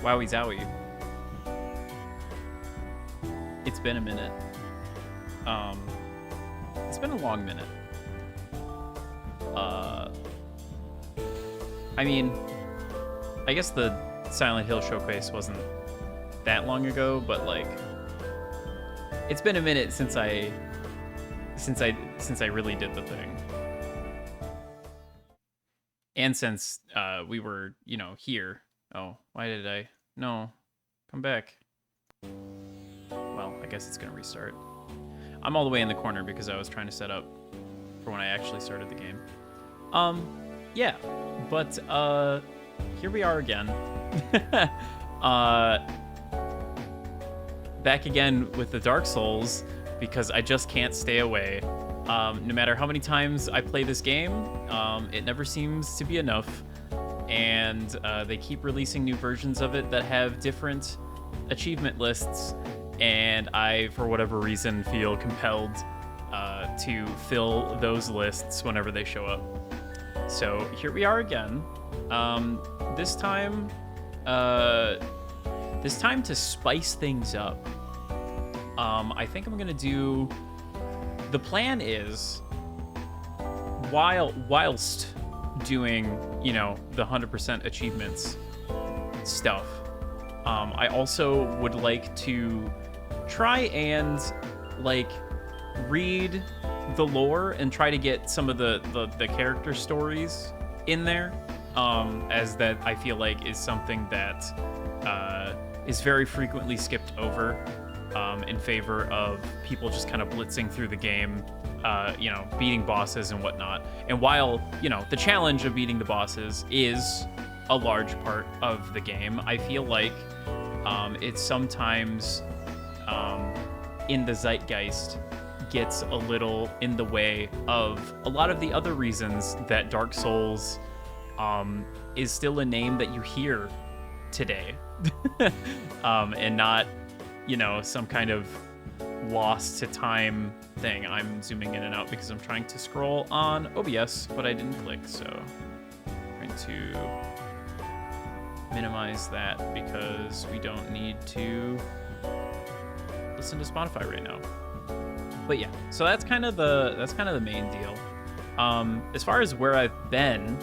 Wowie zowie. It's been a minute. It's been a long minute. I mean, I guess the Silent Hill showcase wasn't that long ago, but like, it's been a minute since I really did the thing, and since we were, here. Oh, why did I? No, come back. Well, I guess it's gonna restart. I'm all the way in the corner because I was trying to set up for when I actually started the game. Yeah, but here we are again. Back again with the Dark Souls because I just can't stay away. No matter how many times I play this game, it never seems to be enough. And they keep releasing new versions of it that have different achievement lists. And I, for whatever reason, feel compelled to fill those lists whenever they show up. So here we are again. This time to spice things up, I think I'm gonna do. The plan is, whilst doing, the 100% achievements stuff, I also would like to try and read the lore and try to get some of the character stories in there, as that I feel like is something that is very frequently skipped over in favor of people just kind of blitzing through the game, beating bosses and whatnot. And while, the challenge of beating the bosses is a large part of the game, I feel like it's sometimes in the zeitgeist gets a little in the way of a lot of the other reasons that Dark Souls is still a name that you hear today. And not, some kind of lost to time thing. I'm zooming in and out because I'm trying to scroll on OBS, but I didn't click, so I'm trying to minimize that because we don't need to listen to Spotify right now. But yeah, so that's kind of the main deal. As far as where I've been,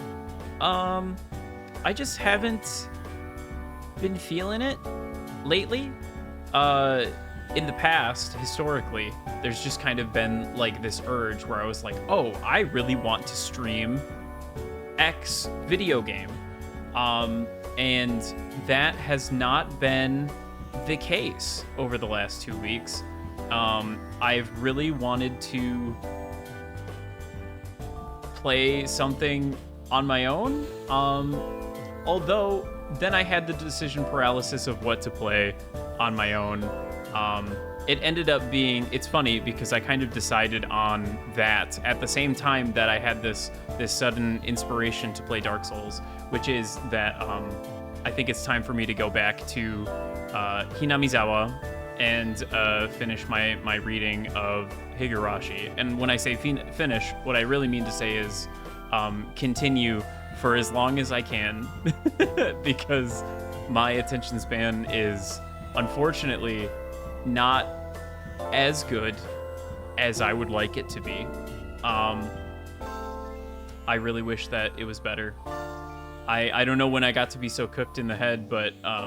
I just haven't been feeling it lately. In the past, historically, there's just kind of been like this urge where I was like, oh, I really want to stream X video game. And that has not been the case over the last 2 weeks. I've really wanted to play something on my own. Although then I had the decision paralysis of what to play on my own. It ended up being, it's funny because I kind of decided on that at the same time that I had this sudden inspiration to play Dark Souls, which is that I think it's time for me to go back to Hinamizawa and finish my reading of Higurashi. And when I say finish, what I really mean to say is continue for as long as I can, because my attention span is unfortunately not as good as I would like it to be. I really wish that it was better. I don't know when I got to be so cooked in the head, but I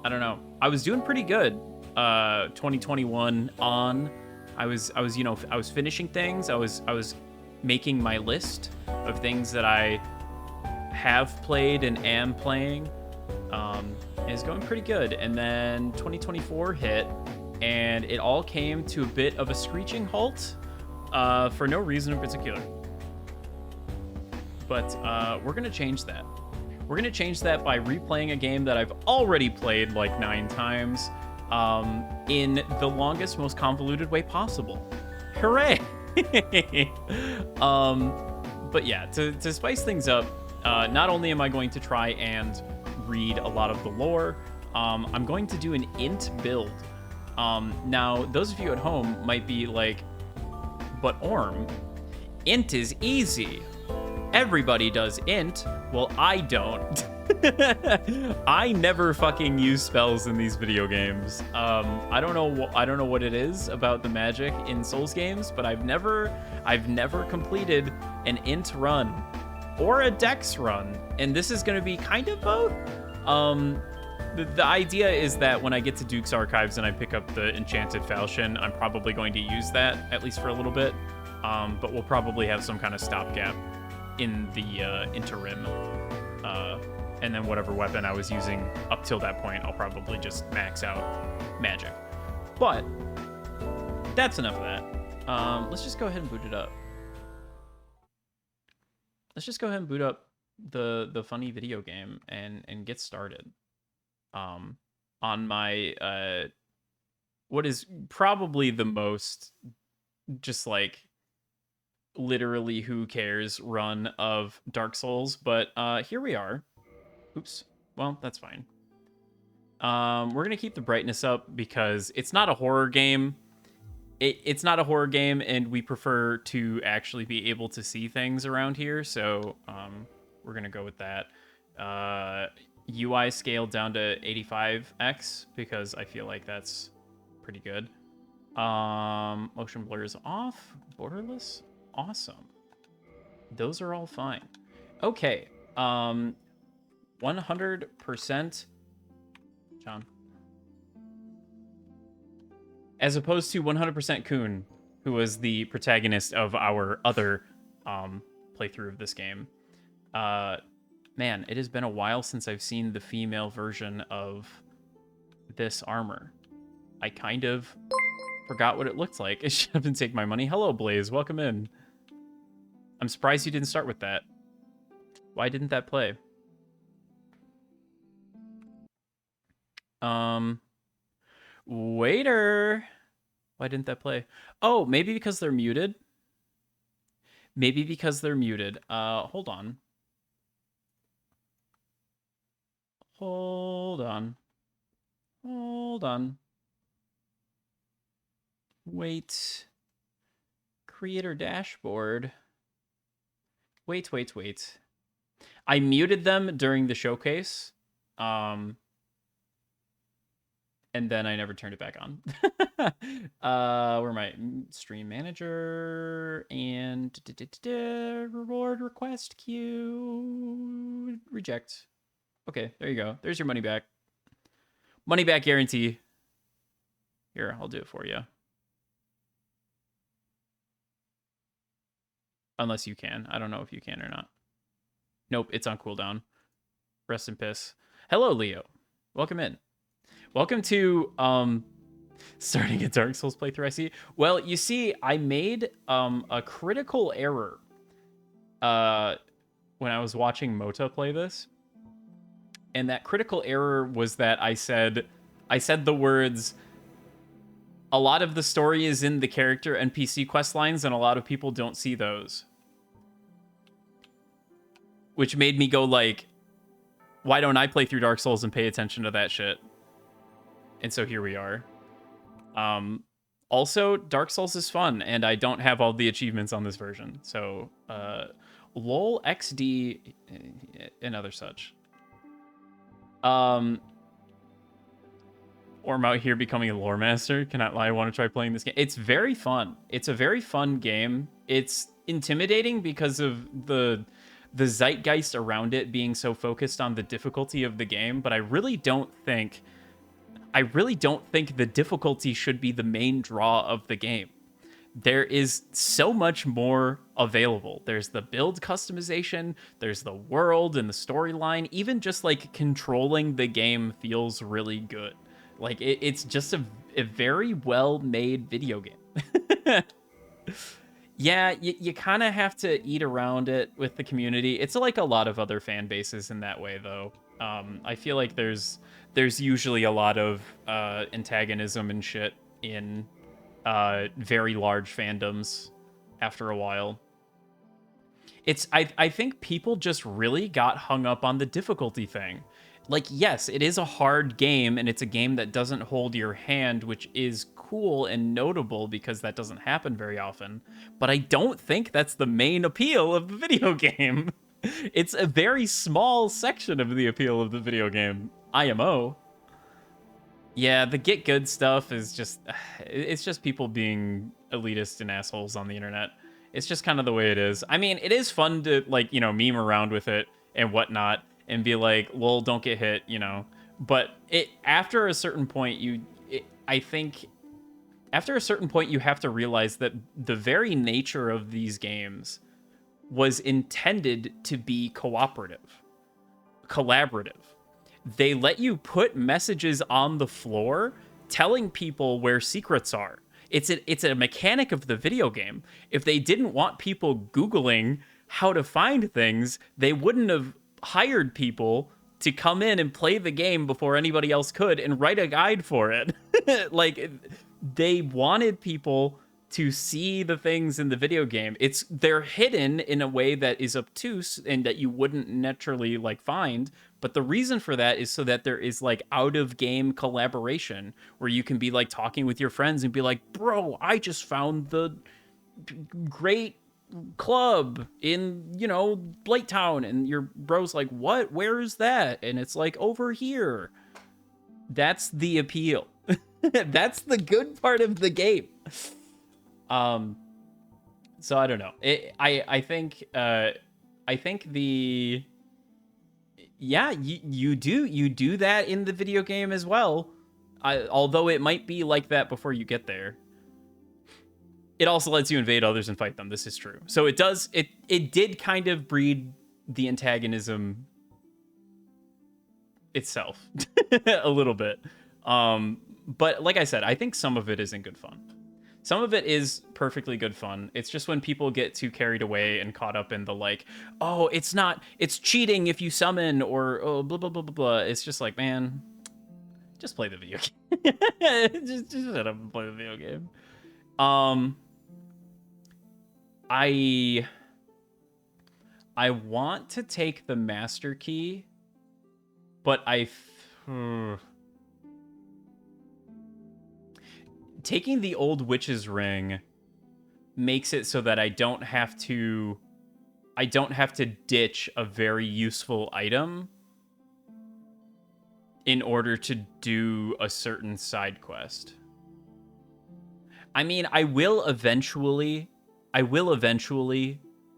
don't know. I was doing pretty good. 2021 on. I was finishing things. I was making my list of things that I have played and am playing. It's going pretty good. And then 2024 hit, and it all came to a bit of a screeching halt for no reason in particular. But we're going to change that. We're going to change that by replaying a game that I've already played like 9 times in the longest, most convoluted way possible. Hooray! But yeah, to spice things up, not only am I going to try and read a lot of the lore, I'm going to do an int build. Now, those of you at home might be like, but Orm, int is easy. Everybody does int. Well, I don't. I never fucking use spells in these video games. I don't know what it is about the magic in Souls games, but I've never completed an int run or a dex run, and this is going to be kind of both. The idea is that when I get to Duke's Archives and I pick up the Enchanted Falchion, I'm probably going to use that, at least for a little bit. But we'll probably have some kind of stopgap in the interim. And then whatever weapon I was using up till that point, I'll probably just max out magic. But that's enough of that. Let's just go ahead and boot it up. Let's just go ahead and boot up the funny video game and get started. On my what is probably the most just like literally who cares run of Dark Souls, but here we are. Oops. Well, that's fine. We're gonna keep the brightness up because it's not a horror game. It's not a horror game, and we prefer to actually be able to see things around here, so we're gonna go with that. UI scaled down to 85x because I feel like that's pretty good. Motion blur is off. Borderless, awesome. Those are all fine. Okay. 100% John. As opposed to 100% Kun, who was the protagonist of our other playthrough of this game. Man, it has been a while since I've seen the female version of this armor. I kind of forgot what it looked like. It should have been Take My Money. Hello, Blaze. Welcome in. I'm surprised you didn't start with that. Why didn't that play? Waiter. Why didn't that play? Oh, maybe because they're muted. Maybe because they're muted. Hold on. Hold on. Hold on. Wait. Creator dashboard. Wait. I muted them during the showcase. And then I never turned it back on. Where am I? Stream manager and reward request queue. Reject. Okay, there you go. There's your money back. Money back guarantee. Here, I'll do it for you. Unless you can. I don't know if you can or not. Nope, it's on cooldown. Rest in piss. Hello, Leo. Welcome in. Welcome to starting a Dark Souls playthrough, I see. Well, you see, I made a critical error when I was watching Mota play this. And that critical error was that I said the words, a lot of the story is in the character NPC quest lines, and a lot of people don't see those. Which made me go like, why don't I play through Dark Souls and pay attention to that shit? And so here we are. Also, Dark Souls is fun, and I don't have all the achievements on this version. So, lol XD and other such. Or I'm out here becoming a lore master. Cannot lie, I want to try playing this game. It's very fun. It's a very fun game. It's intimidating because of the zeitgeist around it being so focused on the difficulty of the game, but I really don't think the difficulty should be the main draw of the game. There is so much more available. There's the build customization, there's the world and the storyline. Even just like controlling the game feels really good. Like it's just a very well-made video game. Yeah, you kind of have to eat around it with the community. It's like a lot of other fan bases in that way, though. I feel like there's usually a lot of antagonism and shit in very large fandoms after a while. I think people just really got hung up on the difficulty thing. Like, yes, it is a hard game, and it's a game that doesn't hold your hand, which is cool and notable because that doesn't happen very often. But I don't think that's the main appeal of the video game. It's a very small section of the appeal of the video game, IMO. Yeah, the get good stuff is just, it's just people being elitist and assholes on the internet. It's just kind of the way it is. I mean, it is fun to, like, you know, meme around with it and whatnot and be like, lol, don't get hit, you know. But after a certain point, I think after a certain point, you have to realize that the very nature of these games was intended to be collaborative. They let you put messages on the floor telling people where secrets are. It's a mechanic of the video game. If they didn't want people Googling how to find things, they wouldn't have hired people to come in and play the game before anybody else could and write a guide for it. Like, they wanted people to see the things in the video game. They're hidden in a way that is obtuse and that you wouldn't naturally like find. But the reason for that is so that there is like out of game collaboration where you can be like talking with your friends and be like, bro, I just found the great club in, you know, Blighttown. And your bro's like, what? Where is that? And it's like, over here. That's the appeal. That's the good part of the game. So I don't know. I think you do that in the video game as well. Although it might be like that before you get there. It also lets you invade others and fight them. This is true. So it did kind of breed the antagonism itself a little bit. But like I said, I think some of it isn't good fun. Some of it is perfectly good fun. It's just when people get too carried away and caught up in the like, oh, it's cheating if you summon or oh, blah, blah, blah, blah, blah. It's just like, man, just play the video game. just shut up and play the video game. I want to take the master key, but taking the old witch's ring makes it so that I don't have to ditch a very useful item in order to do a certain side quest. I mean, I will eventually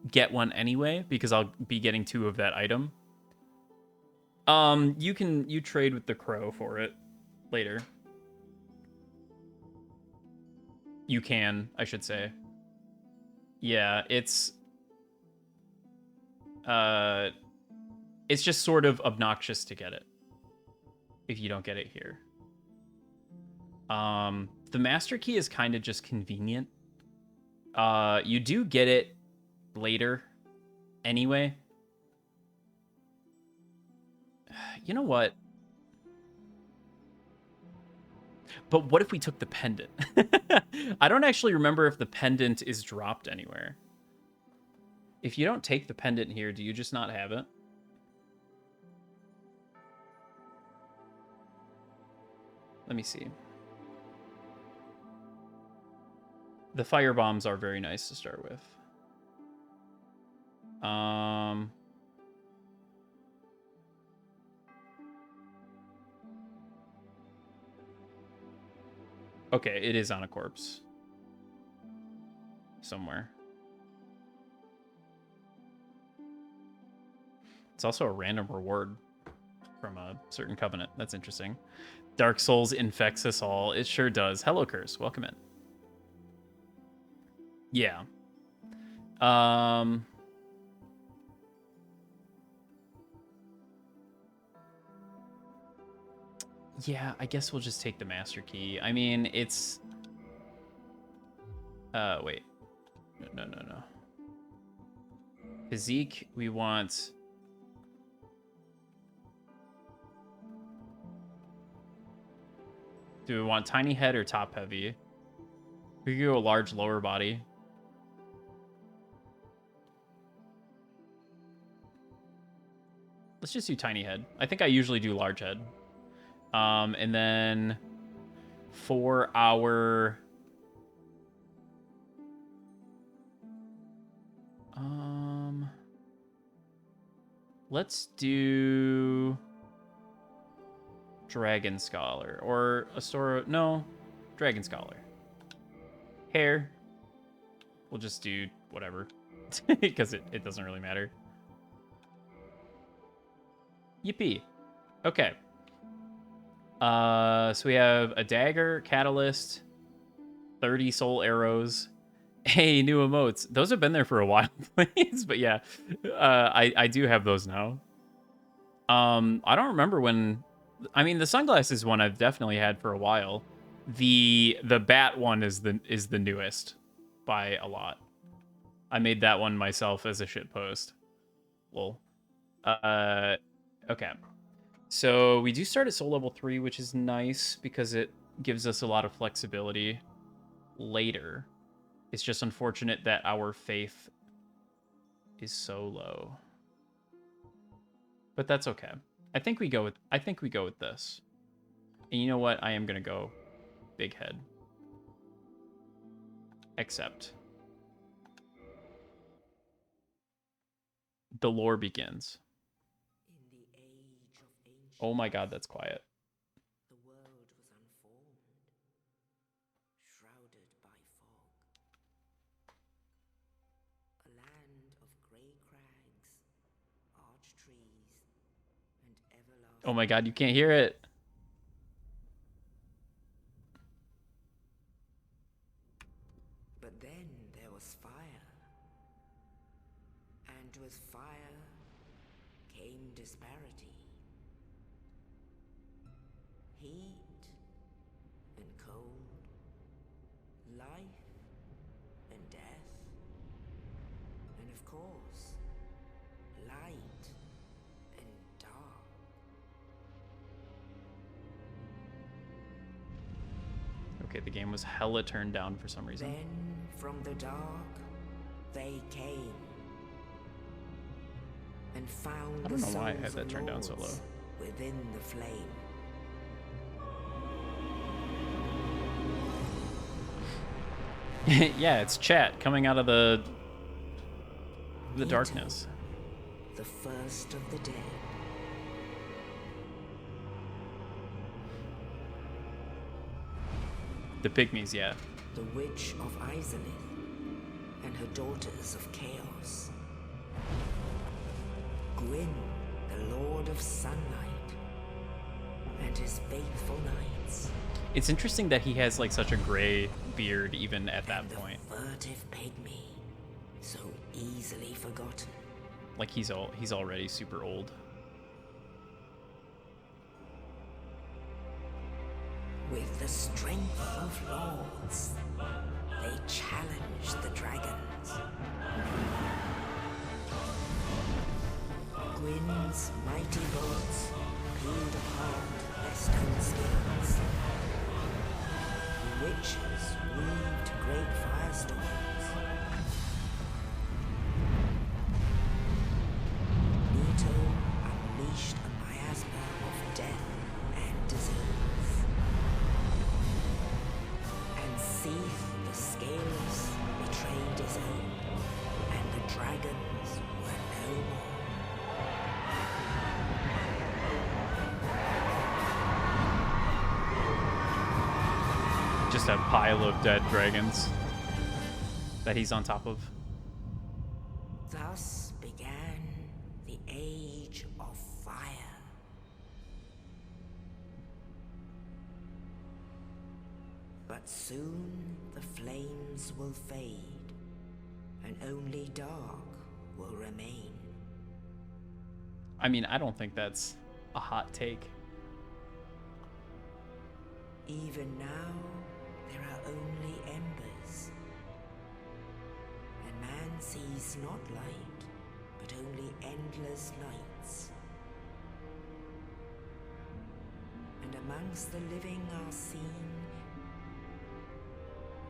get one anyway because I'll be getting 2 of that item. You trade with the crow for it later. You can, I should say. Yeah, it's just sort of obnoxious to get it if you don't get it here. The master key is kind of just convenient. You do get it later anyway. You know what? But what if we took the pendant? I don't actually remember if the pendant is dropped anywhere. If you don't take the pendant here, do you just not have it? Let me see. The fire bombs are very nice to start with. Okay, it is on a corpse. Somewhere. It's also a random reward from a certain covenant. That's interesting. Dark Souls infects us all. It sure does. Hello, Curse. Welcome in. Yeah. Yeah, I guess we'll just take the master key. I mean, it's... wait. No. Physique, we want... Do we want tiny head or top heavy? We could go a large lower body. Let's just do tiny head. I think I usually do large head. And then for our let's do Dragon Scholar or Astora. No, Dragon Scholar. Hair. We'll just do whatever because it doesn't really matter. Yippee. Okay. So we have a dagger, catalyst, 30 soul arrows. Hey, new emotes. Those have been there for a while, please. But yeah, I do have those now. I don't remember when. I mean, the sunglasses one I've definitely had for a while. The bat one is the newest by a lot. I made that one myself as a shit post. Lol. Okay. So we do start at soul level 3, which is nice because it gives us a lot of flexibility later. It's just unfortunate that our faith is so low. But that's okay. I think we go with this. And you know what? I am gonna go big head. Except the lore begins. Oh my god, that's quiet. The world was unformed, shrouded by fog. A land of grey crags, arch trees, and everlasting. Oh my god, you can't hear it. But then there was fire. And with fire came disparity. Heat and cold, life and death, and of course, light and dark. Okay, the game was hella turned down for some reason. Then from the dark, they came and found I don't know why I had that turned down so low. Within the flame. Yeah, it's chat coming out of the darkness. The first of the dead. The pygmies, yeah. The witch of Izalith and her daughters of chaos. Gwyn, the lord of sunlight, and his faithful knights. It's interesting that he has like such a gray beard even at that point. The furtive pygmy, so easily forgotten. Like he's already super old. With the strength of lords, they challenged the dragons. Gwyn's mighty bolts peeled apart their stone skins. The witches weaved great firestorms. Nito unleashed a miasma of death and disease. And Seath the Scaleless betrayed his own, and the dragons were no more. Just a pile of dead dragons that he's on top of. Thus began the Age of Fire. But soon the flames will fade, and only dark will remain. I mean, I don't think that's a hot take. Even now, there are only embers. And man sees not light, but only endless nights. And amongst the living are seen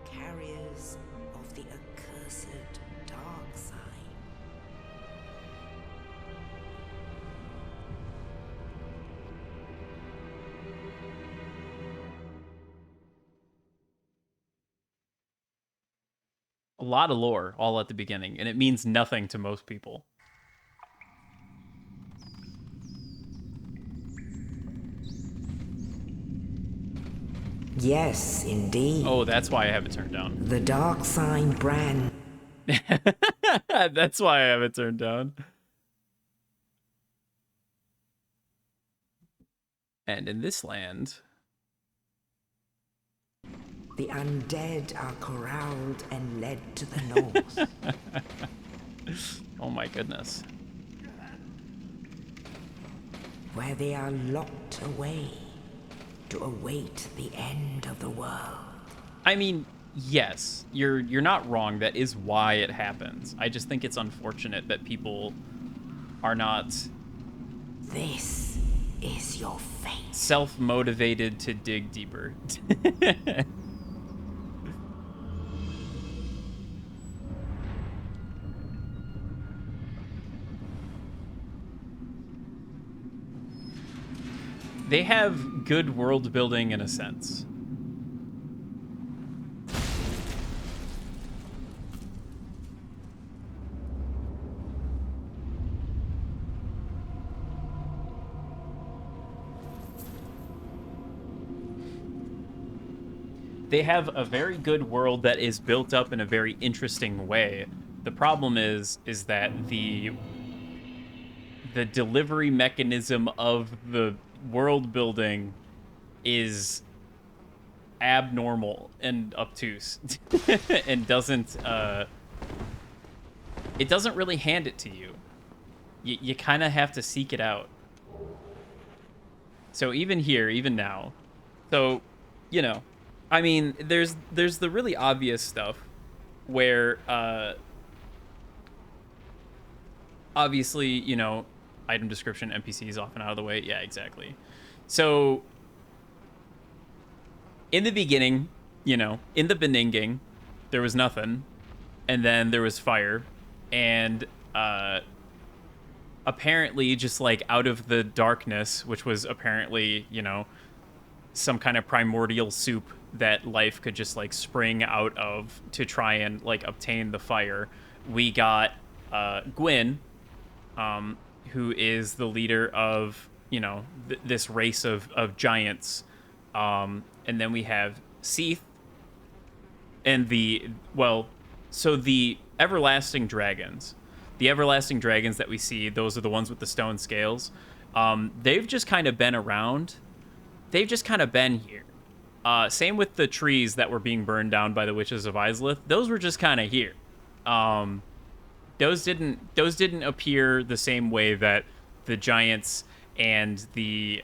carriers of the accursed dark side. lot of lore all at the beginning, and it means nothing to most people. Yes, indeed. Oh, that's why I have it turned down. The dark sign brand. That's why I have it turned down. And in this land, The undead are corralled and led to the north. oh my goodness. Where they are locked away to await the end of the world. I mean, yes, you're not wrong. That is why it happens. I just think it's unfortunate that people are not This is your fate. self-motivated to dig deeper. They have good world building in a sense. They have a very good world that is built up in a very interesting way. The problem is that the delivery mechanism of the world building is abnormal and obtuse and doesn't it doesn't really hand it to you. You kind of have to seek it out. So even here, even now, so you know, I mean, there's the really obvious stuff where obviously, you know, item description, NPCs off and out of the way. Yeah, exactly. So in the beginning, you know, in the Beninging, there was nothing, and then there was fire, and apparently just like out of the darkness, which was apparently, you know, some kind of primordial soup that life could just like spring out of to try and like obtain the fire, we got Gwyn, who is the leader of, you know, this race of giants, and then we have Seath and the everlasting dragons. The everlasting dragons that we see, those are the ones with the stone scales. They've just kind of been around. They've just kind of been here. Same with the trees that were being burned down by the witches of Izalith. Those were just kind of here. Those didn't appear the same way that the giants and the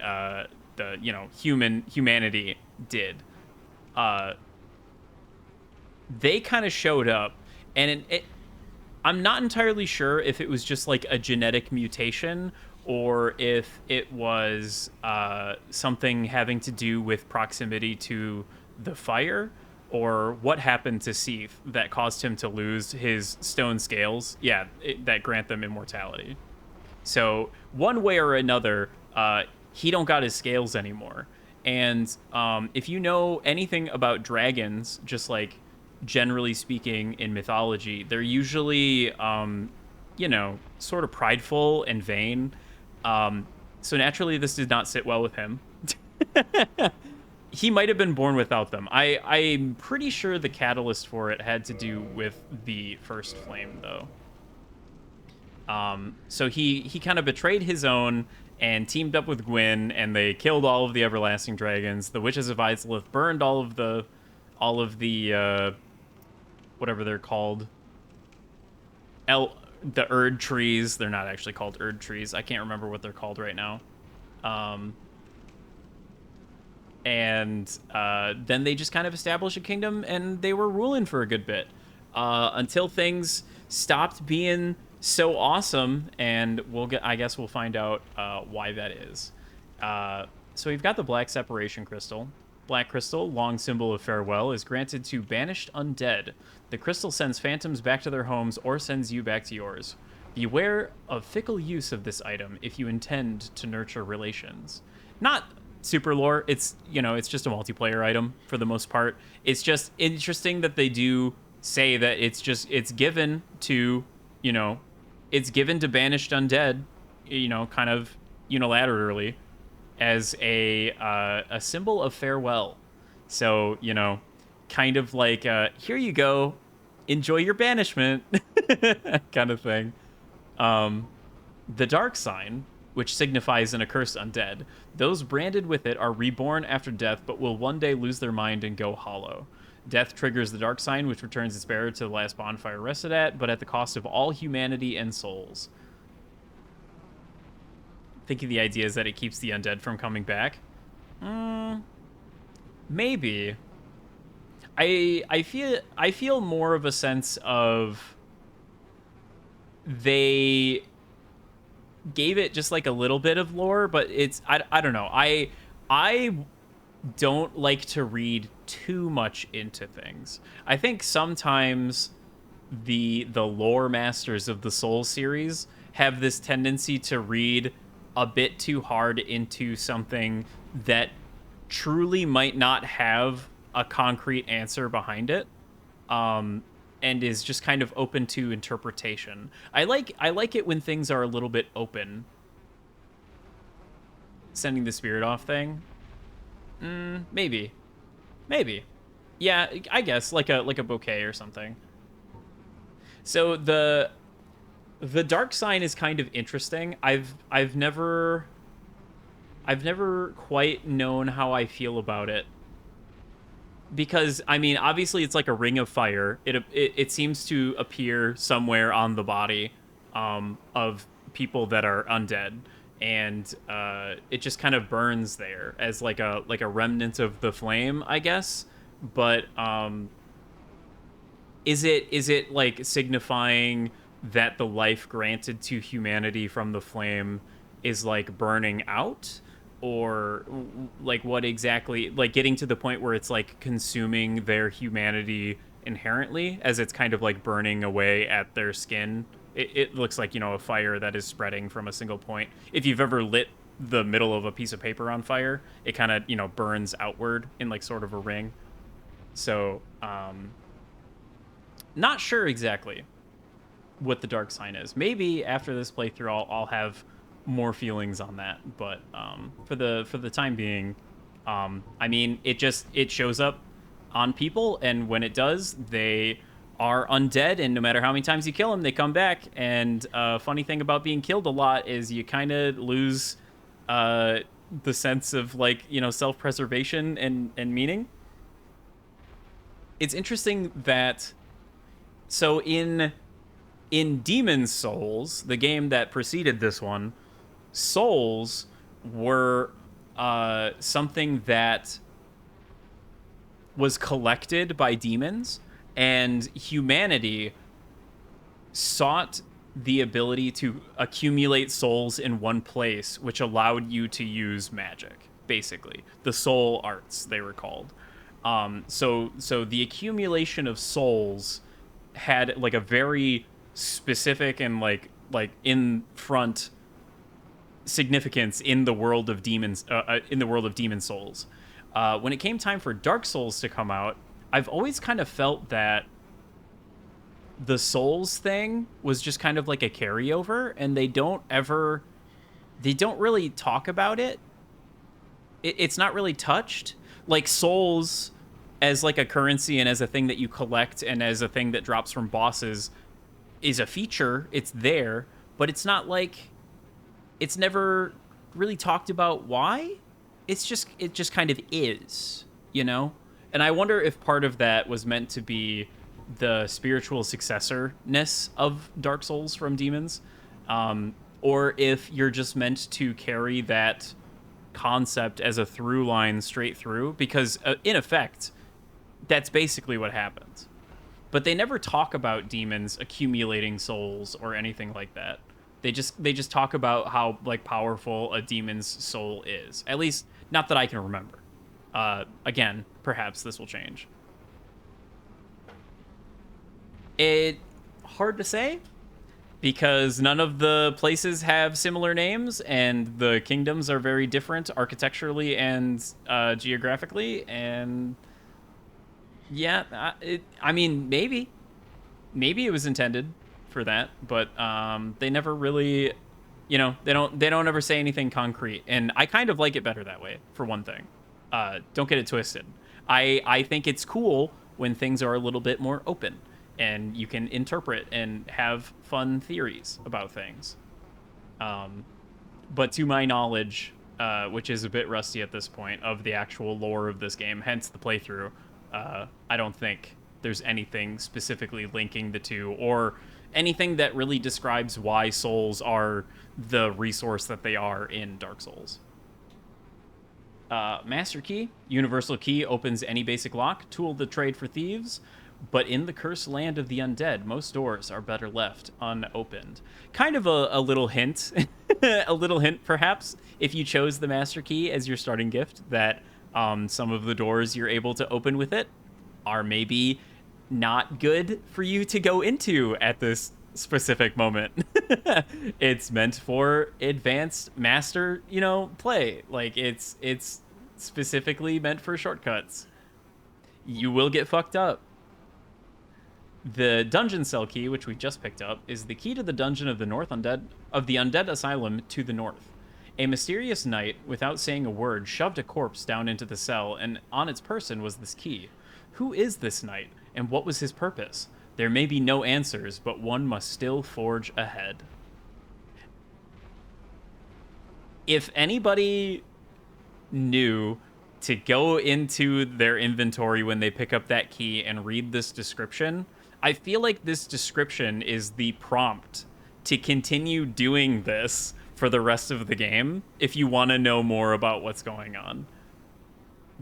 you know, humanity did. They kind of showed up, and I'm not entirely sure if it was just like a genetic mutation or if it was something having to do with proximity to the fire, or what happened to Seath that caused him to lose his stone scales. Yeah, that grant them immortality. So one way or another, he don't got his scales anymore. And if you know anything about dragons, just like generally speaking in mythology, they're usually, you know, sort of prideful and vain. So naturally, this did not sit well with him. He might have been born without them. I'm pretty sure the catalyst for it had to do with the first flame, though. So he kind of betrayed his own and teamed up with Gwyn, and they killed all of the everlasting dragons. The witches of Izalith burned all of the whatever they're called, the Erd trees. They're not actually called Erd trees. I can't remember what they're called right now. And then they just kind of established a kingdom, and they were ruling for a good bit until things stopped being so awesome. And I guess we'll find out why that is. So we've got the Black Separation Crystal. Black Crystal, long symbol of farewell, is granted to banished undead. The crystal sends phantoms back to their homes or sends you back to yours. Beware of fickle use of this item if you intend to nurture relations. Not super lore. It's, you know, it's just a multiplayer item for the most part. It's just interesting that they do say that it's given to, you know, it's given to banished undead, you know, kind of unilaterally as a symbol of farewell. So, you know, kind of like here you go, enjoy your banishment kind of thing. The dark sign, which signifies an accursed undead, those branded with it are reborn after death, but will one day lose their mind and go hollow. Death triggers the dark sign, which returns its bearer to the last bonfire rested at, but at the cost of all humanity and souls. Thinking the idea is that it keeps the undead from coming back. Maybe. I feel more of a sense of they gave it just like a little bit of lore, but it's I don't know. I don't like to read too much into things. I think sometimes the lore masters of the Soul series have this tendency to read a bit too hard into something that truly might not have a concrete answer behind it. And is just kind of open to interpretation. I like it when things are a little bit open. Sending the spirit off thing? Maybe. Yeah, I guess like a bouquet or something. So the dark sign is kind of interesting. I've never quite known how I feel about it. Because, I mean, obviously it's like a ring of fire. It seems to appear somewhere on the body of people that are undead. And it just kind of burns there as like a remnant of the flame, I guess. But is it like signifying that the life granted to humanity from the flame is like burning out? Or like what exactly, like getting to the point where it's like consuming their humanity inherently as it's kind of like burning away at their skin. It looks like, you know, a fire that is spreading from a single point. If you've ever lit the middle of a piece of paper on fire, it kind of, you know, burns outward in like sort of a ring. So not sure exactly what the dark sign is. Maybe after this playthrough I'll have more feelings on that, but for the time being, I mean, it shows up on people, and when it does, they are undead, and no matter how many times you kill them, they come back. And funny thing about being killed a lot is you kind of lose the sense of, like, you know, self-preservation and meaning. It's interesting that so in Demon's Souls, the game that preceded this one, souls were something that was collected by demons, and humanity sought the ability to accumulate souls in one place, which allowed you to use magic, basically. The soul arts, they were called. So the accumulation of souls had like a very specific and like in front significance in the world of demons, in the world of Demon Souls. When it came time for Dark Souls to come out, I've always kind of felt that the Souls thing was just kind of like a carryover, and they don't really talk about it. It's not really touched. Like Souls as like a currency and as a thing that you collect and as a thing that drops from bosses is a feature. It's there, but it's not like, it's never really talked about why. It just kind of is, you know? And I wonder if part of that was meant to be the spiritual successor-ness of Dark Souls from Demons, or if you're just meant to carry that concept as a through line straight through, because in effect, that's basically what happens. But they never talk about demons accumulating souls or anything like that. They just talk about how like powerful a demon's soul is. At least, not that I can remember. Again, perhaps this will change. It hard to say, because none of the places have similar names, and the kingdoms are very different architecturally and geographically, and Yeah, I mean, maybe it was intended for that, but they never really, they don't ever say anything concrete, and I kind of like it better that way. For one thing, don't get it twisted. I think it's cool when things are a little bit more open and you can interpret and have fun theories about things. But to my knowledge, which is a bit rusty at this point, of the actual lore of this game, hence the playthrough, I don't think there's anything specifically linking the two or anything that really describes why souls are the resource that they are in Dark Souls. Master Key, universal key, opens any basic lock, tool to trade for thieves, but in the cursed land of the undead, most doors are better left unopened. Kind of a little hint, a little hint perhaps, if you chose the Master Key as your starting gift, that some of the doors you're able to open with it are maybe not good for you to go into at this specific moment. It's meant for advanced master, play. Like it's specifically meant for shortcuts. You will get fucked up. The dungeon cell key, which we just picked up, is the key to the dungeon of the undead asylum to the north. A mysterious knight, without saying a word, shoved a corpse down into the cell, and on its person was this key. Who is this knight, and what was his purpose? There may be no answers, but one must still forge ahead. If anybody knew to go into their inventory when they pick up that key and read this description, I feel like this description is the prompt to continue doing this for the rest of the game if you want to know more about what's going on.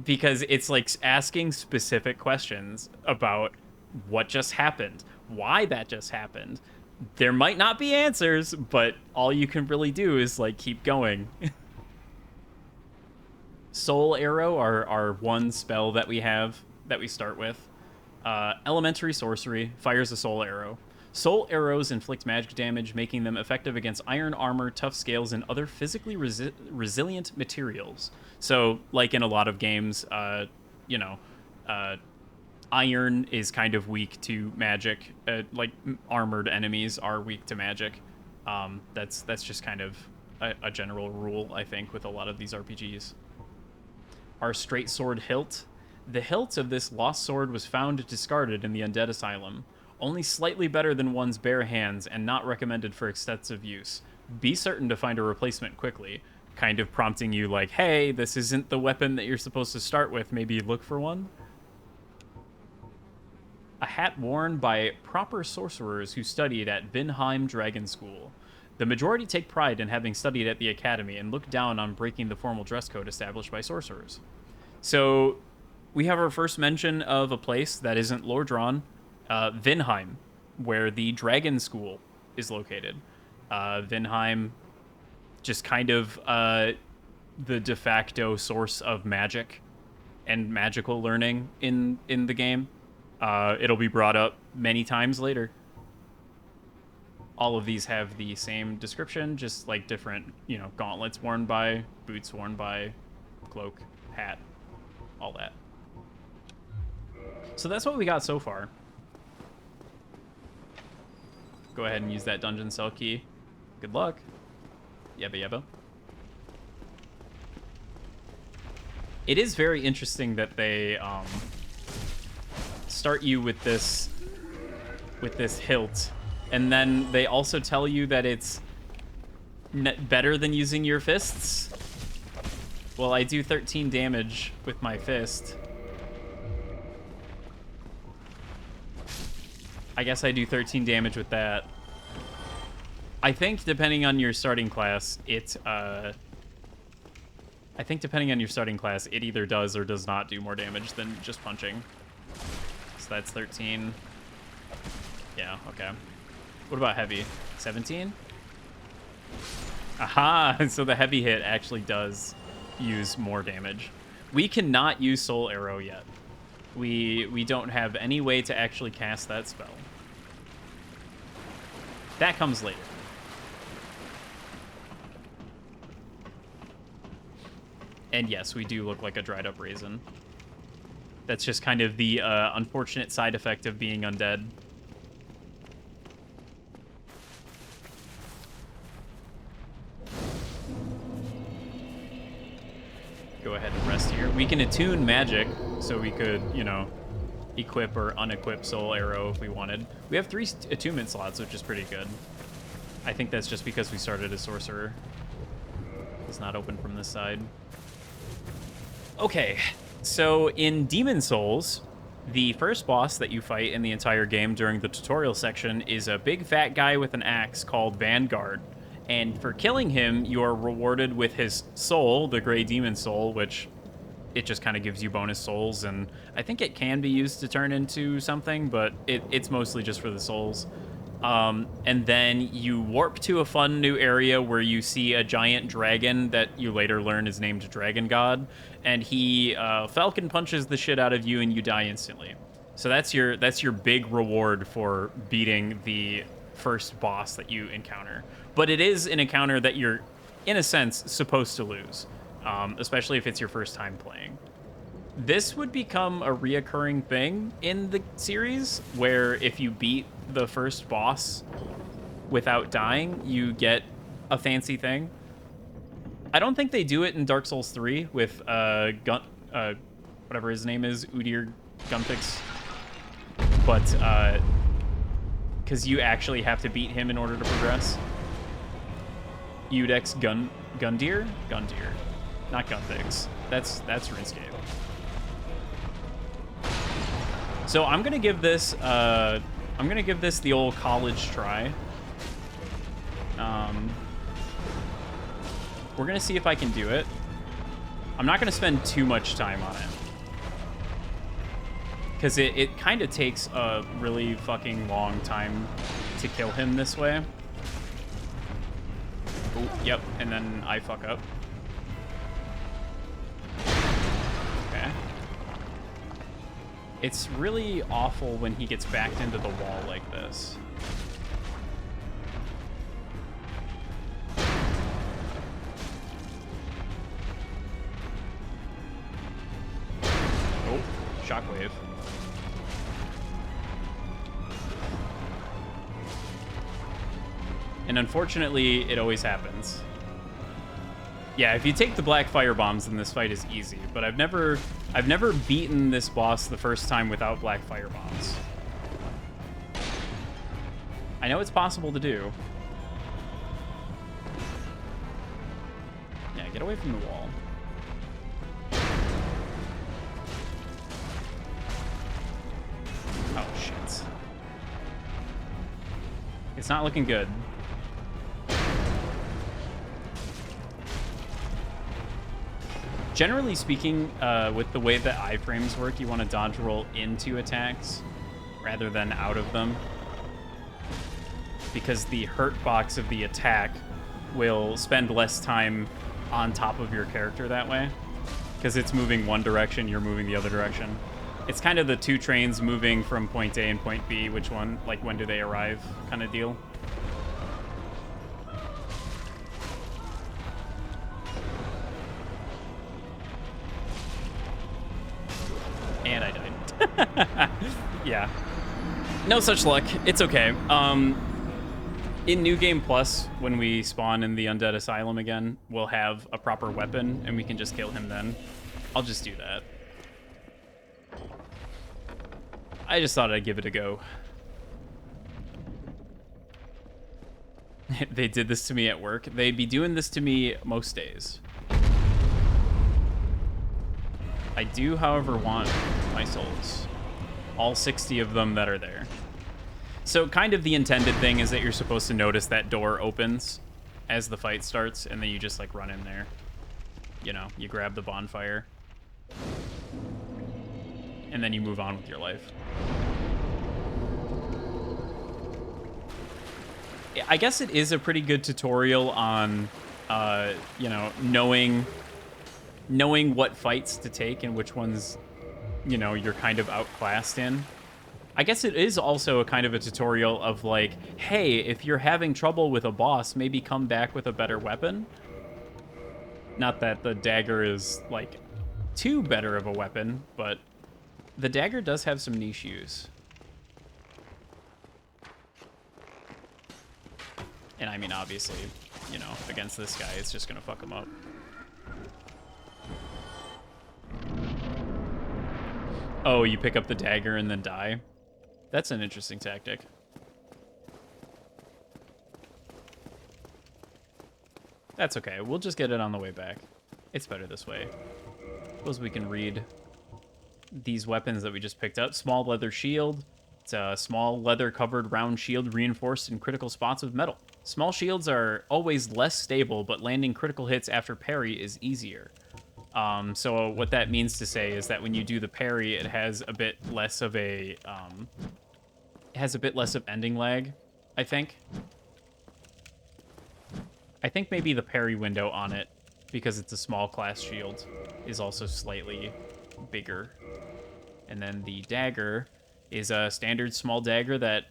Because it's like asking specific questions about what just happened, why that just happened. There might not be answers, but all you can really do is like keep going. Soul Arrow, our one spell that we have that we start with. Elementary sorcery, fires a soul arrow. Soul arrows inflict magic damage, making them effective against iron armor, tough scales, and other physically resilient materials. So, like in a lot of games, iron is kind of weak to magic. Like armored enemies are weak to magic. That's just kind of a general rule, I think, with a lot of these RPGs. Our straight sword hilt. The hilt of this lost sword was found discarded in the undead asylum. Only slightly better than one's bare hands and not recommended for extensive use. Be certain to find a replacement quickly. Kind of prompting you like, hey, this isn't the weapon that you're supposed to start with. Maybe look for one. A hat worn by proper sorcerers who studied at Vinheim Dragon School. The majority take pride in having studied at the academy and look down on breaking the formal dress code established by sorcerers. So we have our first mention of a place that isn't lore drawn, Vinheim, where the Dragon School is located. Vinheim, just kind of the de facto source of magic and magical learning in the game. It'll be brought up many times later. All of these have the same description, just like different, gauntlets worn by, boots worn by, cloak, hat, all that. So that's what we got so far. Go ahead and use that dungeon cell key. Good luck. Yabba yabba. It is very interesting that they start you with this hilt, and then they also tell you that it's better than using your fists. Well, I do 13 damage with my fist. I guess I do 13 damage with that. I think depending on your starting class, it either does or does not do more damage than just punching. So that's 13. Yeah, okay. What about heavy? 17? Aha! So the heavy hit actually does use more damage. We cannot use Soul Arrow yet. We don't have any way to actually cast that spell. That comes later. And yes, we do look like a dried up raisin. That's just kind of the unfortunate side effect of being undead. Go ahead and rest here. We can attune magic, so we could, you know, equip or unequip Soul Arrow if we wanted. We have 3 attunement slots, which is pretty good. I think that's just because we started as Sorcerer. It's not open from this side. Okay, so in Demon Souls, the first boss that you fight in the entire game during the tutorial section is a big fat guy with an axe called Vanguard. And for killing him, you are rewarded with his soul, the Gray Demon Soul, which it just kind of gives you bonus souls. And I think it can be used to turn into something, but it's mostly just for the souls. And then you warp to a fun new area where you see a giant dragon that you later learn is named Dragon God. And he falcon punches the shit out of you and you die instantly. So that's your big reward for beating the first boss that you encounter. But it is an encounter that you're, in a sense, supposed to lose, especially if it's your first time playing. This would become a reoccurring thing in the series, where if you beat the first boss without dying, you get a fancy thing. I don't think they do it in Dark Souls 3 with whatever his name is, Udyr Gunfix, but because you actually have to beat him in order to progress. Udex Gundyr, not Gunfix. That's RuneScape. So I'm gonna give this the old college try. We're gonna see if I can do it. I'm not gonna spend too much time on it, because it kind of takes a really fucking long time to kill him this way. Oh, yep, and then I fuck up. Okay. It's really awful when he gets backed into the wall like this. Oh, shockwave. And unfortunately, it always happens. Yeah, if you take the black fire bombs, then this fight is easy. But I've never beaten this boss the first time without black fire bombs. I know it's possible to do. Yeah, get away from the wall. Oh, shit. It's not looking good. Generally speaking, with the way that iframes work, you want to dodge roll into attacks rather than out of them, because the hurt box of the attack will spend less time on top of your character that way, because it's moving one direction, you're moving the other direction. It's kind of the two trains moving from point A and point B, which one, like when do they arrive kind of deal. And I died. Yeah. No such luck. It's okay. In New Game Plus, when we spawn in the Undead Asylum again, we'll have a proper weapon, and we can just kill him then. I'll just do that. I just thought I'd give it a go. They did this to me at work. They'd be doing this to me most days. I do, however, want my souls. All 60 of them that are there. So kind of the intended thing is that you're supposed to notice that door opens as the fight starts, and then you just like run in there. You know, you grab the bonfire. And then you move on with your life. I guess it is a pretty good tutorial on, you know, knowing what fights to take and which ones, you know, you're kind of outclassed in. I guess it is also a kind of a tutorial of like, hey, if you're having trouble with a boss, maybe come back with a better weapon. Not that the dagger is like too better of a weapon, but The dagger does have some niche use. And I mean, obviously, you know, against this guy, it's just gonna fuck him up. Oh, you pick up the dagger and then die? That's an interesting tactic. That's okay. We'll just get it on the way back. It's better this way. Suppose we can read these weapons that we just picked up. Small leather shield. It's a small leather-covered round shield reinforced in critical spots with metal. Small shields are always less stable, but landing critical hits after parry is easier. So what that means to say is that when you do the parry, it has a bit less of a ending lag, I think. I think maybe the parry window on it, because it's a small class shield, is also slightly bigger. And then the dagger is a standard small dagger that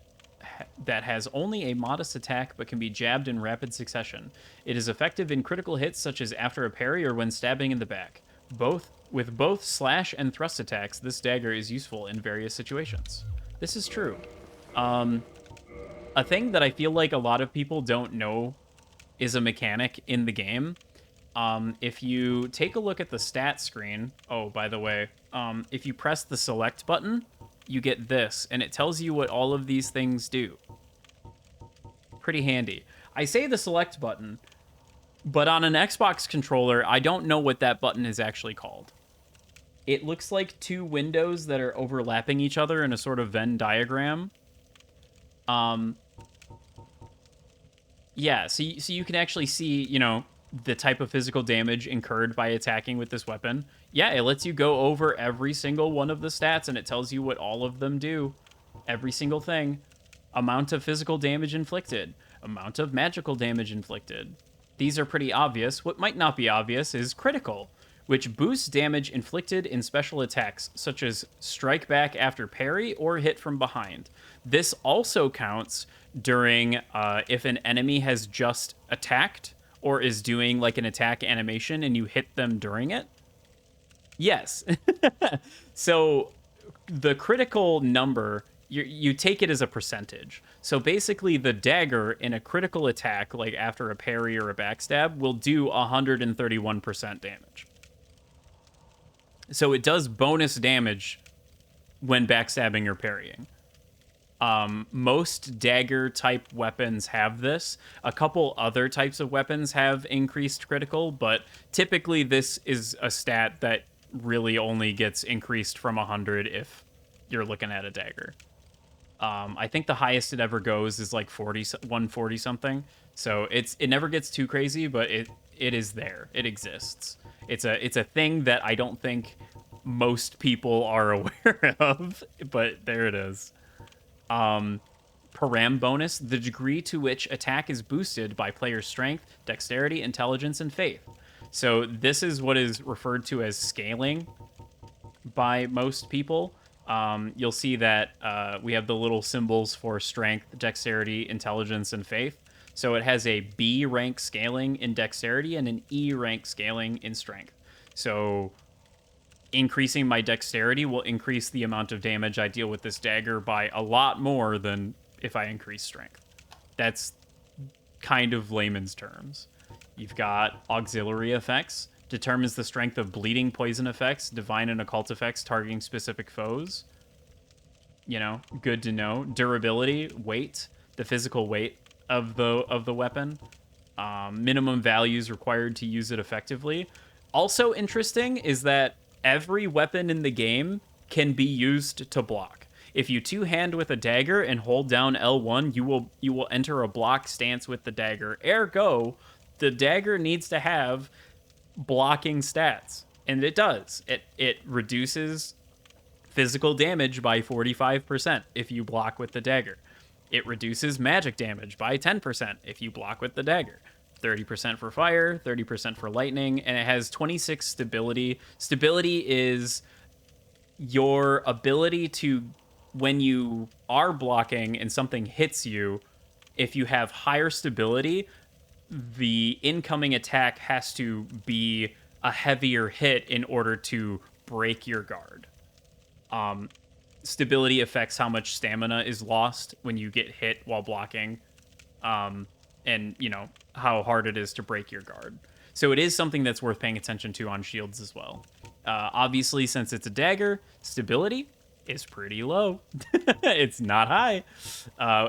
has only a modest attack but can be jabbed in rapid succession. It is effective in critical hits such as after a parry or when stabbing in the back. With both slash and thrust attacks, this dagger is useful in various situations. This is true. A thing that I feel like a lot of people don't know is a mechanic in the game. If you take a look at the stat screen, oh, by the way, if you press the select button, you get this, and it tells you what all of these things do. Pretty handy. I say the select button, but on an Xbox controller, I don't know what that button is actually called. It looks like two windows that are overlapping each other in a sort of Venn diagram. Yeah, so you can actually see, you know, the type of physical damage incurred by attacking with this weapon. Yeah, it lets you go over every single one of the stats, and it tells you what all of them do. Every single thing. Amount of physical damage inflicted. Amount of magical damage inflicted. These are pretty obvious. What might not be obvious is critical, which boosts damage inflicted in special attacks, such as strike back after parry or hit from behind. This also counts during if an enemy has just attacked or is doing like an attack animation and you hit them during it. Yes. So the critical number, you take it as a percentage. So basically the dagger in a critical attack, like after a parry or a backstab, will do 131% damage. So it does bonus damage when backstabbing or parrying. Most dagger type weapons have this. A couple other types of weapons have increased critical, but typically this is a stat that really only gets increased from 100 if you're looking at a dagger. I think the highest it ever goes is like 140 something. So it never gets too crazy, but it is there. It exists. It's a thing that I don't think most people are aware of, but there it is. Param bonus, the degree to which attack is boosted by player strength, dexterity, intelligence, and faith. So this is what is referred to as scaling by most people. You'll see that we have the little symbols for strength, dexterity, intelligence, and faith. So it has a B rank scaling in dexterity and an E rank scaling in strength. So increasing my dexterity will increase the amount of damage I deal with this dagger by a lot more than if I increase strength. That's kind of layman's terms. You've got auxiliary effects, determines the strength of bleeding poison effects, divine and occult effects targeting specific foes. You know, good to know. Durability, weight, the physical weight of the weapon. Minimum values required to use it effectively. Also interesting is that every weapon in the game can be used to block. If you two-hand with a dagger and hold down L1, you will enter a block stance with the dagger. Ergo, the dagger needs to have blocking stats, and it does. It reduces physical damage by 45% if you block with the dagger. It reduces magic damage by 10% if you block with the dagger. 30% for fire, 30% for lightning, and it has 26 stability. Stability is your ability to, when you are blocking and something hits you, if you have higher stability, the incoming attack has to be a heavier hit in order to break your guard. Stability affects how much stamina is lost when you get hit while blocking, and, you know, how hard it is to break your guard. So it is something that's worth paying attention to on shields as well. Obviously, since it's a dagger, stability is pretty low. It's not high.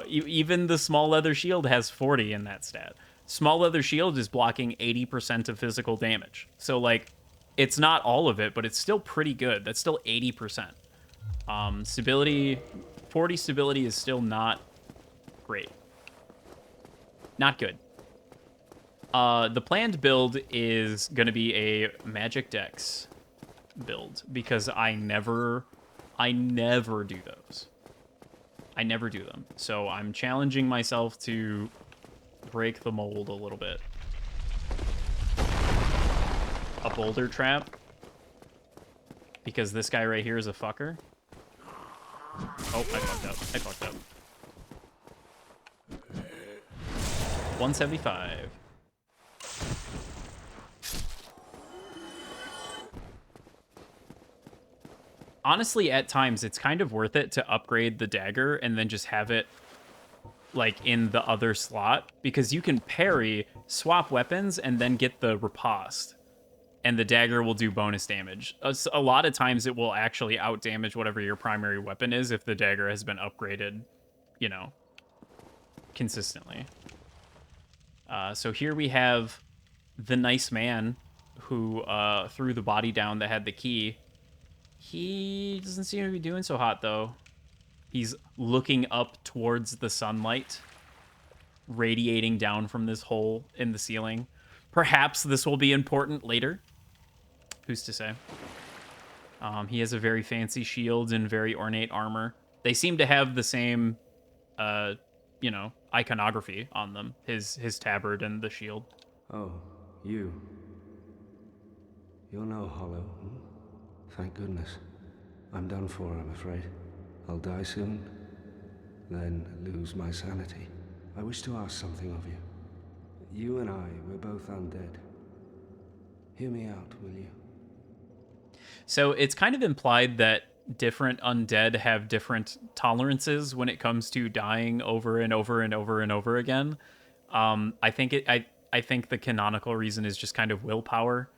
Even the small leather shield has 40 in that stat. Small leather shield is blocking 80% of physical damage. So, like, it's not all of it, but it's still pretty good. That's still 80%. Stability, 40 stability is still not great. Not good. The planned build is going to be a magic dex build because I never do those. I never do them. So I'm challenging myself to break the mold a little bit. A boulder trap. Because this guy right here is a fucker. Oh, I fucked up. 175. Honestly, at times, it's kind of worth it to upgrade the dagger and then just have it, like, in the other slot. Because you can parry, swap weapons, and then get the riposte. And the dagger will do bonus damage. A lot of times, it will actually out-damage whatever your primary weapon is if the dagger has been upgraded, you know, consistently. So here we have the nice man who threw the body down that had the key. He doesn't seem to be doing so hot, though. He's looking up towards the sunlight, radiating down from this hole in the ceiling. Perhaps this will be important later. Who's to say? He has a very fancy shield and very ornate armor. They seem to have the same, you know, iconography on them. His tabard and the shield. Oh, you. You're no hollow. Thank goodness. I'm done for, I'm afraid. I'll die soon, then lose my sanity. I wish to ask something of you. You and I, we're both undead. Hear me out, will you? So it's kind of implied that different undead have different tolerances when it comes to dying over and over and over and over again. I think the canonical reason is just kind of willpower.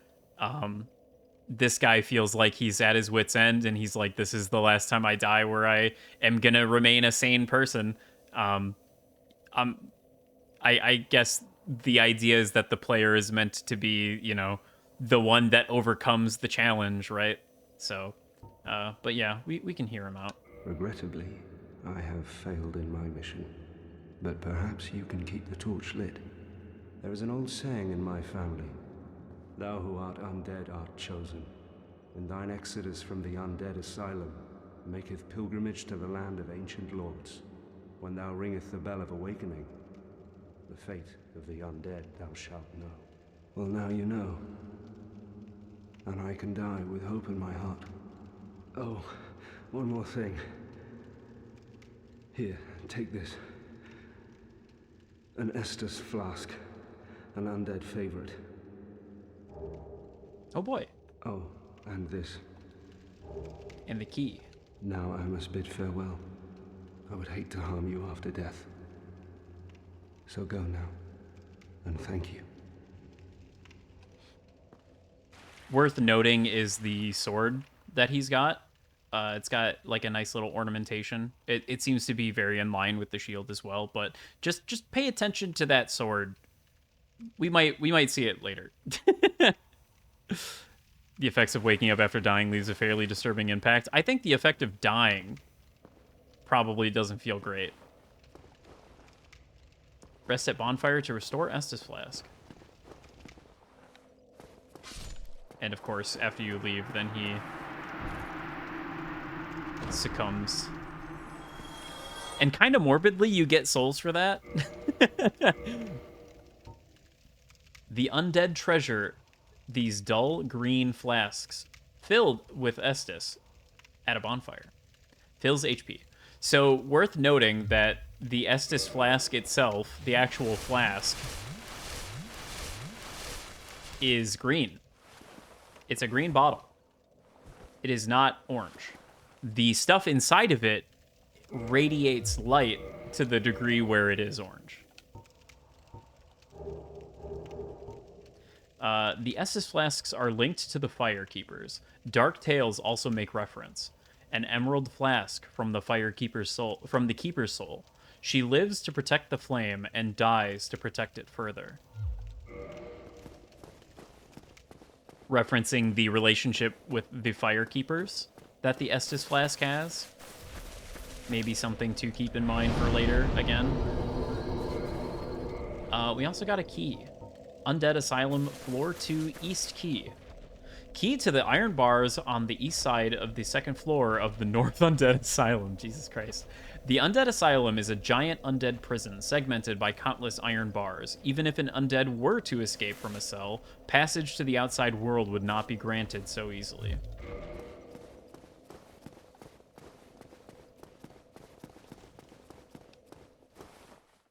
This guy feels like he's at his wit's end, and he's like, this is the last time I die where I am going to remain a sane person. I guess the idea is that the player is meant to be, you know, the one that overcomes the challenge, right? So, but yeah, we can hear him out. Regrettably, I have failed in my mission, but perhaps you can keep the torch lit. There is an old saying in my family, thou who art undead art chosen, and thine exodus from the undead asylum maketh pilgrimage to the land of ancient lords. When thou ringeth the bell of awakening, the fate of the undead thou shalt know. Well, now you know, and I can die with hope in my heart. Oh, one more thing. Here, take this. An Estus flask, an undead favorite. Oh boy. Oh, and this. And the key. Now I must bid farewell. I would hate to harm you after death. So go now, and thank you. Worth noting is the sword that he's got. It's got like a nice little ornamentation. It seems to be very in line with the shield as well, but just pay attention to that sword. We might see it later. The effects of waking up after dying leaves a fairly disturbing impact. I think the effect of dying probably doesn't feel great. Rest at bonfire to restore Estus flask. And of course, after you leave, then he succumbs. And kind of morbidly, you get souls for that. The undead treasure, these dull green flasks filled with Estus at a bonfire. Fills HP. So worth noting that the Estus flask itself, the actual flask, is green. It's a green bottle. It is not orange. the stuff inside of it radiates light to the degree where it is orange. The Estus flasks are linked to the Fire Keepers. Dark Tales also make reference. An emerald flask from the Keeper's soul. She lives to protect the flame and dies to protect it further. Referencing the relationship with the Fire Keepers that the Estus flask has. Maybe something to keep in mind for later again. We also got a key. Undead Asylum, floor 2, East Key. Key to the iron bars on the east side of the second floor of the North Undead Asylum. Jesus Christ. The Undead Asylum is a giant undead prison segmented by countless iron bars. Even if an undead were to escape from a cell, passage to the outside world would not be granted so easily.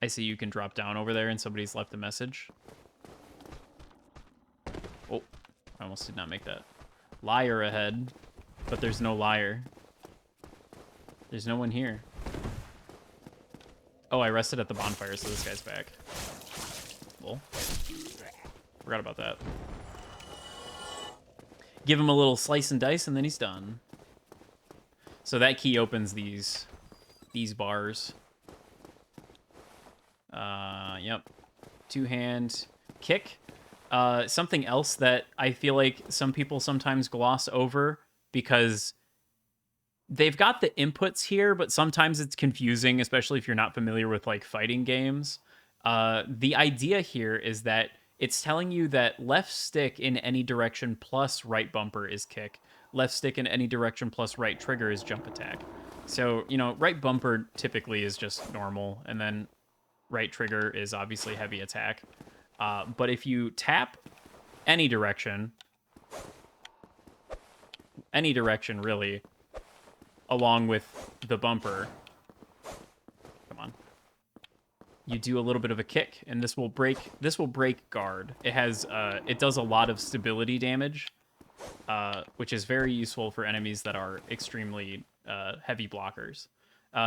I see you can drop down over there and somebody's left a message. Oh, I almost did not make that. Liar ahead, but there's no liar. There's no one here. Oh, I rested at the bonfire, so this guy's back. Lol. Forgot about that. Give him a little slice and dice, and then he's done. So that key opens these bars. Yep. Two-hand kick. Something else that I feel like some people sometimes gloss over because they've got the inputs here, but sometimes it's confusing, especially if you're not familiar with like fighting games. The idea here is that it's telling you that left stick in any direction plus right bumper is kick. Left stick in any direction plus right trigger is jump attack. So, you know, right bumper typically is just normal, and then right trigger is obviously heavy attack. But if you tap any direction really, along with the bumper, come on, you do a little bit of a kick, and this will break guard. It has it does a lot of stability damage, which is very useful for enemies that are extremely heavy blockers.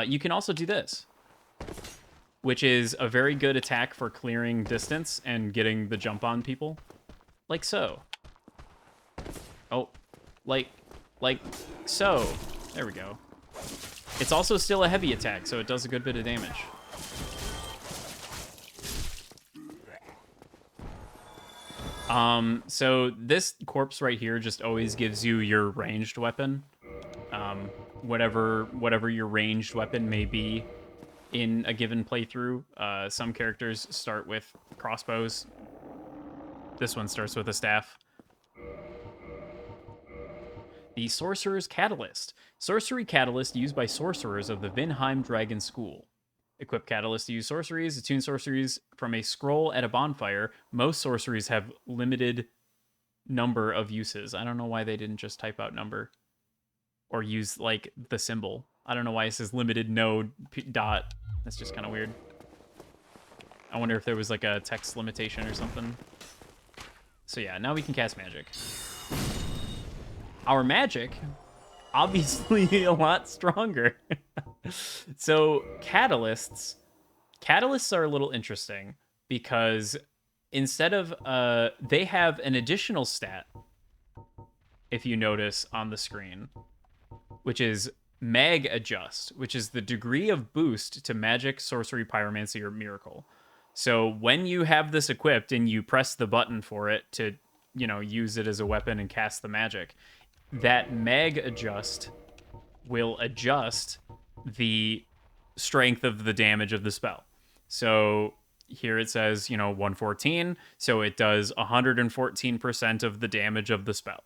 You can also do this, which is a very good attack for clearing distance and getting the jump on people. Like so. Oh, like so. There we go. It's also still a heavy attack, so it does a good bit of damage. So this corpse right here just always gives you your ranged weapon. Whatever your ranged weapon may be in a given playthrough. Some characters start with crossbows. This one starts with a staff. The Sorcerer's Catalyst. Sorcery Catalyst used by sorcerers of the Vinheim Dragon School. Equip Catalyst to use sorceries. Attune sorceries from a scroll at a bonfire. Most sorceries have limited number of uses. I don't know why they didn't just type out number. Or use, like, the symbol. I don't know why it says limited node dot. That's just kind of weird. I wonder if there was, like, a text limitation or something. So yeah, now we can cast magic. Our magic, obviously a lot stronger. So catalysts are a little interesting because instead of, they have an additional stat, if you notice on the screen, which is Mag Adjust, which is the degree of boost to magic, sorcery, pyromancy, or miracle. So when you have this equipped and you press the button for it to, you know, use it as a weapon and cast the magic, that Mag Adjust will adjust the strength of the damage of the spell. So here it says, you know, 114, so it does 114% of the damage of the spell.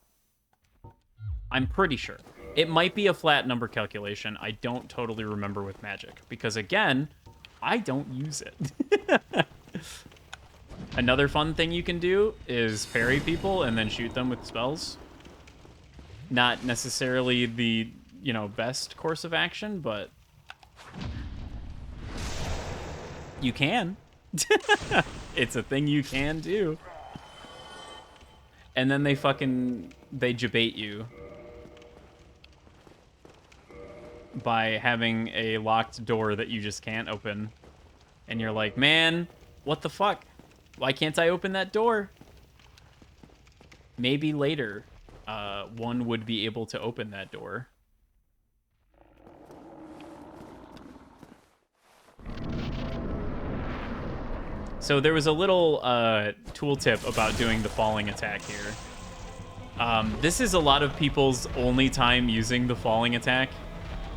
I'm pretty sure. It might be a flat number calculation. I don't totally remember with magic, because again, I don't use it. Another fun thing you can do is parry people and then shoot them with spells. Not necessarily the, you know, best course of action, but you can. It's a thing you can do. And then they jabate you. by having a locked door that you just can't open. And you're like, man, what the fuck? Why can't I open that door? Maybe later, one would be able to open that door. So there was a little tooltip about doing the falling attack here. This is a lot of people's only time using the falling attack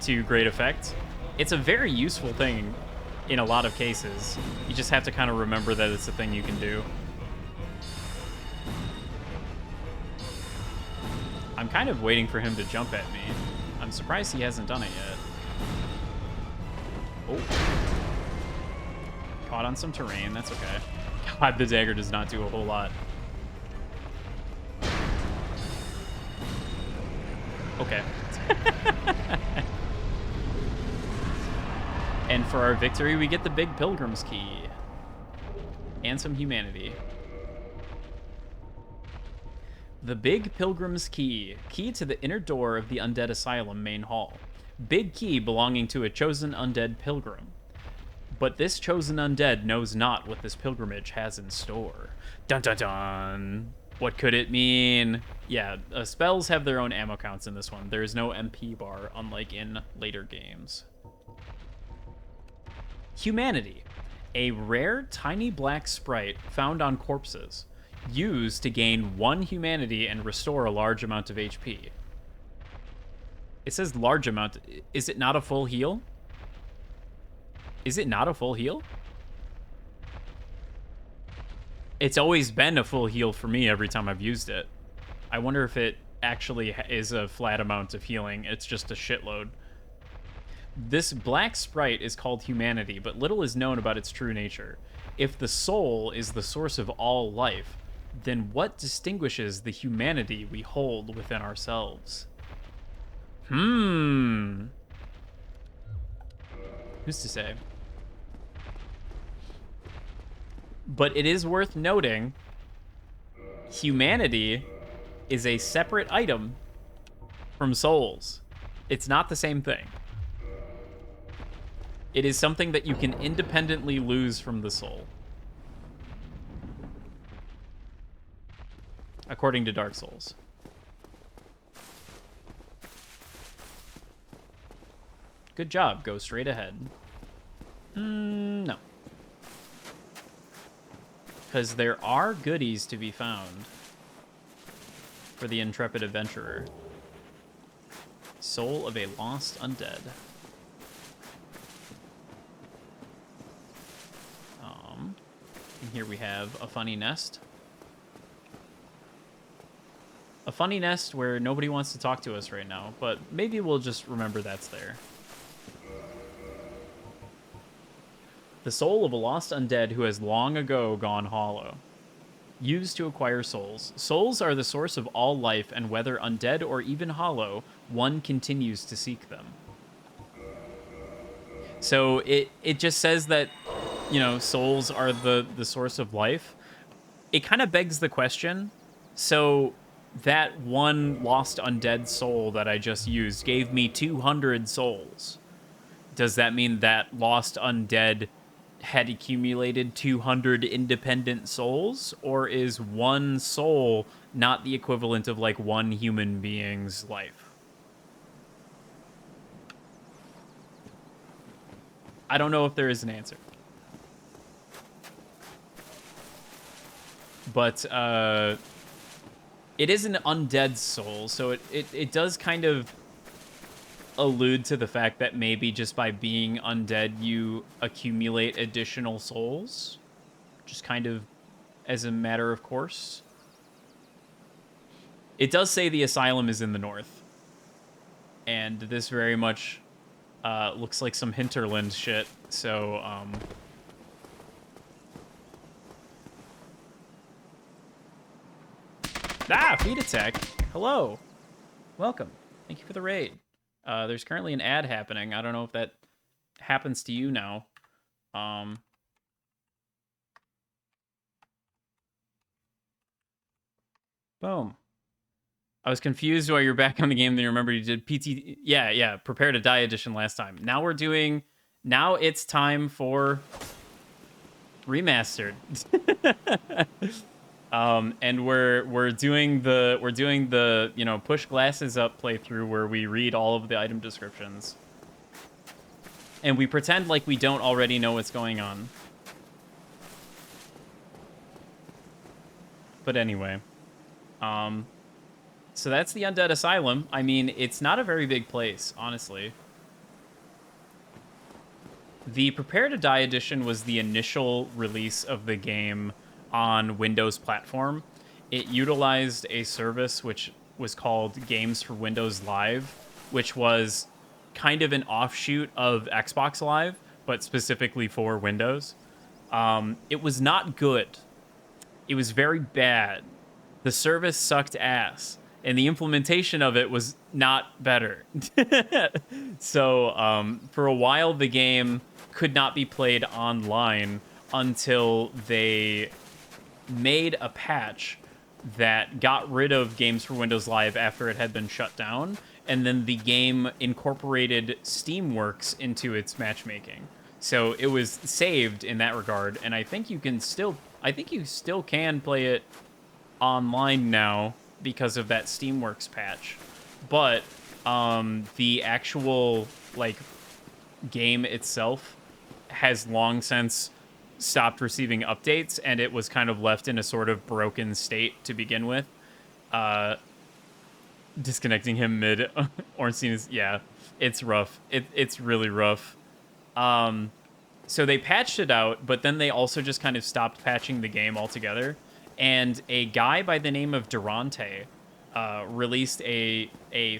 to great effect. It's a very useful thing in a lot of cases. You just have to kind of remember that it's a thing you can do. I'm kind of waiting for him to jump at me. I'm surprised he hasn't done it yet. Oh. Caught on some terrain, that's okay. God, the dagger does not do a whole lot. Okay. And for our victory, we get the big Pilgrim's Key. And some humanity. The Big Pilgrim's Key. Key to the inner door of the Undead Asylum main hall. Big key belonging to a chosen undead pilgrim. But this chosen undead knows not what this pilgrimage has in store. Dun dun dun! What could it mean? Yeah, spells have their own ammo counts in this one. There is no MP bar, unlike in later games. Humanity. A rare, tiny black sprite found on corpses. Used to gain 1 humanity and restore a large amount of HP. It says large amount. Is it not a full heal? Is it not a full heal? It's always been a full heal for me every time I've used it. I wonder if it actually is a flat amount of healing. It's just a shitload. This black sprite is called humanity, but little is known about its true nature. If the soul is the source of all life, then what distinguishes the humanity we hold within ourselves? Who's to say? But it is worth noting, humanity is a separate item from souls. It's not the same thing. It is something that you can independently lose from the soul. According to Dark Souls. Good job. Go straight ahead. No. Because there are goodies to be found for the intrepid adventurer. Soul of a lost undead. And here we have a funny nest. A funny nest where nobody wants to talk to us right now, but maybe we'll just remember that's there. The soul of a lost undead who has long ago gone hollow. Used to acquire souls. Souls are the source of all life, and whether undead or even hollow, one continues to seek them. So it just says that, you know, souls are the source of life. It kind of begs the question, so that one lost undead soul that I just used gave me 200 souls. Does that mean that lost undead had accumulated 200 independent souls? Or is one soul not the equivalent of like one human being's life? I don't know if there is an answer. But it is an undead soul, so it does kind of allude to the fact that maybe just by being undead you accumulate additional souls, just kind of as a matter of course. It does say the asylum is in the north, and this very much looks like some hinterland shit, so feed attack. Hello. Welcome. Thank you for the raid. There's currently an ad happening. I don't know if that happens to you now. Boom. I was confused why you're back on the game. Then you remember you did PT. Yeah. Prepare to Die edition last time. Now it's time for remastered. And we're doing the push glasses up playthrough where we read all of the item descriptions. And we pretend like we don't already know what's going on. But anyway. So that's the Undead Asylum. I mean, it's not a very big place, honestly. The Prepare to Die edition was the initial release of the game on Windows platform. It utilized a service which was called Games for Windows Live, which was kind of an offshoot of Xbox Live, but specifically for Windows. It was not good. It was very bad. The service sucked ass, and the implementation of it was not better. So for a while, the game could not be played online until they made a patch that got rid of Games for Windows Live after it had been shut down, and then the game incorporated Steamworks into its matchmaking. So it was saved in that regard, and I think you still can play it online now because of that Steamworks patch. But the actual game itself has long since stopped receiving updates, and it was kind of left in a sort of broken state to begin with. Disconnecting him mid Ornstein is, yeah, it's rough. It's really rough. So they patched it out, but then they also just kind of stopped patching the game altogether. And a guy by the name of Durante released a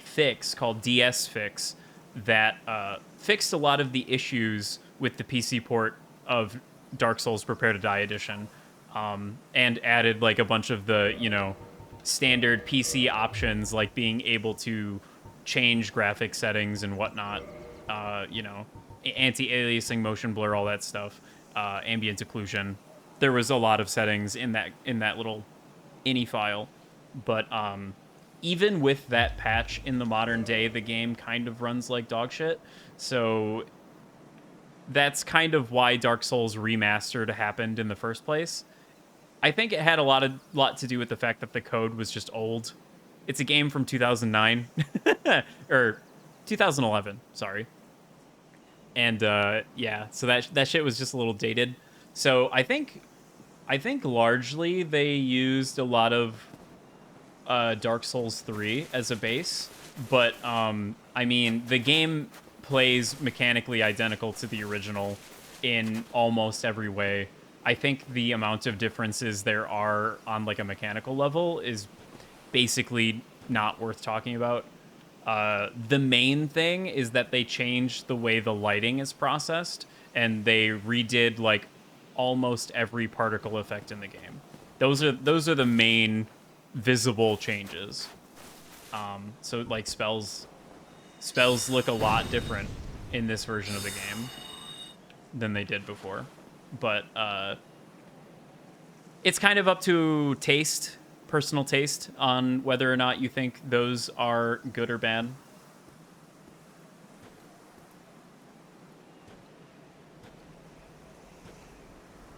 fix called DS Fix that fixed a lot of the issues with the PC port of Dark Souls Prepare to Die edition, and added like a bunch of the standard PC options, like being able to change graphic settings and whatnot, anti-aliasing, motion blur, all that stuff, ambient occlusion. There was a lot of settings in that little ini file, but even with that patch in the modern day, the game kind of runs like dog shit. So that's kind of why Dark Souls Remastered happened in the first place. I think it had a lot to do with the fact that the code was just old. It's a game from 2009 or 2011, sorry. And yeah, so that shit was just a little dated. So I think largely they used a lot of Dark Souls 3 as a base, but I mean, the game plays mechanically identical to the original in almost every way. I think the amount of differences there are on like a mechanical level is basically not worth talking about. The main thing is that they changed the way the lighting is processed, and they redid like almost every particle effect in the game. Those are the main visible changes. So like spells look a lot different in this version of the game than they did before. But it's kind of up to taste, personal taste, on whether or not you think those are good or bad.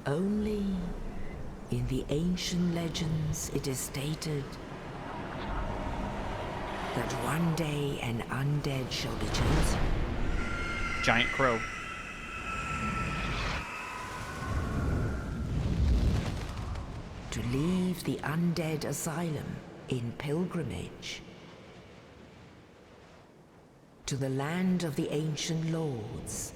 Only in the ancient legends it is stated that one day an undead shall be chosen. Giant crow. To leave the undead asylum in pilgrimage to the land of the ancient lords.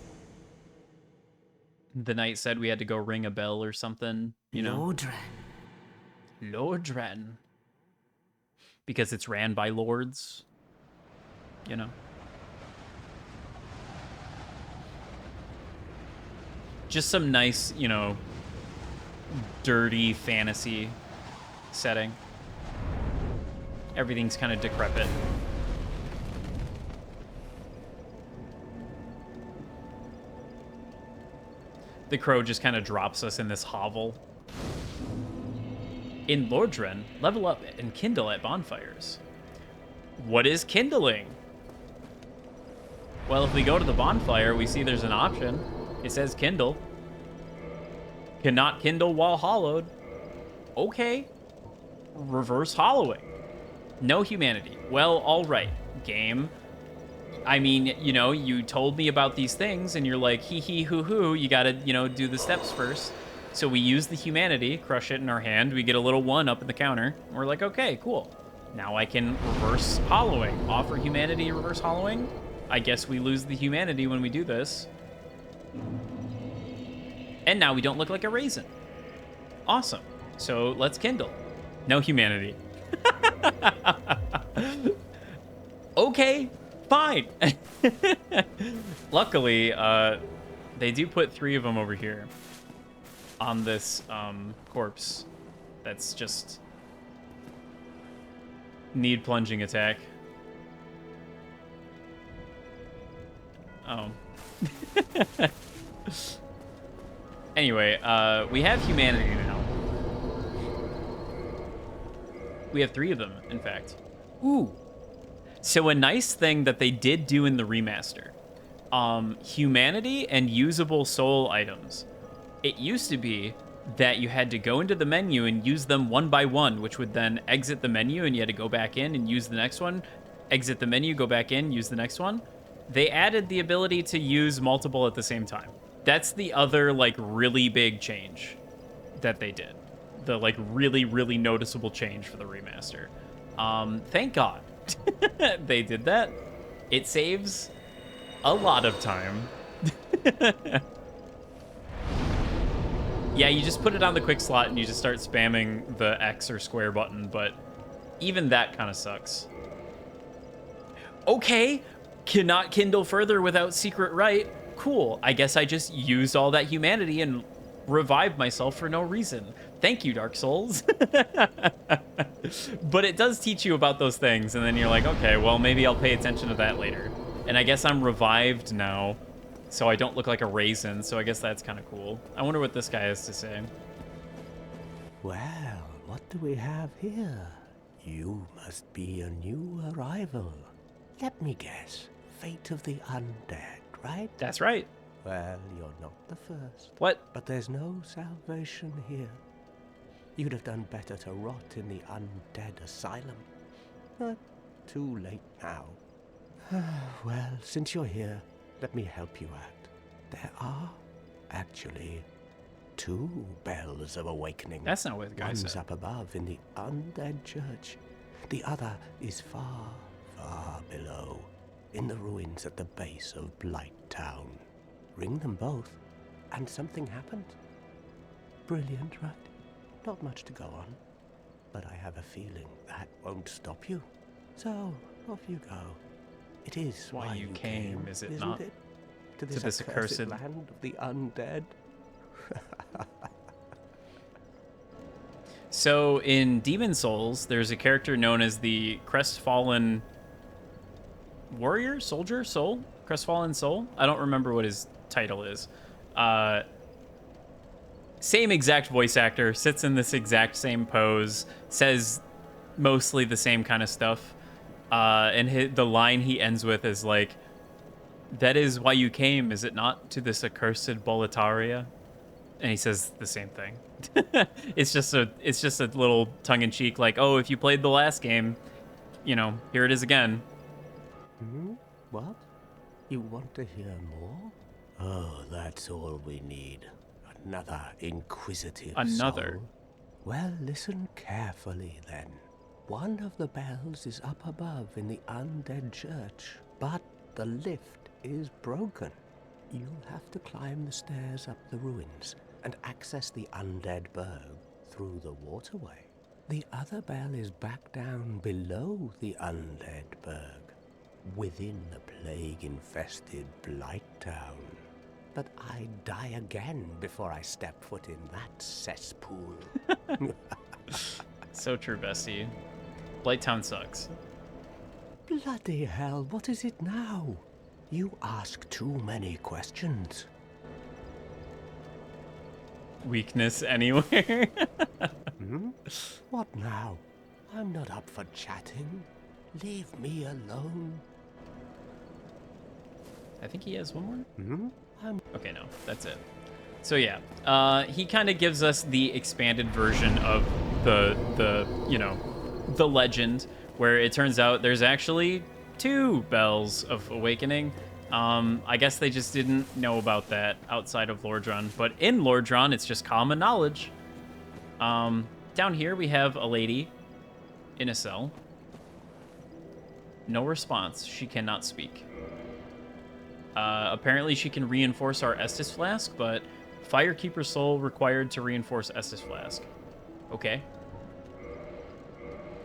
The knight said we had to go ring a bell or something, Lordran. Because it's ran by lords, Just some nice, dirty fantasy setting. Everything's kind of decrepit. The crow just kind of drops us in this hovel. In Lordran, level up and kindle at bonfires. What is kindling? Well, if we go to the bonfire, we see there's an option. It says kindle. Cannot kindle while hollowed. Okay. Reverse hollowing. No humanity. Well, all right, game. I mean, you know, you told me about these things and you're like, hee hee hoo hoo, you gotta, you know, do the steps first. So we use the humanity, crush it in our hand, we get a little 1 up in the counter. And we're like, okay, cool. Now I can reverse hollowing. Offer humanity, reverse hollowing. I guess we lose the humanity when we do this. And now we don't look like a raisin. Awesome. So let's kindle. No humanity. Okay, fine. Luckily, they do put 3 of them over here on this corpse. That's just need plunging attack. Oh. Anyway, we have humanity now. We have 3 of them, in fact. Ooh. So a nice thing that they did do in the remaster. Humanity and usable soul items. It used to be that you had to go into the menu and use them one by one, which would then exit the menu and you had to go back in and use the next one. Exit the menu, go back in, use the next one. They added the ability to use multiple at the same time. That's the other, like, really big change that they did. The, like, really, really noticeable change for the remaster. Thank God they did that. It saves a lot of time. Yeah, you just put it on the quick slot and you just start spamming the X or square button, but even that kind of sucks. Okay, cannot kindle further without secret right. Cool, I guess I just used all that humanity and revived myself for no reason. Thank you, Dark Souls. But it does teach you about those things, and then you're like, okay, well, maybe I'll pay attention to that later. And I guess I'm revived now, so I don't look like a raisin, so I guess that's kind of cool. I wonder what this guy has to say. Well, what do we have here? You must be a new arrival. Let me guess. Fate of the undead, right? That's right. Well, you're not the first. What? But there's no salvation here. You'd have done better to rot in the undead asylum. But too late now. Well, since you're here, let me help you out. There are, actually, 2 bells of awakening. That's not what the guy One's said. up above in the undead church. The other is far, far below, in the ruins at the base of Blight Town. Ring them both, and something happens. Brilliant, right? Not much to go on, but I have a feeling that won't stop you. So, off you go. It is Why you came, is it isn't not? it? To To this this accursed accursed- land of the undead. So in Demon Souls, there's a character known as the Crestfallen Warrior? Soldier? Soul? Crestfallen Soul? I don't remember what his title is. Same exact voice actor, sits in this exact same pose, says mostly the same kind of stuff. And the line he ends with is like, "That is why you came, is it not, to this accursed Boletaria?" And he says the same thing. It's just a little tongue-in-cheek, like, oh, if you played the last game, you know, here it is again. What? You want to hear more? Oh, that's all we need. Another inquisitive Another? soul. Well, listen carefully then. One of the bells is up above in the undead church, but the lift is broken. You'll have to climb the stairs up the ruins and access the undead burg through the waterway. The other bell is back down below the undead burg, within the plague-infested Blight Town. But I'd die again before I step foot in that cesspool. So true, bestie. Blight Town sucks. Bloody hell, what is it now? You ask too many questions. Weakness anywhere? What now? I'm not up for chatting. Leave me alone. I think he has one more. Hmm? Okay, no, that's it. So yeah, he kind of gives us the expanded version of the the legend, where it turns out there's actually 2 bells of awakening. I guess they just didn't know about that outside of Lordran, but in Lordran, it's just common knowledge. Down here we have a lady in a cell. No response. She cannot speak. Apparently she can reinforce our Estus Flask, but Firekeeper Soul required to reinforce Estus Flask. Okay.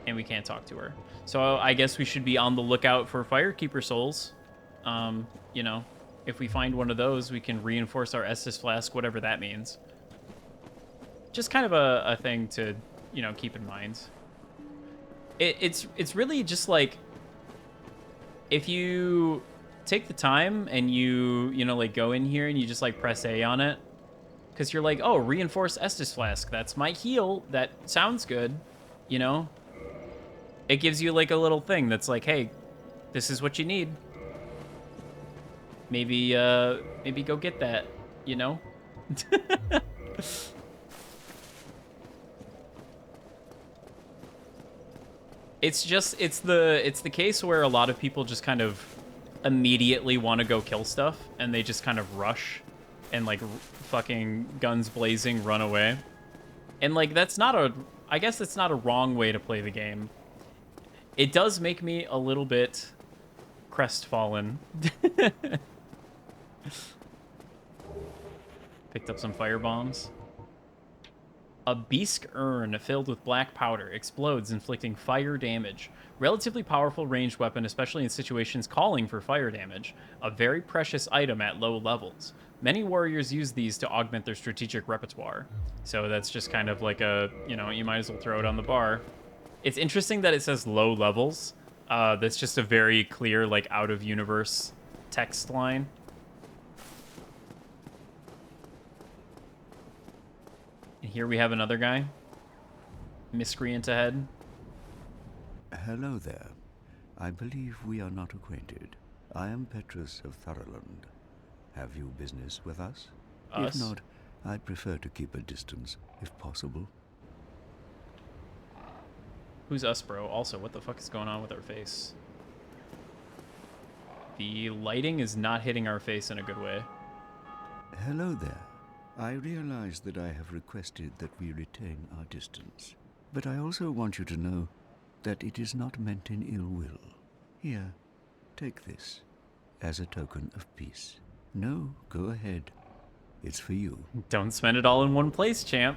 And we can't talk to her. So I guess we should be on the lookout for Firekeeper Souls. You know, if we find one of those, we can reinforce our Estus Flask, whatever that means. Just kind of a thing to, you know, keep in mind. It's really just like, if you take the time and you know, like, go in here and you just, like, press A on it, because you're like, oh, reinforce Estus Flask. That's my heal. That sounds good, you know? It gives you, like, a little thing that's like, hey, this is what you need. Maybe go get that, you know? It's the case where a lot of people just kind of immediately want to go kill stuff, and they just kind of rush and, like, fucking guns blazing run away. And, like, that's not a, I guess that's not a wrong way to play the game. It does make me a little bit crestfallen. Picked up some fire bombs. A Beask urn filled with black powder explodes, inflicting fire damage. Relatively powerful ranged weapon, especially in situations calling for fire damage. A very precious item at low levels. Many warriors use these to augment their strategic repertoire. So that's just kind of like a, you know, you might as well throw it on the bar. It's interesting that it says low levels. That's just a very clear, like, out-of-universe text line. And here we have another guy. Miscreant ahead. Hello there. I believe we are not acquainted. I am Petrus of Thurland. Have you business with us? Us? If not, I'd prefer to keep a distance, if possible. Who's us, bro? Also, what the fuck is going on with our face? The lighting is not hitting our face in a good way. Hello there. I realize that I have requested that we retain our distance, but I also want you to know that it is not meant in ill will. Here, take this as a token of peace. No, go ahead. It's for you. Don't spend it all in one place, champ.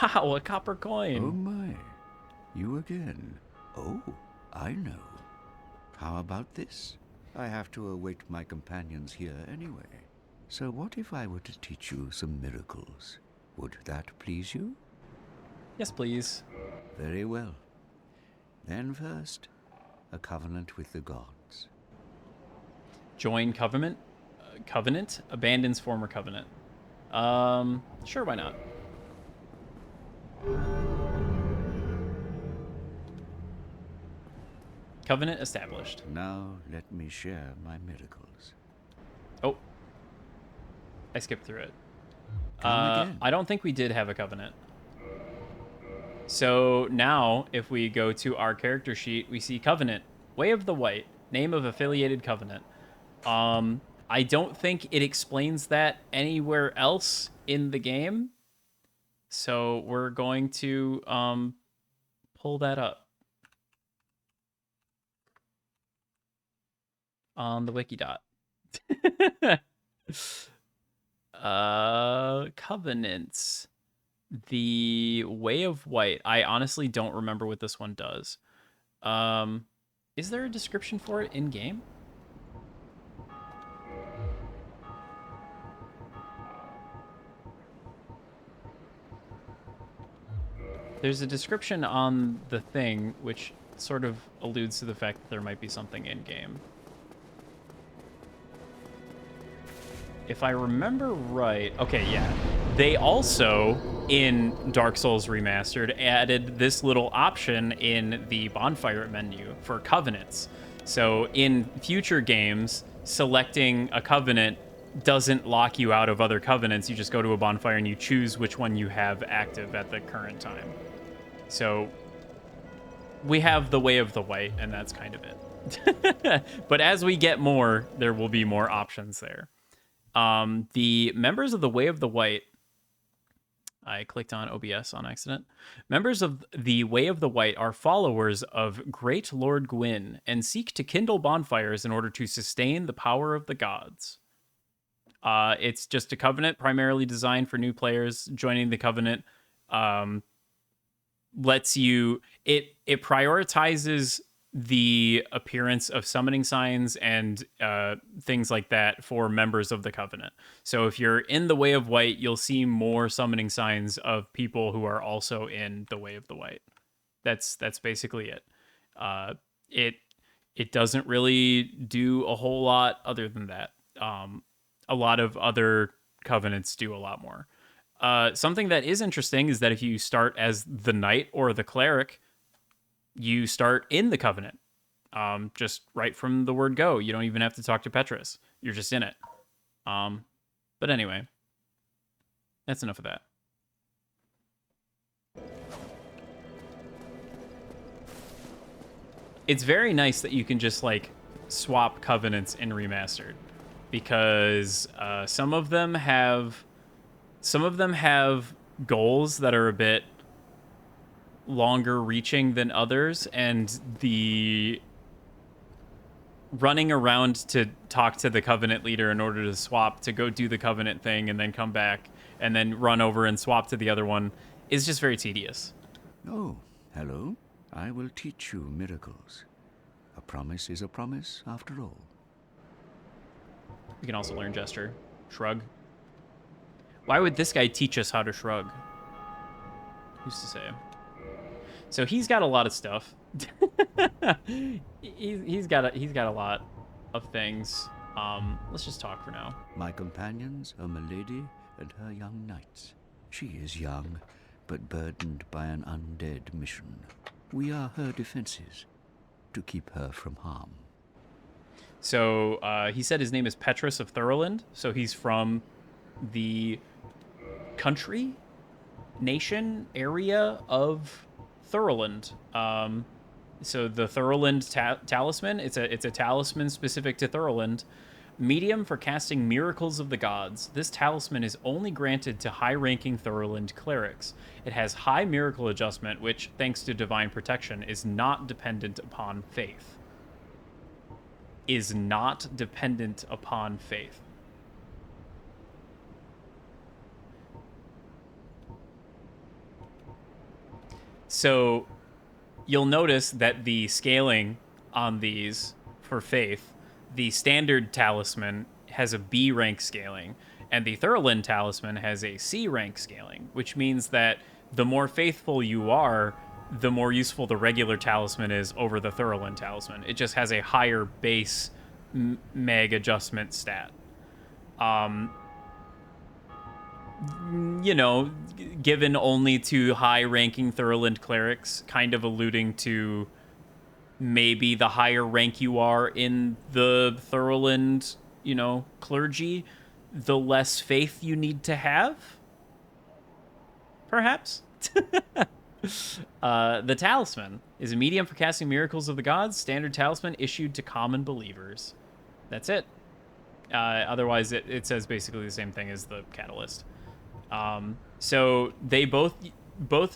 Wow, a copper coin. Oh my, you again. Oh, I know. How about this? I have to await my companions here anyway. So what if I were to teach you some miracles? Would that please you? Yes, please. Very well. Then first, a covenant with the gods. Join covenant. Covenant abandons former covenant. Sure, why not? Covenant established. Now let me share my miracles. Oh. I skipped through it. Come again. I don't think we did have a covenant. So now, if we go to our character sheet, we see Covenant. Way of the White. Name of affiliated covenant. I don't think it explains that anywhere else in the game. So we're going to pull that up on the Wikidot. Covenants. The Way of White. I honestly don't remember what this one does. Is there a description for it in game? There's a description on the thing, which sort of alludes to the fact that there might be something in game. If I remember right, okay, yeah. They also, in Dark Souls Remastered added this little option in the bonfire menu for covenants. So in future games, selecting a covenant doesn't lock you out of other covenants. You just go to a bonfire and you choose which one you have active at the current time. So we have the Way of the White, and that's kind of it. But as we get more, there will be more options there. The members of the Way of the White, I clicked on OBS on accident. Members of the Way of the White are followers of Great Lord Gwyn and seek to kindle bonfires in order to sustain the power of the gods. It's just a covenant primarily designed for new players. Joining the covenant lets you... It prioritizes the appearance of summoning signs and things like that for members of the covenant. So if you're in the Way of White, you'll see more summoning signs of people who are also in the Way of the White. That's basically it. It doesn't really do a whole lot other than that. A lot of other covenants do a lot more. Something that is interesting is that if you start as the knight or the cleric, you start in the covenant, just right from the word go. You don't even have to talk to Petrus. You're just in it. But anyway, that's enough of that. It's very nice that you can just like swap covenants in Remastered, because some of them have goals that are a bit longer reaching than others, and the running around to talk to the covenant leader in order to swap to go do the covenant thing and then come back and then run over and swap to the other one is just very tedious. Oh, hello. I will teach you miracles. A promise is a promise after all. We can also learn gesture. Shrug. Why would this guy teach us how to shrug? Who's to say? So he's got a lot of stuff. he's got a lot of things. Let's just talk for now. My companions are Milady and her young knights. She is young, but burdened by an undead mission. We are her defenses, to keep her from harm. So he said his name is Petrus of Thurland. So he's from the country, nation, area of Thurland. So the Thurland talisman, it's a talisman specific to Thurland. Medium for casting miracles of the gods. This talisman is only granted to high-ranking Thurland clerics. It has high miracle adjustment, which, thanks to divine protection, is not dependent upon faith. Is not dependent upon faith. So you'll notice that the scaling on these for faith, the standard talisman has a B rank scaling, and the Thurland talisman has a C rank scaling, which means that the more faithful you are, the more useful the regular talisman is over the Thurland talisman. It just has a higher base mag adjustment stat. You know, given only to high-ranking Thurland clerics, kind of alluding to maybe the higher rank you are in the Thurland, you know, clergy, the less faith you need to have? Perhaps? The talisman is a medium for casting miracles of the gods. Standard talisman issued to common believers. That's it. Otherwise, it says basically the same thing as the catalyst. So they both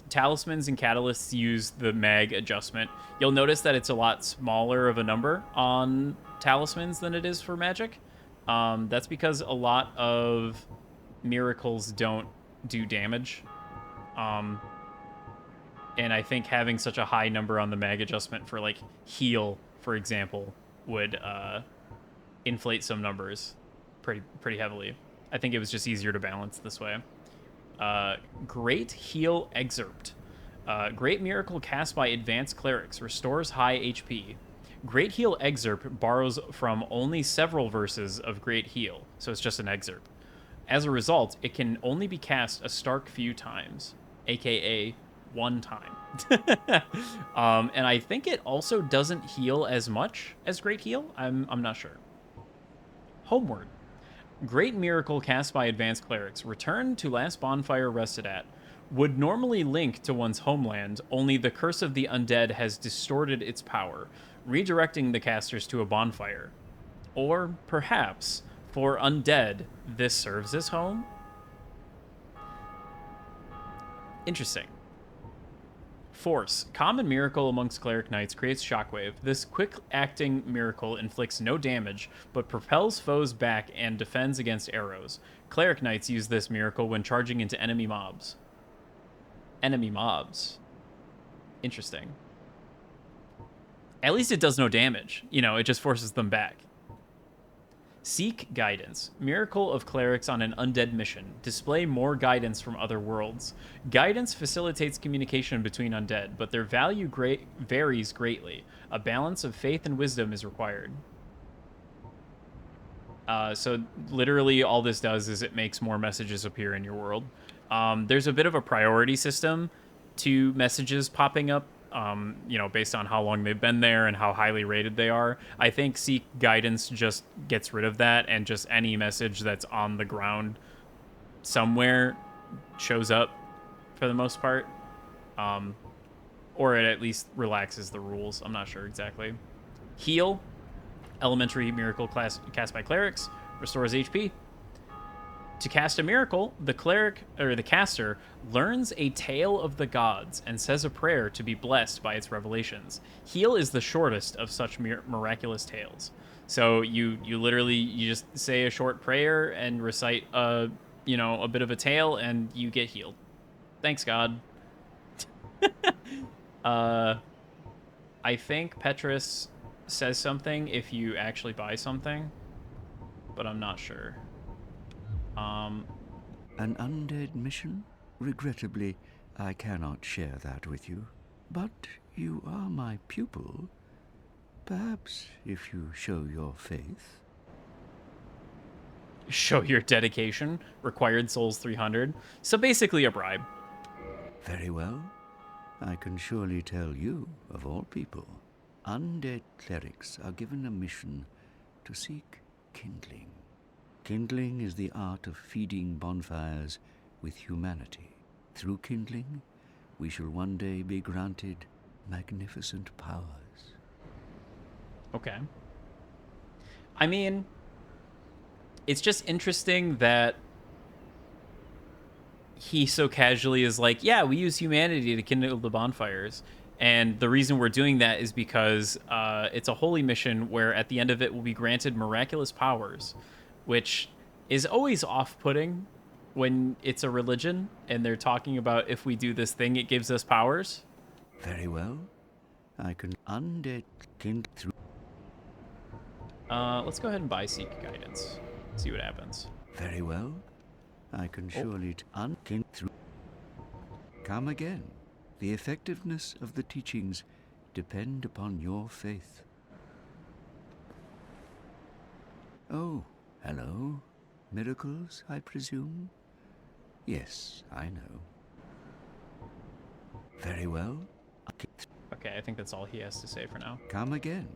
talismans and catalysts use the mag adjustment. You'll notice that it's a lot smaller of a number on talismans than it is for magic. That's because a lot of miracles don't do damage. And I think having such a high number on the mag adjustment for like heal, for example, would inflate some numbers pretty heavily. I think it was just easier to balance this way. Great Heal Excerpt. Great Miracle cast by advanced clerics. Restores high HP. Great Heal Excerpt borrows from only several verses of Great Heal, so it's just an excerpt. As a result, it can only be cast a stark few times, aka one time. And I think it also doesn't heal as much as Great Heal. I'm not sure. Homeward. Great Miracle cast by advanced clerics. Return to last bonfire rested at. Would normally link to one's homeland, only the curse of the undead has distorted its power, redirecting the casters to a bonfire. Or perhaps, for undead, this serves as home? Interesting. Force. Common miracle amongst cleric knights creates shockwave. This quick-acting miracle inflicts no damage, but propels foes back and defends against arrows. Cleric knights use this miracle when charging into enemy mobs. Enemy mobs. Interesting. At least it does no damage. You know, it just forces them back. Seek guidance. Miracle of clerics on an undead mission. Display more guidance from other worlds. Guidance facilitates communication between undead, but their value varies greatly. A balance of faith and wisdom is required. So literally all this does is it makes more messages appear in your world. There's a bit of a priority system to messages popping up, you know, based on how long they've been there and how highly rated they are. I think Seek Guidance just gets rid of that, and just any message that's on the ground somewhere shows up for the most part. Or it at least relaxes the rules. I'm not sure exactly. Heal. Elementary miracle cast by clerics. Restores HP. To cast a miracle, the cleric or the caster learns a tale of the gods and says a prayer to be blessed by its revelations. Heal is the shortest of such miraculous tales. So you just say a short prayer and recite a bit of a tale and you get healed. Thanks, God. I think Petrus says something if you actually buy something, but I'm not sure. An undead mission? Regrettably, I cannot share that with you. But you are my pupil. Perhaps if you show your faith. Show your dedication. Required souls 300. So basically a bribe. Very well. I can surely tell you, of all people, undead clerics are given a mission to seek kindling. Kindling is the art of feeding bonfires with humanity. Through kindling, we shall one day be granted magnificent powers. Okay. I mean, it's just interesting that he so casually is like, yeah, we use humanity to kindle the bonfires. And the reason we're doing that is because it's a holy mission where at the end of it we'll be granted miraculous powers, which is always off-putting when it's a religion and they're talking about if we do this thing, it gives us powers. Very well. I can undead kindle through. Let's go ahead and buy Seek Guidance. See what happens. Very well. I can surely unkind through. Come again. The effectiveness of the teachings depend upon your faith. Oh, hello. Miracles, I presume? Yes, I know. Very well. Okay, I think that's all he has to say for now. Come again.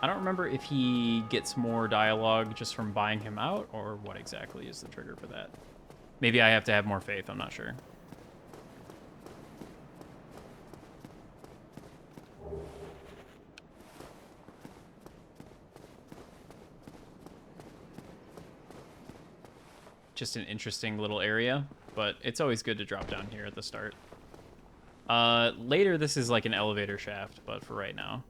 I don't remember if he gets more dialogue just from buying him out, or what exactly is the trigger for that. Maybe I have to have more faith, I'm not sure. Just an interesting little area, but it's always good to drop down here at the start. Later, this is like an elevator shaft, but for right now,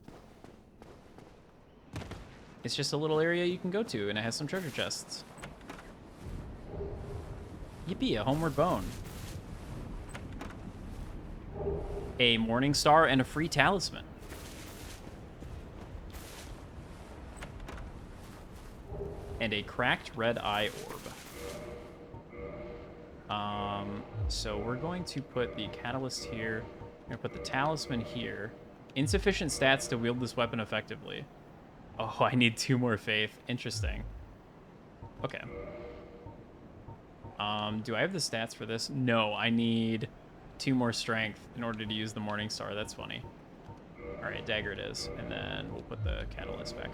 it's just a little area you can go to, and it has some treasure chests. Yippee, a homeward bone. A morning star and a free talisman. And a cracked red eye orb. So we're going to put the catalyst here. We're going to put the talisman here. Insufficient stats to wield this weapon effectively. Oh, I need 2 more faith. Interesting. Okay. Do I have the stats for this? No, I need 2 more strength in order to use the Morning Star. That's funny. All right, dagger it is, and then we'll put the catalyst back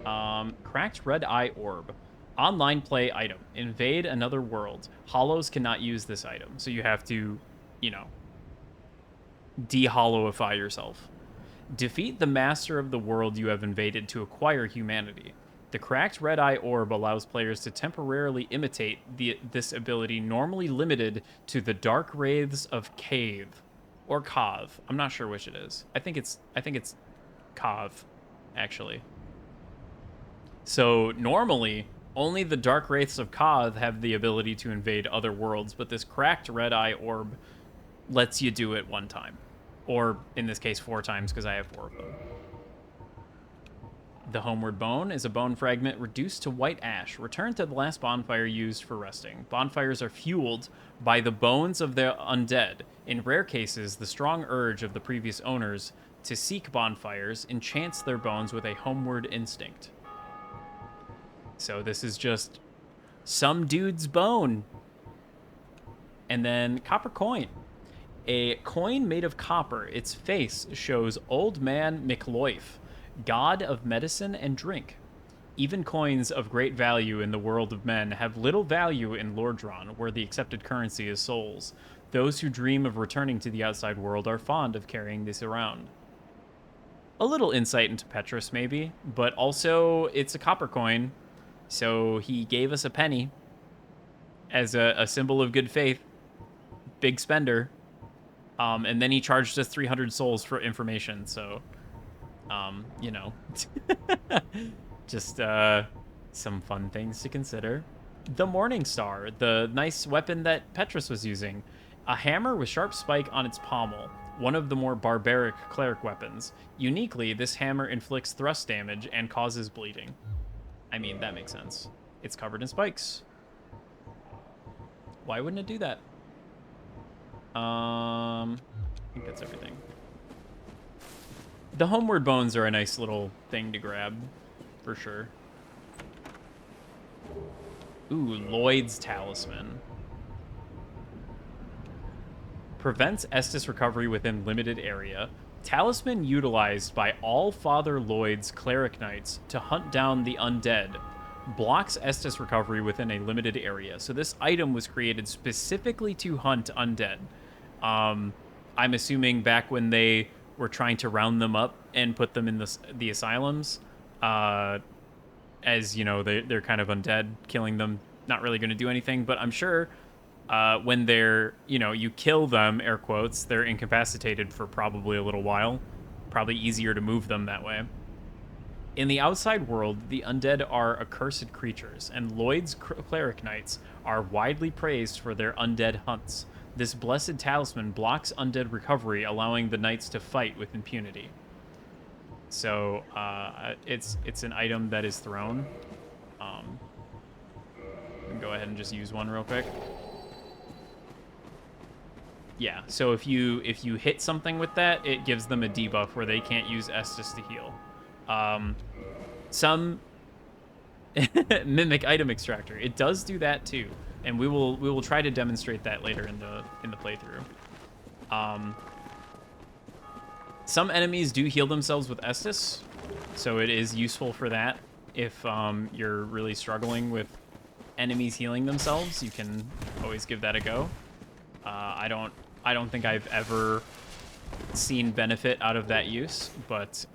on. Cracked red eye orb. Online play item. Invade another world. Hollows cannot use this item, so you have to, you know, de-hollowify yourself. Defeat the master of the world you have invaded to acquire humanity. The cracked red eye orb allows players to temporarily imitate this ability, normally limited to the dark wraiths of Cave or Kov. I'm not sure which it is. I think it's Kov, actually. So normally, only the dark wraiths of Kov have the ability to invade other worlds, but this cracked red eye orb lets you do it 1 time. Or, in this case, 4 times, because I have 4 of them. The Homeward Bone is a bone fragment reduced to white ash. Return to the last bonfire used for resting. Bonfires are fueled by the bones of the undead. In rare cases, the strong urge of the previous owners to seek bonfires enchants their bones with a homeward instinct. So this is just some dude's bone. And then copper coin. A coin made of copper. Its face shows Old Man McLoif, god of medicine and drink. Even coins of great value in the world of men have little value in Lordran, where the accepted currency is souls. Those who dream of returning to the outside world are fond of carrying this around. A little insight into Petrus, maybe, but also it's a copper coin, so he gave us a penny as a symbol of good faith. Big spender. And then he charged us 300 souls for information, so, you know, just some fun things to consider. The Morning Star, the nice weapon that Petrus was using. A hammer with sharp spike on its pommel, one of the more barbaric cleric weapons. Uniquely, this hammer inflicts thrust damage and causes bleeding. I mean, that makes sense. It's covered in spikes. Why wouldn't it do that? I think that's everything. The Homeward Bones are a nice little thing to grab, for sure. Ooh, Lloyd's Talisman. Prevents Estus recovery within limited area. Talisman utilized by all Father Lloyd's cleric knights to hunt down the undead. Blocks Estus recovery within a limited area. So this item was created specifically to hunt undead. I'm assuming back when they were trying to round them up and put them in the asylums, as, you know, they're kind of undead, killing them, not really going to do anything, but I'm sure when they're, you know, you kill them, air quotes, they're incapacitated for probably a little while. Probably easier to move them that way. In the outside world, the undead are accursed creatures, and Lloyd's cleric knights are widely praised for their undead hunts. This blessed talisman blocks undead recovery, allowing the knights to fight with impunity. So it's an item that is thrown. We can go ahead and just use one real quick. Yeah, so if you hit something with that, it gives them a debuff where they can't use Estus to heal. Some mimic item extractor. It does do that too, and we will try to demonstrate that later in the playthrough. Some enemies do heal themselves with Estus, so it is useful for that. If you're really struggling with enemies healing themselves, you can always give that a go. I don't think I've ever seen benefit out of that use, but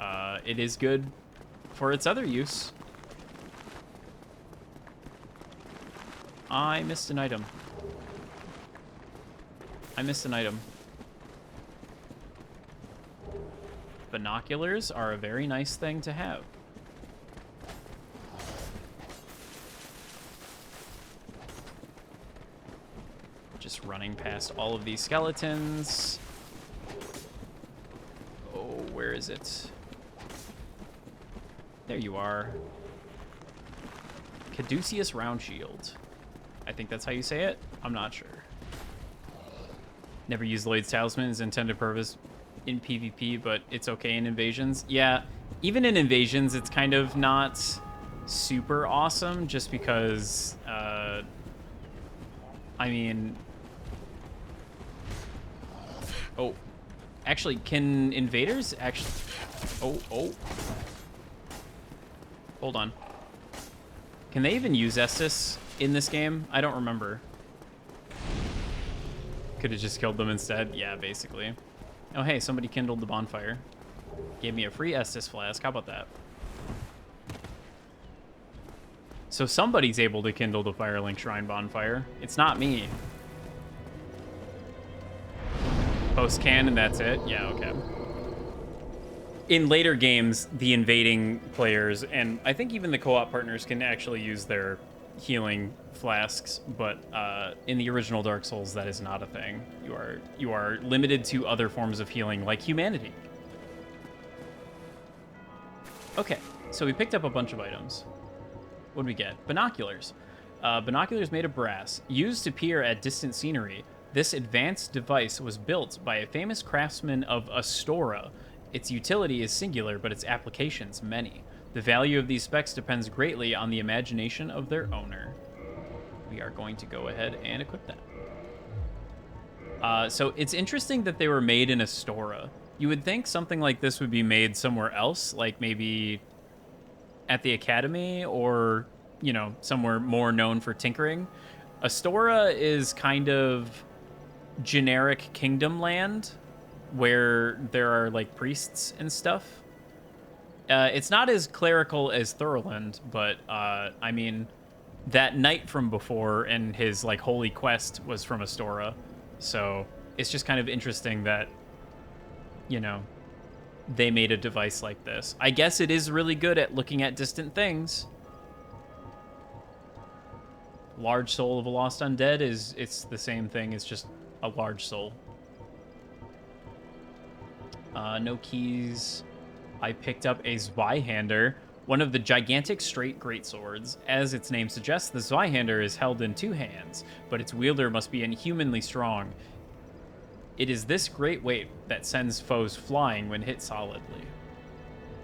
it is good for its other use. I missed an item. Binoculars are a very nice thing to have. Just running past all of these skeletons. Oh, where is it? There you are. Caduceus Round Shield. I think that's how you say it. I'm not sure. Never used Lloyd's Talisman. Its intended purpose in PvP, but it's okay in invasions. Yeah, even in invasions, it's kind of not super awesome just because, I mean... Oh. Actually, can invaders actually... Oh. Hold on. Can they even use Estus in this game? I don't remember. Could have just killed them instead? Yeah, basically. Oh, hey, somebody kindled the bonfire. Gave me a free Estus flask. How about that? So somebody's able to kindle the Firelink Shrine bonfire. It's not me. Post can and that's it? Yeah, okay. In later games, the invading players, and I think even the co-op partners, can actually use their healing flasks, but in the original Dark Souls, that is not a thing. You are limited to other forms of healing, like humanity. Okay, so we picked up a bunch of items. What did we get? Binoculars. Binoculars made of brass, used to peer at distant scenery. This advanced device was built by a famous craftsman of Astora. Its utility is singular, but its applications many. The value of these specs depends greatly on the imagination of their owner. We are going to go ahead and equip that. So it's interesting that they were made in Astora. You would think something like this would be made somewhere else, like maybe at the Academy or, you know, somewhere more known for tinkering. Astora is kind of generic kingdom land where there are like priests and stuff. It's not as clerical as Thurland, but I mean, that knight from before and his like holy quest was from Astora, so it's just kind of interesting that, you know, they made a device like this. I guess it is really good at looking at distant things. Large soul of a lost undead it's the same thing. It's just a large soul. No keys. I picked up a Zweihander, one of the gigantic straight greatswords. As its name suggests, the Zweihander is held in two hands, but its wielder must be inhumanly strong. It is this great weight that sends foes flying when hit solidly.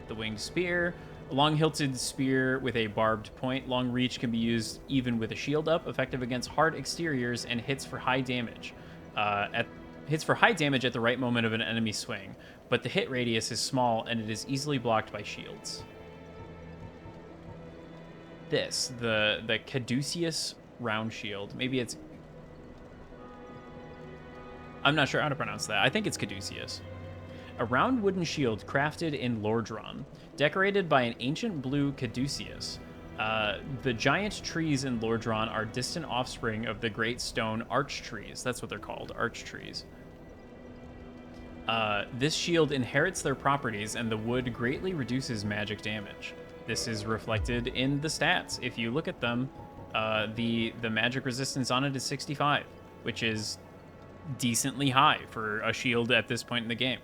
The winged spear. A long-hilted spear with a barbed point. Long reach can be used even with a shield up, effective against hard exteriors, and hits for high damage. Hits for high damage at the right moment of an enemy swing, but the hit radius is small and it is easily blocked by shields. This, the Caduceus round shield. Maybe it's... I'm not sure how to pronounce that. I think it's Caduceus. A round wooden shield crafted in Lordran, decorated by an ancient blue Caduceus. The giant trees in Lordran are distant offspring of the great stone arch trees. That's what they're called, arch trees. This shield inherits their properties, and the wood greatly reduces magic damage. This is reflected in the stats. If you look at them, the magic resistance on it is 65, which is decently high for a shield at this point in the game.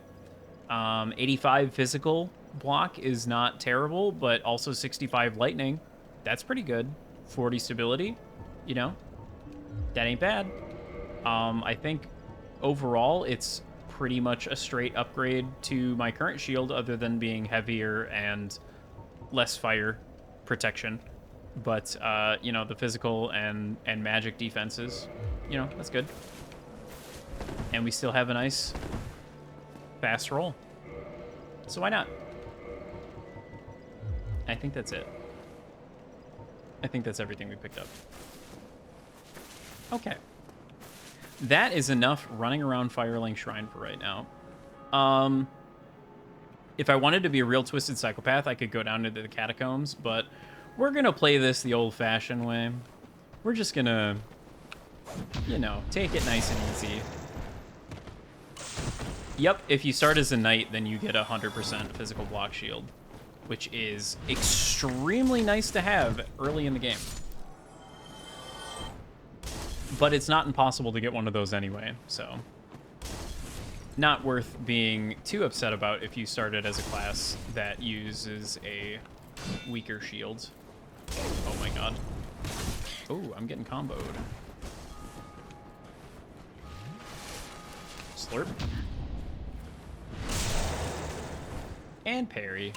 85 physical block is not terrible, but also 65 lightning. That's pretty good. 40 stability, you know, that ain't bad. I think overall it's pretty much a straight upgrade to my current shield, other than being heavier and less fire protection. But, you know, the physical and magic defenses, you know, that's good. And we still have a nice fast roll. So why not? I think that's it. I think that's everything we picked up. Okay. That is enough running around Firelink Shrine for right now. If I wanted to be a real twisted psychopath, I could go down into the catacombs, but we're going to play this the old-fashioned way. We're just going to, you know, take it nice and easy. Yep, if you start as a knight, then you get a 100% physical block shield, which is extremely nice to have early in the game. But it's not impossible to get one of those anyway, so not worth being too upset about if you started as a class that uses a weaker shield. Oh my god. Oh, I'm getting comboed. Slurp. And parry.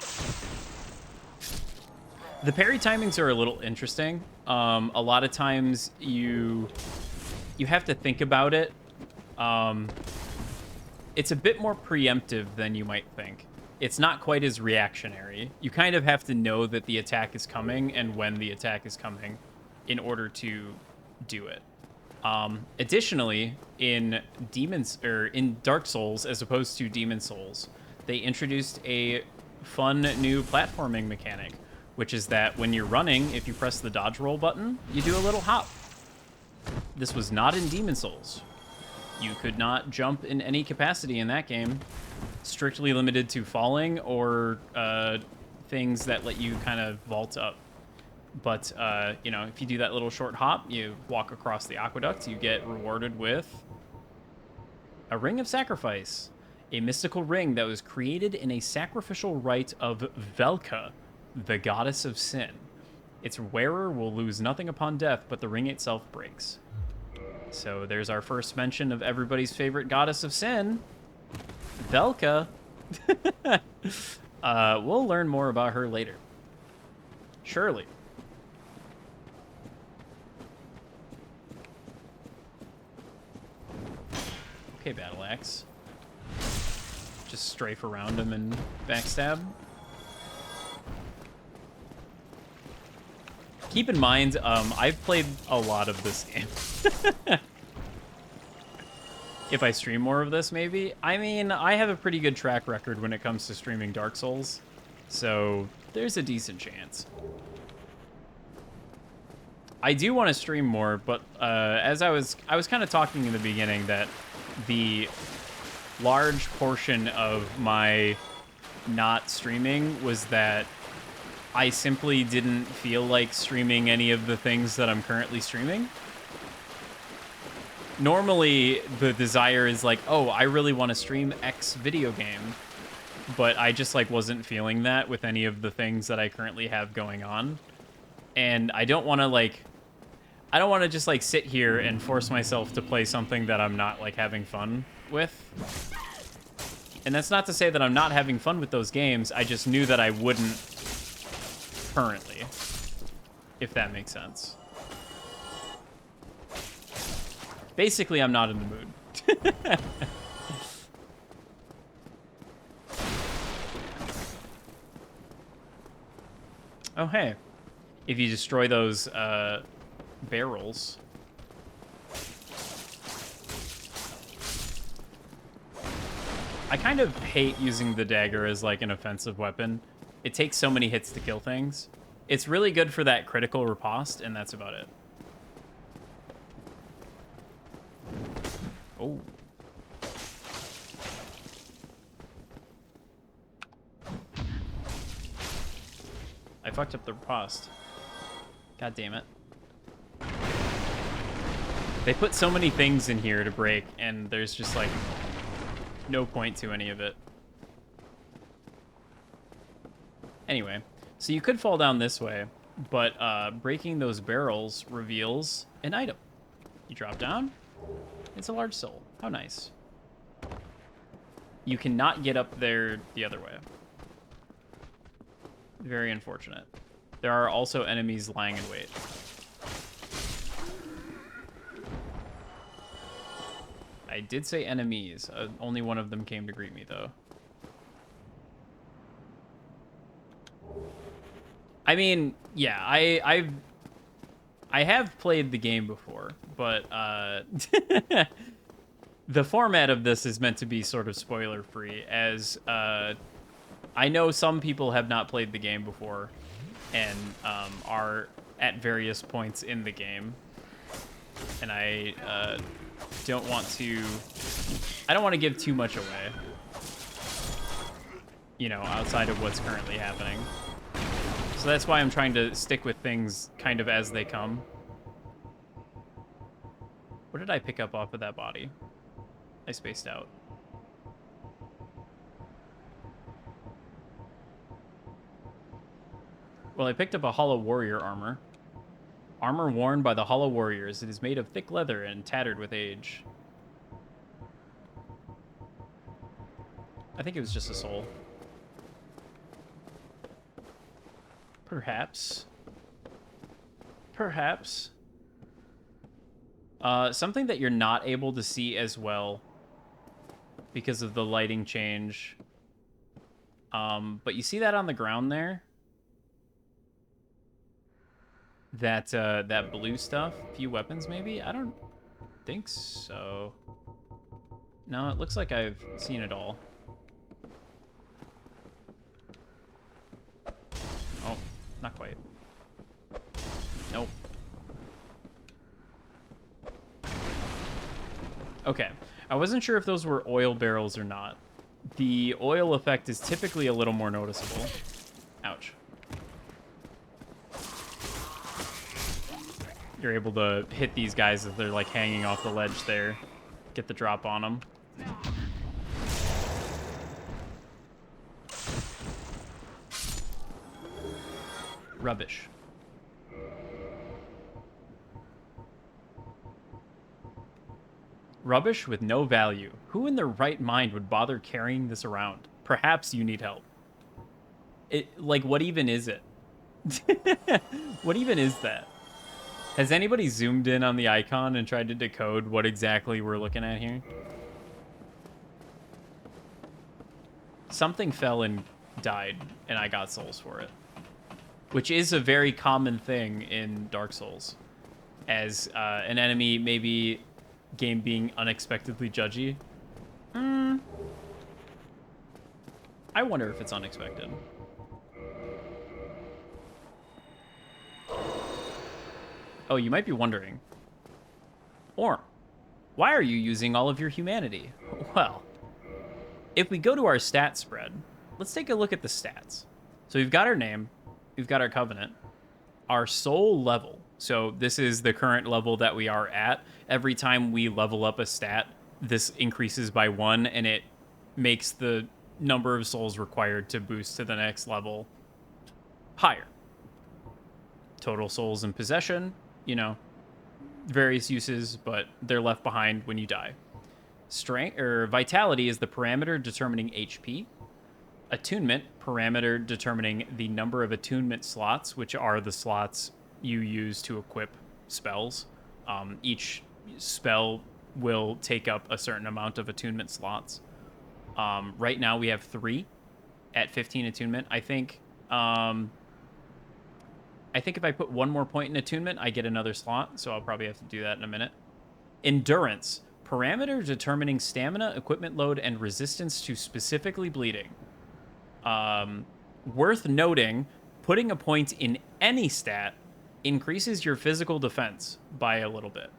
The parry timings are a little interesting. A lot of times you have to think about it. It's a bit more preemptive than you might think. It's not quite as reactionary. You kind of have to know that the attack is coming and when the attack is coming in order to do it. Additionally, in Dark Souls, as opposed to Demon Souls, they introduced a fun new platforming mechanic, which is that when you're running, if you press the dodge roll button, you do a little hop. This was not in Demon Souls. You could not jump in any capacity in that game. Strictly limited to falling or things that let you kind of vault up. But, you know, if you do that little short hop, you walk across the aqueduct, you get rewarded with a Ring of Sacrifice, a mystical ring that was created in a sacrificial rite of Velka, the goddess of sin. Its wearer will lose nothing upon death, but the ring itself breaks. So there's our first mention of everybody's favorite goddess of sin, Velka. We'll learn more about her later. Surely. Okay, Battle Axe. Just strafe around him and backstab. Keep in mind, I've played a lot of this game. If I stream more of this, maybe. I mean, I have a pretty good track record when it comes to streaming Dark Souls, so there's a decent chance. I do want to stream more, but as I was kind of talking in the beginning that the large portion of my not streaming was that I simply didn't feel like streaming any of the things that I'm currently streaming. Normally, the desire is like, oh, I really want to stream X video game, but I just like wasn't feeling that with any of the things that I currently have going on. And I don't want to just like sit here and force myself to play something that I'm not like having fun with. And that's not to say that I'm not having fun with those games. I just knew that I wouldn't currently, if that makes sense. Basically, I'm not in the mood. Oh, hey. If you destroy those barrels. I kind of hate using the dagger as like an offensive weapon. It takes so many hits to kill things. It's really good for that critical riposte, and that's about it. Oh. I fucked up the riposte. God damn it. They put so many things in here to break, and there's just like no point to any of it. Anyway, so you could fall down this way, but breaking those barrels reveals an item. You drop down, it's a large soul. How nice. You cannot get up there the other way. Very unfortunate. There are also enemies lying in wait. I did say enemies. Only one of them came to greet me, though. I mean, yeah, I have played the game before, but the format of this is meant to be sort of spoiler-free, as I know some people have not played the game before and are at various points in the game, and I don't want to give too much away, you know, outside of what's currently happening. So that's why I'm trying to stick with things kind of as they come. What did I pick up off of that body? I spaced out. Well, I picked up a Hollow Warrior armor. Armor worn by the Hollow Warriors. It is made of thick leather and tattered with age. I think it was just a soul. Perhaps. Perhaps. Something that you're not able to see as well because of the lighting change. But you see that on the ground there? That blue stuff? Few weapons, maybe? I don't think so. No, it looks like I've seen it all. Oh, not quite. Nope. Okay. I wasn't sure if those were oil barrels or not. The oil effect is typically a little more noticeable. Ouch. You're able to hit these guys as they're like hanging off the ledge there. Get the drop on them. Rubbish. Rubbish with no value. Who in their right mind would bother carrying this around? Perhaps you need help. Like, what even is it? What even is that? Has anybody zoomed in on the icon and tried to decode what exactly we're looking at here? Something fell and died, and I got souls for it. Which is a very common thing in Dark Souls. As an enemy, maybe game being unexpectedly judgy. I wonder if it's unexpected. Oh, you might be wondering. Or, why are you using all of your humanity? Well, if we go to our stat spread, let's take a look at the stats. So we've got our name, we've got our covenant, our soul level. So this is the current level that we are at. Every time we level up a stat, this increases by 1, and it makes the number of souls required to boost to the next level higher. Total souls in possession, you know, various uses, but they're left behind when you die. Strength or vitality is the parameter determining HP. Attunement, parameter determining the number of attunement slots, which are the slots you use to equip spells. Each spell will take up a certain amount of attunement slots. Right now we have 3 at 15 attunement. I think if I put 1 more point in attunement, I get another slot, so I'll probably have to do that in a minute. Endurance, parameter determining stamina, equipment load, and resistance to specifically bleeding. Worth noting, putting a point in any stat increases your physical defense by a little bit.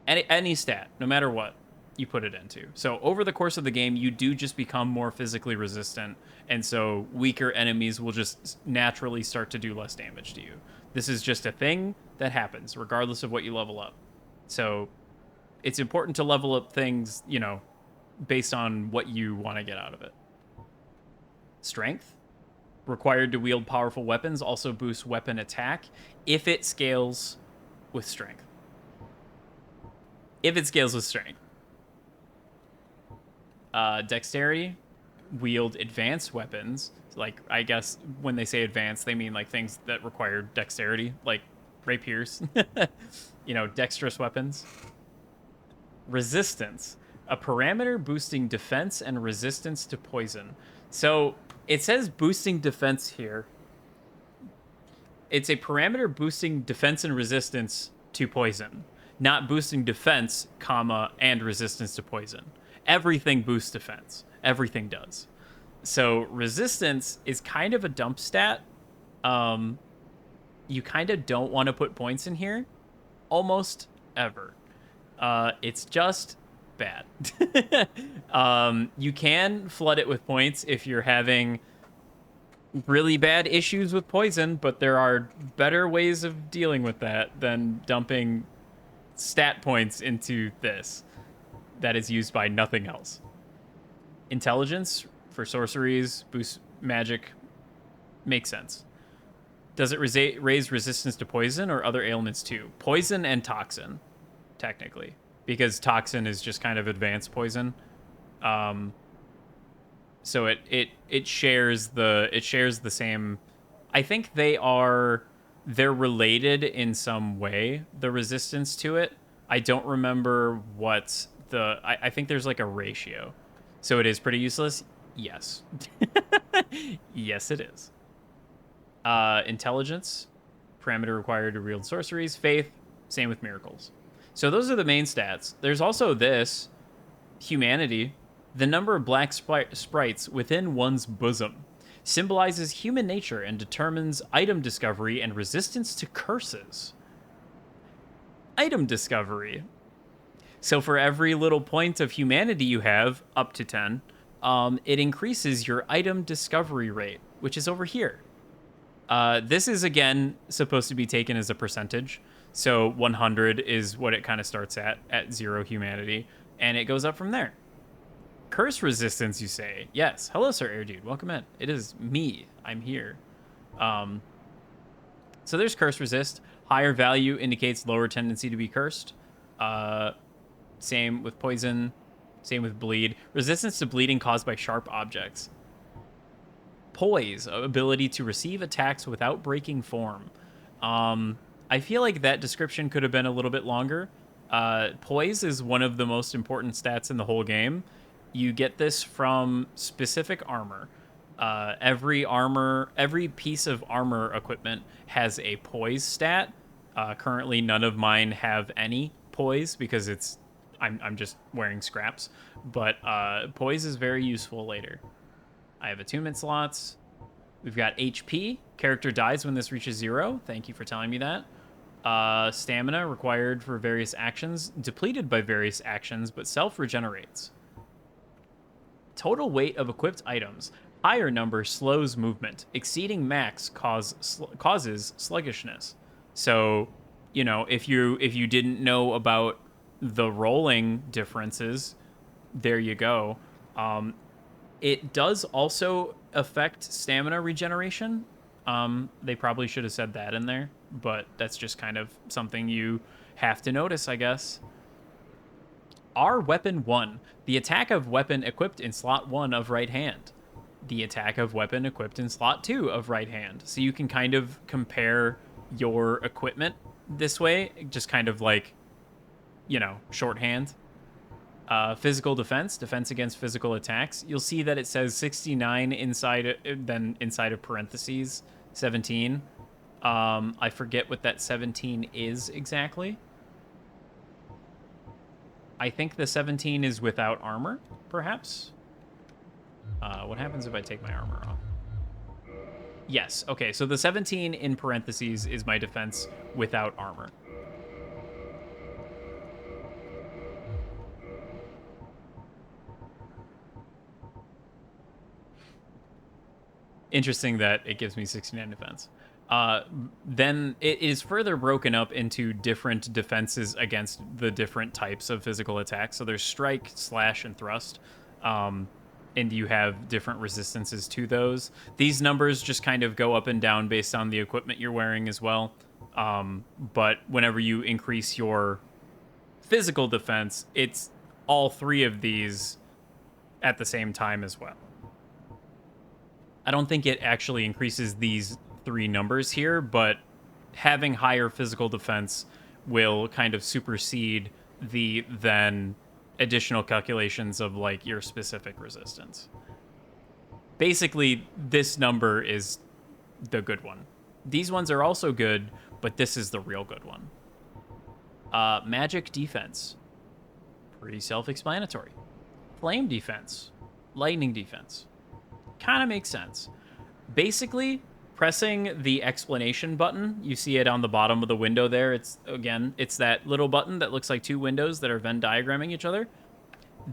Any stat, no matter what you put it into. So over the course of the game, you do just become more physically resistant, and so weaker enemies will just naturally start to do less damage to you. This is just a thing that happens, regardless of what you level up. So it's important to level up things, you know, based on what you want to get out of it. Strength. Required to wield powerful weapons also boosts weapon attack if it scales with strength. If it scales with strength. Dexterity. Wield advanced weapons. Like, I guess when they say advanced, they mean like things that require dexterity, like rapiers. You know, dexterous weapons. Resistance. A parameter boosting defense and resistance to poison. So it says boosting defense here. It's a parameter boosting defense and resistance to poison, not boosting defense, comma, and resistance to poison. Everything boosts defense. Everything does. So resistance is kind of a dump stat. You kind of don't want to put points in here, almost ever. It's just bad. You can flood it with points if you're having really bad issues with poison, but there are better ways of dealing with that than dumping stat points into this that is used by nothing else. Intelligence for sorceries, boost magic, makes sense. Does it raise resistance to poison or other ailments too? Poison and toxin, technically, because toxin is just kind of advanced poison. So it shares the same I think they're related in some way, the resistance to it. I don't remember what I think there's like a ratio. So it is pretty useless? Yes. Yes, it is. Intelligence, parameter required to wield sorceries. Faith, same with miracles. So those are the main stats. There's also this, humanity. The number of black sprites within one's bosom symbolizes human nature and determines item discovery and resistance to curses. Item discovery. So for every little point of humanity you have, up to 10, it increases your item discovery rate, which is over here. This is, again, supposed to be taken as a percentage. So 100 is what it kind of starts at 0 humanity, and it goes up from there. Curse resistance, you say? Yes. Hello, Sir Air Dude. Welcome in. It is me. I'm here. So there's curse resist. Higher value indicates lower tendency to be cursed. Same with poison. Same with bleed. Resistance to bleeding caused by sharp objects. Poise, ability to receive attacks without breaking form. I feel like that description could have been a little bit longer. Poise is one of the most important stats in the whole game. You get this from specific armor. Every piece of armor equipment has a poise stat. Currently, none of mine have any poise because I'm just wearing scraps. But poise is very useful later. I have attunement slots. We've got HP. Character dies when this reaches 0. Thank you for telling me that. Stamina required for various actions. Depleted by various actions, but self-regenerates. Total weight of equipped items. Higher number slows movement. Exceeding max causes sluggishness. So, you know, if you didn't know about the rolling differences, there you go. It does also affect stamina regeneration. They probably should have said that in there, but that's just kind of something you have to notice, I guess. R weapon 1. The attack of weapon equipped in slot 1 of right hand. The attack of weapon equipped in slot 2 of right hand. So you can kind of compare your equipment this way, just kind of like, you know, shorthand. Physical defense against physical attacks. You'll see that it says 69 inside of parentheses 17. I forget what that 17 is exactly. I think the 17 is without armor, perhaps. What happens if I take my armor off? Yes, okay, so the 17 in parentheses is my defense without armor. Interesting that it gives me 69 defense. Then it is further broken up into different defenses against the different types of physical attacks. So there's strike, slash, and thrust. And you have different resistances to those. These numbers just kind of go up and down based on the equipment you're wearing as well. But whenever you increase your physical defense, it's all 3 of these at the same time as well. I don't think it actually increases these 3 numbers here, but having higher physical defense will kind of supersede the then additional calculations of like your specific resistance. Basically, this number is the good one. These ones are also good, but this is the real good one. Magic defense. Pretty self-explanatory. Flame defense. Lightning defense. Kind of makes sense. Basically, pressing the explanation button, you see it on the bottom of the window there. It's that little button that looks like 2 windows that are Venn diagramming each other.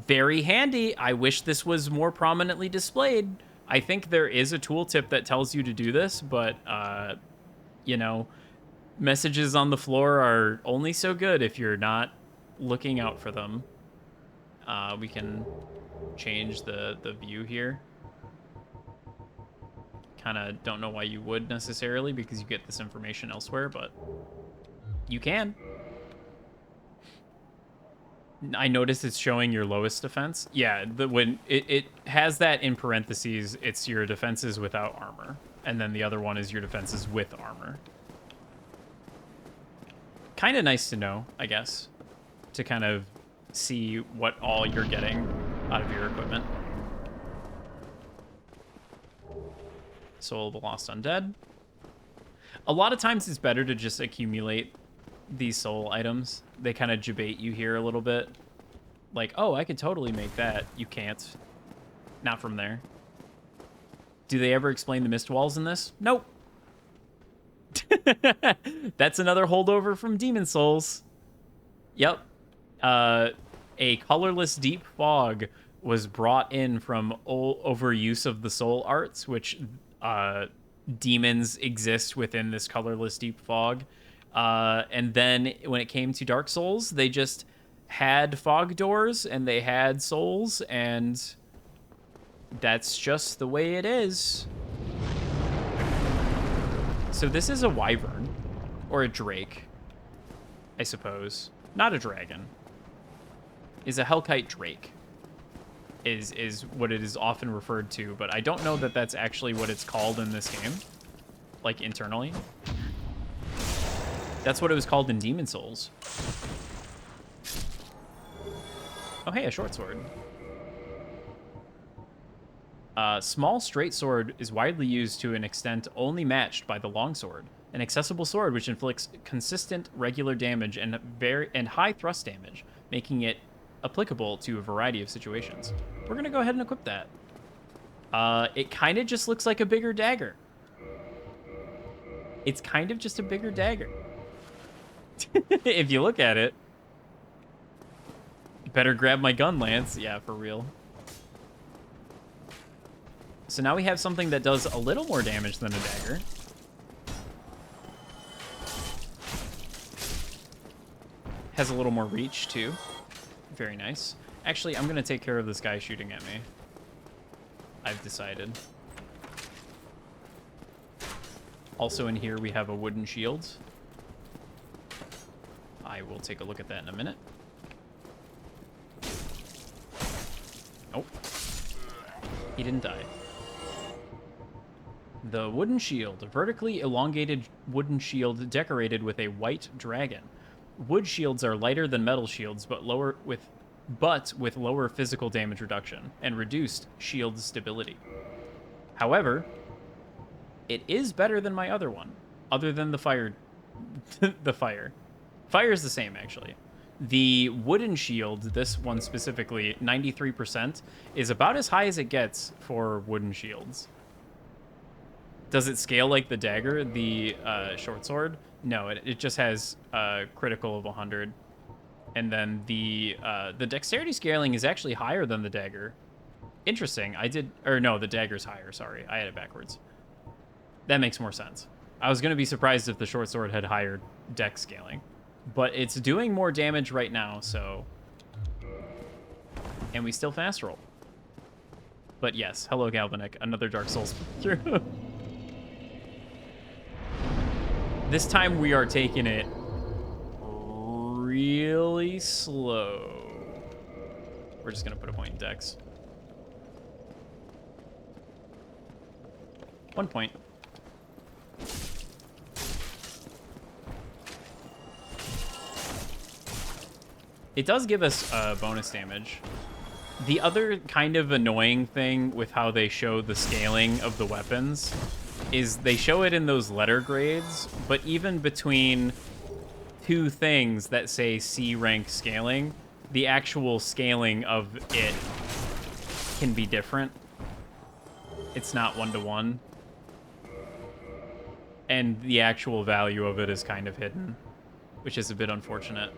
Very handy. I wish this was more prominently displayed. I think there is a tooltip that tells you to do this, but, you know, messages on the floor are only so good if you're not looking out for them. We can change the view here. Kind of don't know why you would necessarily, because you get this information elsewhere, but you can. I noticed it's showing your lowest defense. Yeah, when it has that in parentheses, it's your defenses without armor. And then the other one is your defenses with armor. Kind of nice to know, I guess, to kind of see what all you're getting out of your equipment. Soul of the Lost Undead. A lot of times it's better to just accumulate these soul items. They kind of debate you here a little bit. Like, oh, I could totally make that. You can't. Not from there. Do they ever explain the mist walls in this? Nope. That's another holdover from Demon Souls. Yep. A colorless deep fog was brought in from overuse of the soul arts, which demons exist within this colorless deep fog. And then when it came to Dark Souls, they just had fog doors and they had souls, and that's just the way it is. So this is a wyvern, or a drake, I suppose. Not a dragon. Is a Hellkite drake, is what it is often referred to, but I don't know that that's actually what it's called in this game, like internally. That's what it was called in Demon Souls. Oh, hey, a short sword. Small straight sword is widely used to an extent only matched by the long sword, an accessible sword which inflicts consistent, regular damage and high thrust damage, making it applicable to a variety of situations. We're gonna go ahead and equip that. It kind of just looks like a bigger dagger. It's kind of just a bigger dagger. If you look at it. Better grab my gun, Lance. Yeah, for real. So now we have something that does a little more damage than a dagger. Has a little more reach, too. Very nice. Actually, I'm going to take care of this guy shooting at me. I've decided. Also in here, we have a wooden shield. I will take a look at that in a minute. Nope. He didn't die. The wooden shield, a vertically elongated wooden shield decorated with a white dragon. Wood shields are lighter than metal shields, but with lower physical damage reduction and reduced shield stability. However, it is better than my other one, other than the fire. The fire. Fire is the same, actually. The wooden shield, this one specifically, 93%, is about as high as it gets for wooden shields. Does it scale like the dagger, the short sword? No, it just has a critical of 100. And then the dexterity scaling is actually higher than the dagger. Interesting. The dagger's higher, sorry. I had it backwards. That makes more sense. I was going to be surprised if the short sword had higher dex scaling. But it's doing more damage right now, so... And we still fast roll. But yes, hello Galvanic, another Dark Souls through. This time we are taking it really slow. We're just gonna put a point in dex. 1 point. It does give us bonus damage. The other kind of annoying thing with how they show the scaling of the weapons is they show it in those letter grades, but even between two things that say C rank scaling, the actual scaling of it can be different. It's not 1-to-1. And the actual value of it is kind of hidden, which is a bit unfortunate.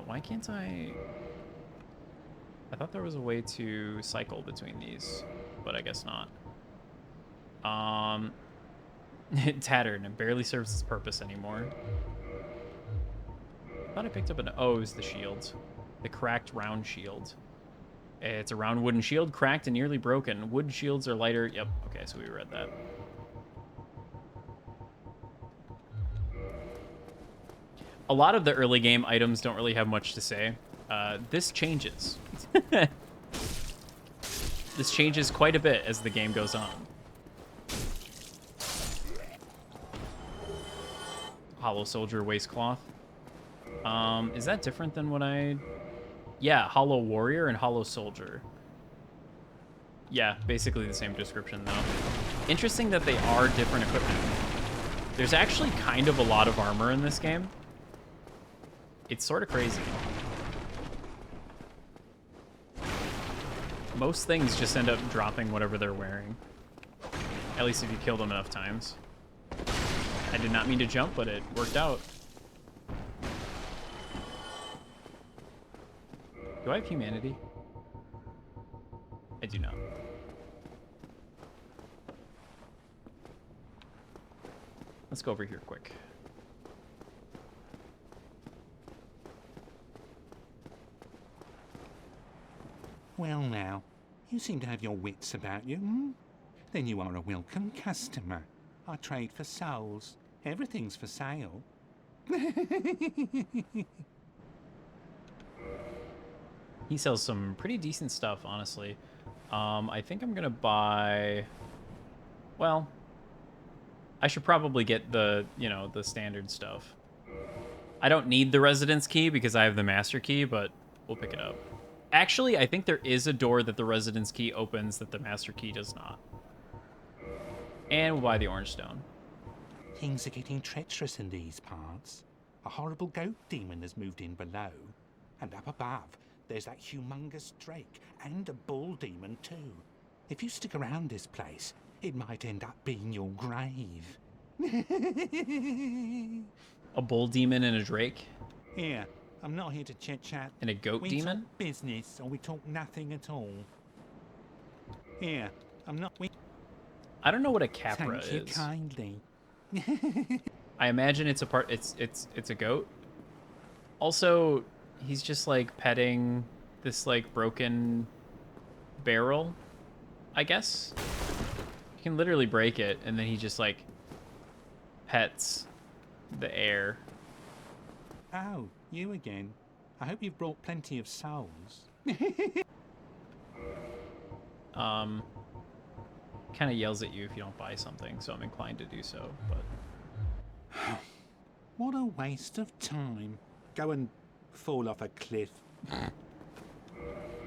Why can't I thought there was a way to cycle between these, but I guess not. Tattered and it barely serves its purpose anymore. I thought I picked up it was the shield. The cracked round shield. It's a round wooden shield, cracked and nearly broken. Wood shields are lighter. Yep, okay, so we read that. A A lot of the early game items don't really have much to say. This changes. This changes quite a bit as the game goes on. Hollow Soldier Waistcloth. Is that different than what I... Yeah, Hollow Warrior and Hollow Soldier. Yeah, basically the same description, though. Interesting that they are different equipment. There's actually kind of a lot of armor in this game. It's sort of crazy. Most things just end up dropping whatever they're wearing. At least if you kill them enough times. I did not mean to jump, but it worked out. Do I have humanity? I do not. Let's go over here quick. Well now, you seem to have your wits about you, hmm? Then you are a welcome customer. I trade for souls. Everything's for sale. He sells some pretty decent stuff, honestly. I think I'm gonna buy... Well, I should probably get the, you know, the standard stuff. I don't need the residence key because I have the master key, but we'll pick it up. Actually, I think there is a door that the residence key opens that the master key does not. And we'll buy the orange stone. Things are getting treacherous in these parts. A horrible goat demon has moved in below. And up above, there's that humongous drake and a bull demon too. If you stick around this place, it might end up being your grave. A bull demon and a drake? Here, I'm not here to chit-chat. And a goat we demon? talk business or we talk nothing at all. Here, I'm not... I don't know what a capra Thank you is. kindly. I imagine it's a part. It's a goat. Also, he's just like petting this like broken barrel, I guess. You can literally break it, and then he just like pets the air. Oh, you again. I hope you've brought plenty of souls. Kind of yells at you if you don't buy something, so I'm inclined to do so, but... What a waste of time. Go and fall off a cliff.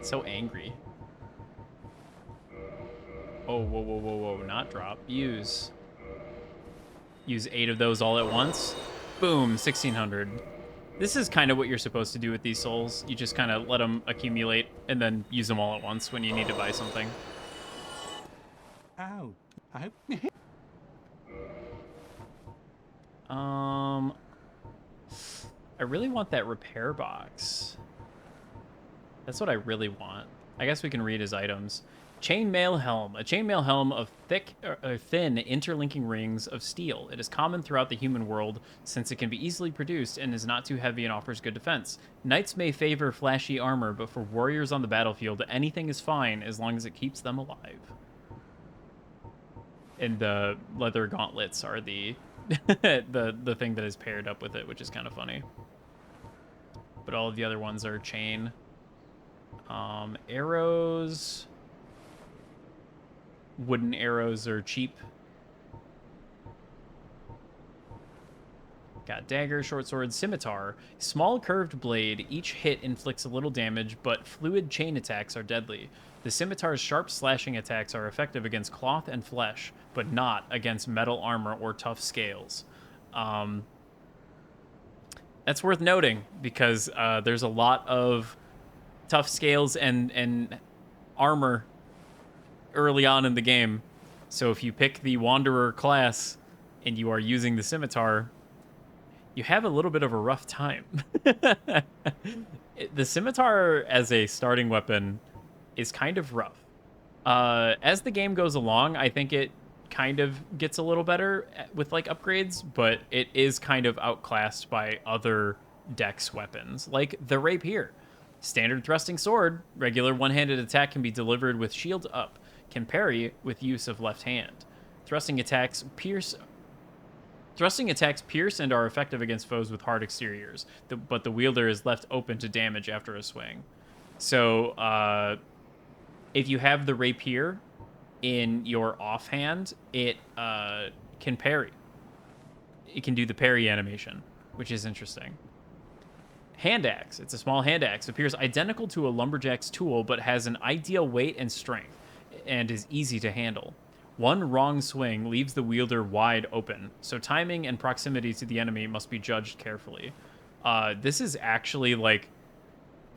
So angry. Oh, whoa, whoa, whoa, whoa, not drop. Use 8 of those all at once. Boom, 1600. This is kind of what you're supposed to do with these souls. You just kind of let them accumulate and then use them all at once when you need to buy something. Oh, I hope... I really want that repair box. That's what I really want. I guess we can read his items. Chainmail helm. A chainmail helm of thin interlinking rings of steel. It is common throughout the human world since it can be easily produced and is not too heavy and offers good defense. Knights may favor flashy armor, but for warriors on the battlefield, anything is fine as long as it keeps them alive. And the leather gauntlets are the the thing that is paired up with it, which is kind of funny. But all of the other ones are chain. Arrows. Wooden arrows are cheap. Got dagger, short sword, scimitar. Small curved blade. Each hit inflicts a little damage, but fluid chain attacks are deadly. The scimitar's sharp slashing attacks are effective against cloth and flesh, but not against metal armor or tough scales. That's worth noting because there's a lot of tough scales and armor early on in the game. So if you pick the Wanderer class and you are using the scimitar, you have a little bit of a rough time. The scimitar as a starting weapon is kind of rough. As the game goes along, I think it kind of gets a little better with like upgrades, but it is kind of outclassed by other dex weapons, like the rapier. Standard thrusting sword, regular one-handed attack can be delivered with shield up, can parry with use of left hand. Thrusting attacks pierce Thrusting attacks pierce and are effective against foes with hard exteriors, but the wielder is left open to damage after a swing. So if you have the rapier in your offhand, it can parry. It can do the parry animation, which is interesting. Hand axe. It's a small hand axe. Appears identical to a lumberjack's tool, but has an ideal weight and strength, and is easy to handle. One wrong swing leaves the wielder wide open, so timing and proximity to the enemy must be judged carefully. This is actually like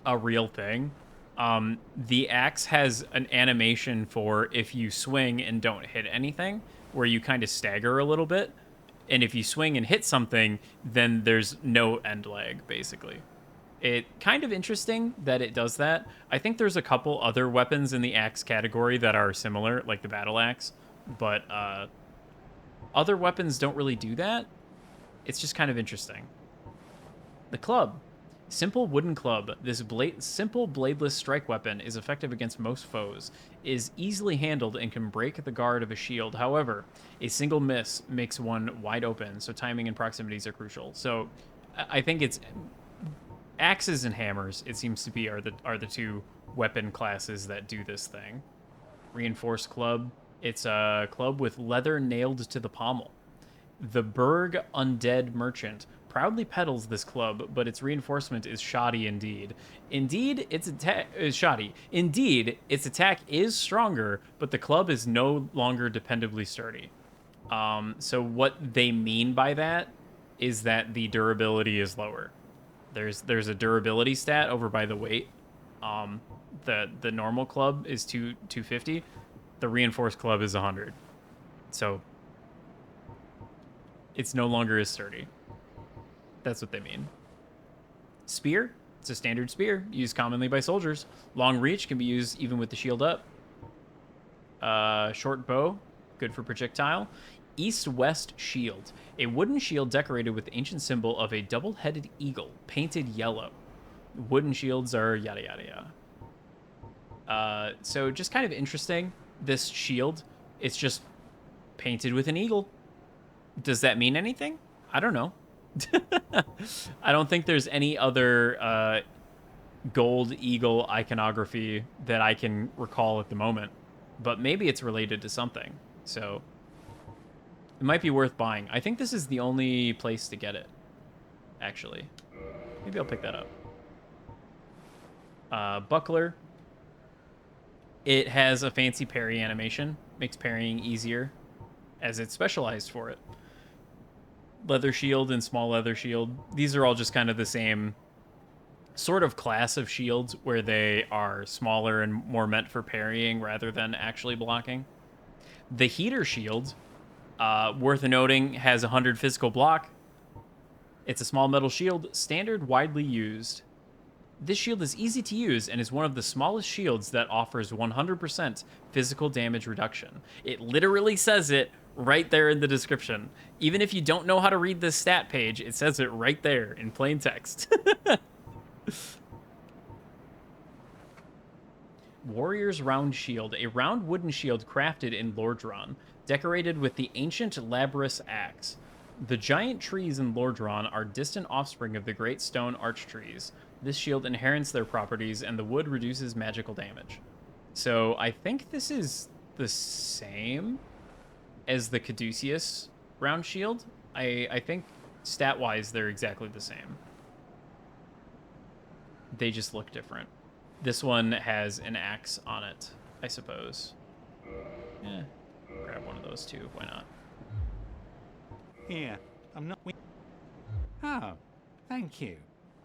a real thing. The axe has an animation for if you swing and don't hit anything, where you kind of stagger a little bit. And if you swing and hit something, then there's no end lag, basically. It kind of interesting that it does that. I think there's a couple other weapons in the axe category that are similar, like the battle axe. But other weapons don't really do that. It's just kind of interesting. The club. Simple wooden club. This simple bladeless strike weapon is effective against most foes, is easily handled, and can break the guard of a shield. However, a single miss makes one wide open, so timing and proximities are crucial. So I think it's axes and hammers, it seems to be, are the two weapon classes that do this thing. Reinforced club. It's a club with leather nailed to the pommel. The Berg Undead Merchant proudly peddles this club, but its reinforcement is shoddy indeed. Indeed, its attack is shoddy. Indeed, its attack is stronger, but the club is no longer dependably sturdy. So what they mean by that is that the durability is lower. There's a durability stat over by the weight. The normal club is 250. The reinforced club is 100. So it's no longer as sturdy. That's what they mean. Spear. It's a standard spear, used commonly by soldiers. Long reach, can be used even with the shield up. Short bow, good for projectile. East-west shield. A wooden shield decorated with the ancient symbol of a double-headed eagle, painted yellow. Wooden shields are yada yada yada. So just kind of interesting. This shield, it's just painted with an eagle. Does that mean anything? I don't know. I don't think there's any other gold eagle iconography that I can recall at the moment, but maybe it's related to something. So it might be worth buying. I think this is the only place to get it, actually. Maybe I'll pick that up. Buckler. It has a fancy parry animation, makes parrying easier, as it's specialized for it. Leather shield and small leather shield. These are all just kind of the same sort of class of shields where they are smaller and more meant for parrying rather than actually blocking. The heater shield, worth noting, has 100 physical block. It's a small metal shield, standard, widely used. This shield is easy to use and is one of the smallest shields that offers 100% physical damage reduction. It literally says it right there in the description. Even if you don't know how to read this stat page, it says it right there in plain text. Warrior's Round Shield. A round wooden shield crafted in Lordran, decorated with the ancient Labrys axe. The giant trees in Lordran are distant offspring of the great stone arch trees. This shield inherits their properties, and the wood reduces magical damage. So I think this is the same as the Caduceus round shield. I think stat-wise they're exactly the same. They just look different. This one has an axe on it, I suppose. Yeah, grab one of those too. Why not? Here, I'm not. Oh, thank you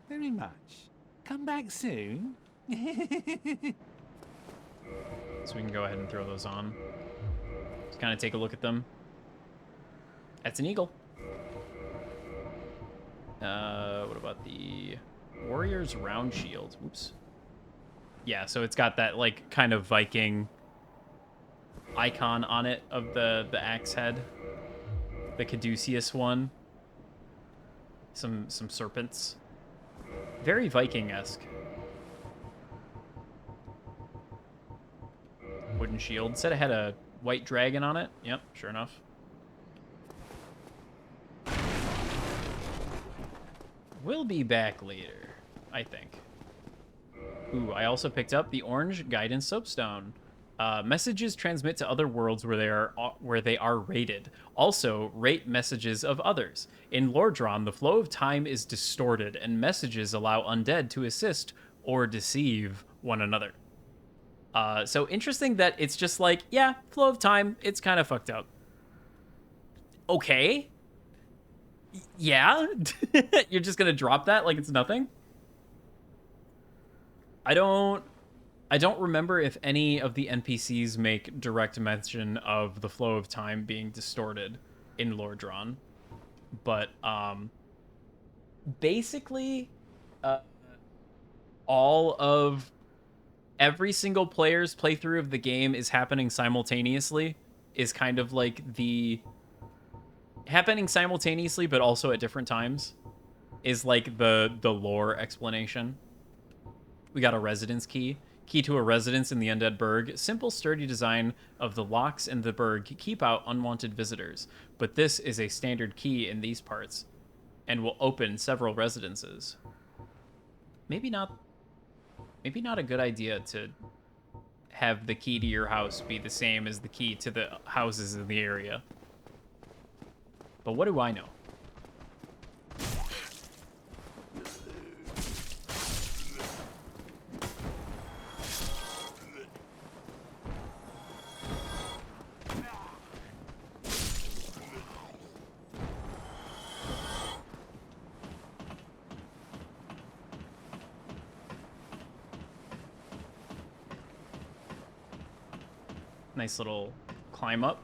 very much. Come back soon. So we can go ahead and throw those on. Just kind of take a look at them. That's an eagle. What about the Warrior's Round Shield? Oops. Yeah, so it's got that like kind of Viking icon on it of the axe head. The Caduceus one. Some serpents. Very Viking-esque. Wooden shield. Said it had a white dragon on it. Yep, sure enough. We'll be back later, I think. Ooh, I also picked up the orange guidance soapstone. Messages transmit to other worlds where they are rated. Also, rate messages of others. In Lordran, the flow of time is distorted, and messages allow undead to assist or deceive one another. So interesting that it's just like, yeah, flow of time, it's kind of fucked up. Okay. Yeah? You're just gonna drop that like it's nothing? I don't remember if any of the NPCs make direct mention of the flow of time being distorted in Lordran. But basically all of every single player's playthrough of the game is happening simultaneously, is kind of like the happening simultaneously but also at different times is like the lore explanation. We got a residence key. Key to a residence in the Undead Burg. Simple, sturdy design of the locks in the burg keep out unwanted visitors, but this is a standard key in these parts and will open several residences. Maybe not a good idea to have the key to your house be the same as the key to the houses in the area. But what do I know? Nice little climb up.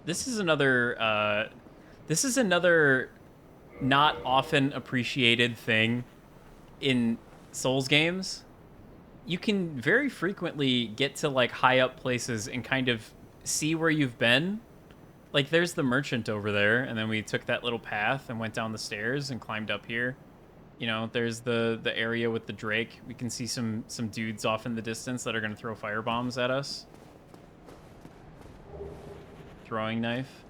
This is another not often appreciated thing in Souls games. You can very frequently get to like high up places and kind of see where you've been. Like there's the merchant over there, and then we took that little path and went down the stairs and climbed up here. You know, there's the area with the Drake. We can see some dudes off in the distance that are going to throw firebombs at us. Throwing knife.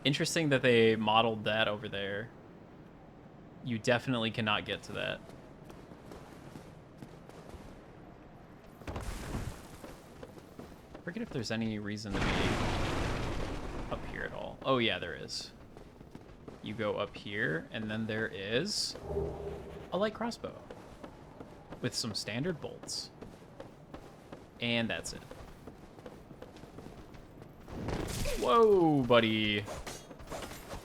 Interesting that they modeled that over there. You definitely cannot get to that. I forget if there's any reason to be up here at all. Oh yeah, there is. You go up here, and then there is a light crossbow with some standard bolts. And that's it. Whoa, buddy.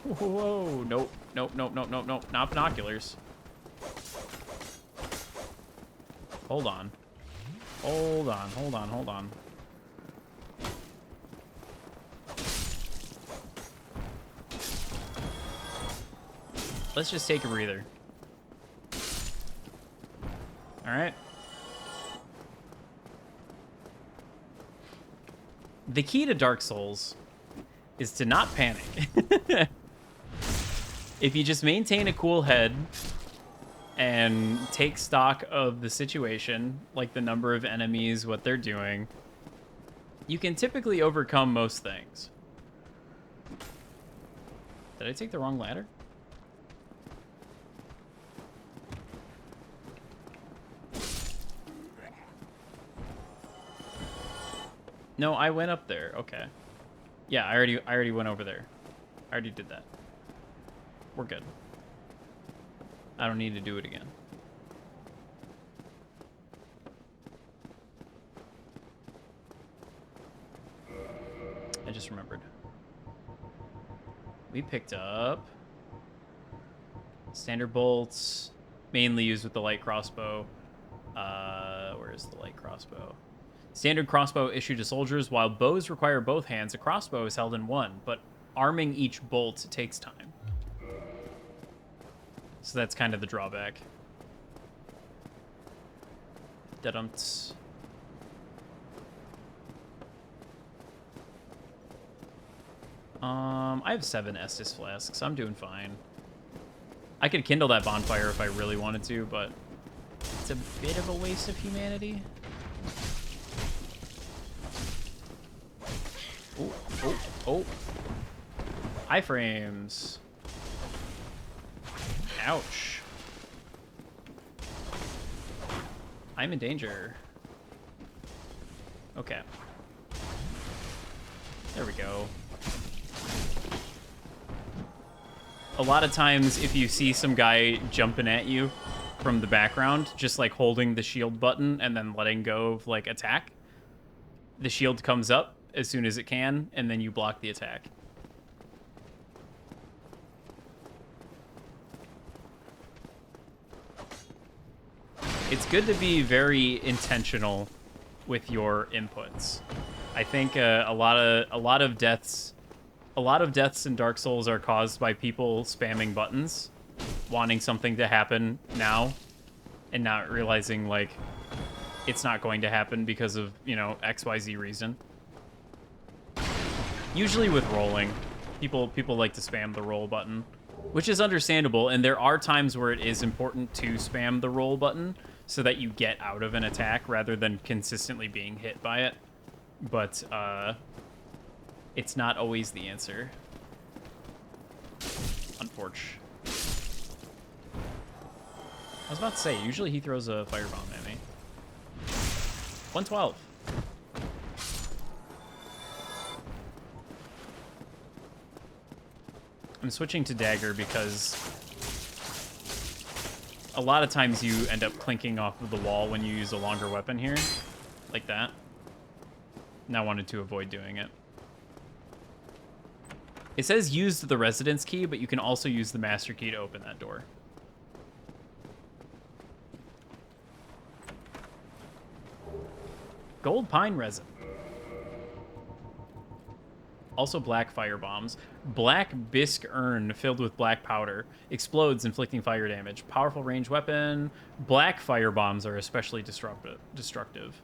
Whoa, nope, nope, nope, nope, nope, nope, not binoculars. Hold on. Hold on, hold on, hold on. Let's just take a breather. All right. The key to Dark Souls is to not panic. If you just maintain a cool head and take stock of the situation, like the number of enemies, what they're doing, you can typically overcome most things. Did I take the wrong ladder? No, I went up there. Okay. Yeah, I already went over there. I already did that. We're good. I don't need to do it again. I just remembered. We picked up standard bolts, mainly used with the light crossbow. Where is the light crossbow? Standard crossbow issued to soldiers. While bows require both hands, a crossbow is held in one, but arming each bolt takes time. So that's kind of the drawback. Da-dumps. I have 7 Estus flasks. I'm doing fine. I could kindle that bonfire if I really wanted to, but it's a bit of a waste of humanity. Oh, oh, oh. Iframes. Ouch. I'm in danger. Okay. There we go. A lot of times, if you see some guy jumping at you from the background, just like holding the shield button and then letting go of like attack, the shield comes up as soon as it can, and then you block the attack. It's good to be very intentional with your inputs. I think a lot of deaths in Dark Souls are caused by people spamming buttons, wanting something to happen now, and not realizing like it's not going to happen because of, you know, XYZ reason. Usually with rolling, people like to spam the roll button, which is understandable, and there are times where it is important to spam the roll button so that you get out of an attack rather than consistently being hit by it. But it's not always the answer. Unfortunately. I was about to say, usually he throws a firebomb at me. 112. I'm switching to dagger because a lot of times you end up clinking off of the wall when you use a longer weapon here, like that. And I wanted to avoid doing it. It says use the residence key, but you can also use the master key to open that door. Gold pine resin. Also black fire bombs. Black bisque urn filled with black powder. Explodes, inflicting fire damage. Powerful ranged weapon. Black fire bombs are especially destructive.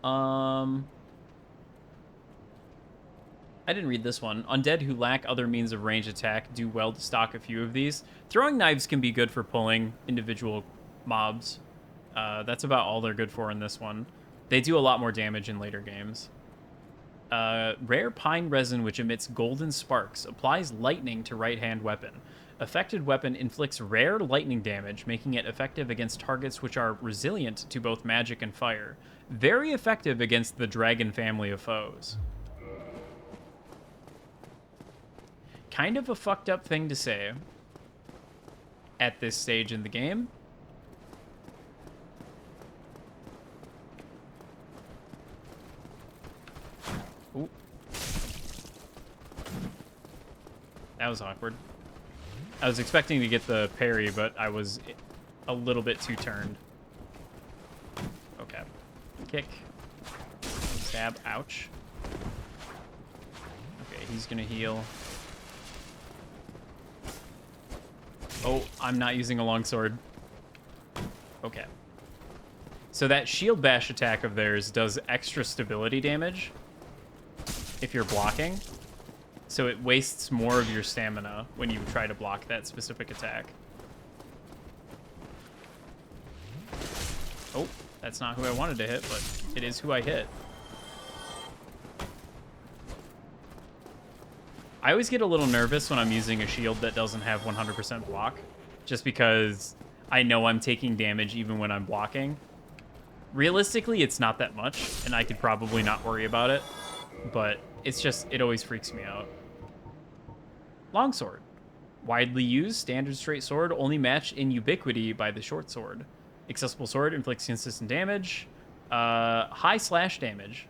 I didn't read this one. Undead who lack other means of ranged attack do well to stock a few of these. Throwing knives can be good for pulling individual mobs. That's about all they're good for in this one. They do a lot more damage in later games. Rare pine resin which emits golden sparks. Applies lightning to right-hand weapon. Affected weapon inflicts rare lightning damage, making it effective against targets which are resilient to both magic and fire. Very effective against the dragon family of foes. Kind of a fucked up thing to say at this stage in the game. Ooh. That was awkward. I was expecting to get the parry, but I was a little bit too turned. Okay. Kick. Stab. Ouch. Okay, he's gonna heal. Oh, I'm not using a longsword. Okay. So that shield bash attack of theirs does extra stability damage if you're blocking. So it wastes more of your stamina when you try to block that specific attack. Oh, that's not who I wanted to hit, but it is who I hit. I always get a little nervous when I'm using a shield that doesn't have 100% block, just because I know I'm taking damage even when I'm blocking. Realistically, it's not that much, and I could probably not worry about it, but it's just, it always freaks me out. Longsword. Widely used, standard straight sword, only matched in ubiquity by the short sword. Accessible sword, inflicts consistent damage. High slash damage.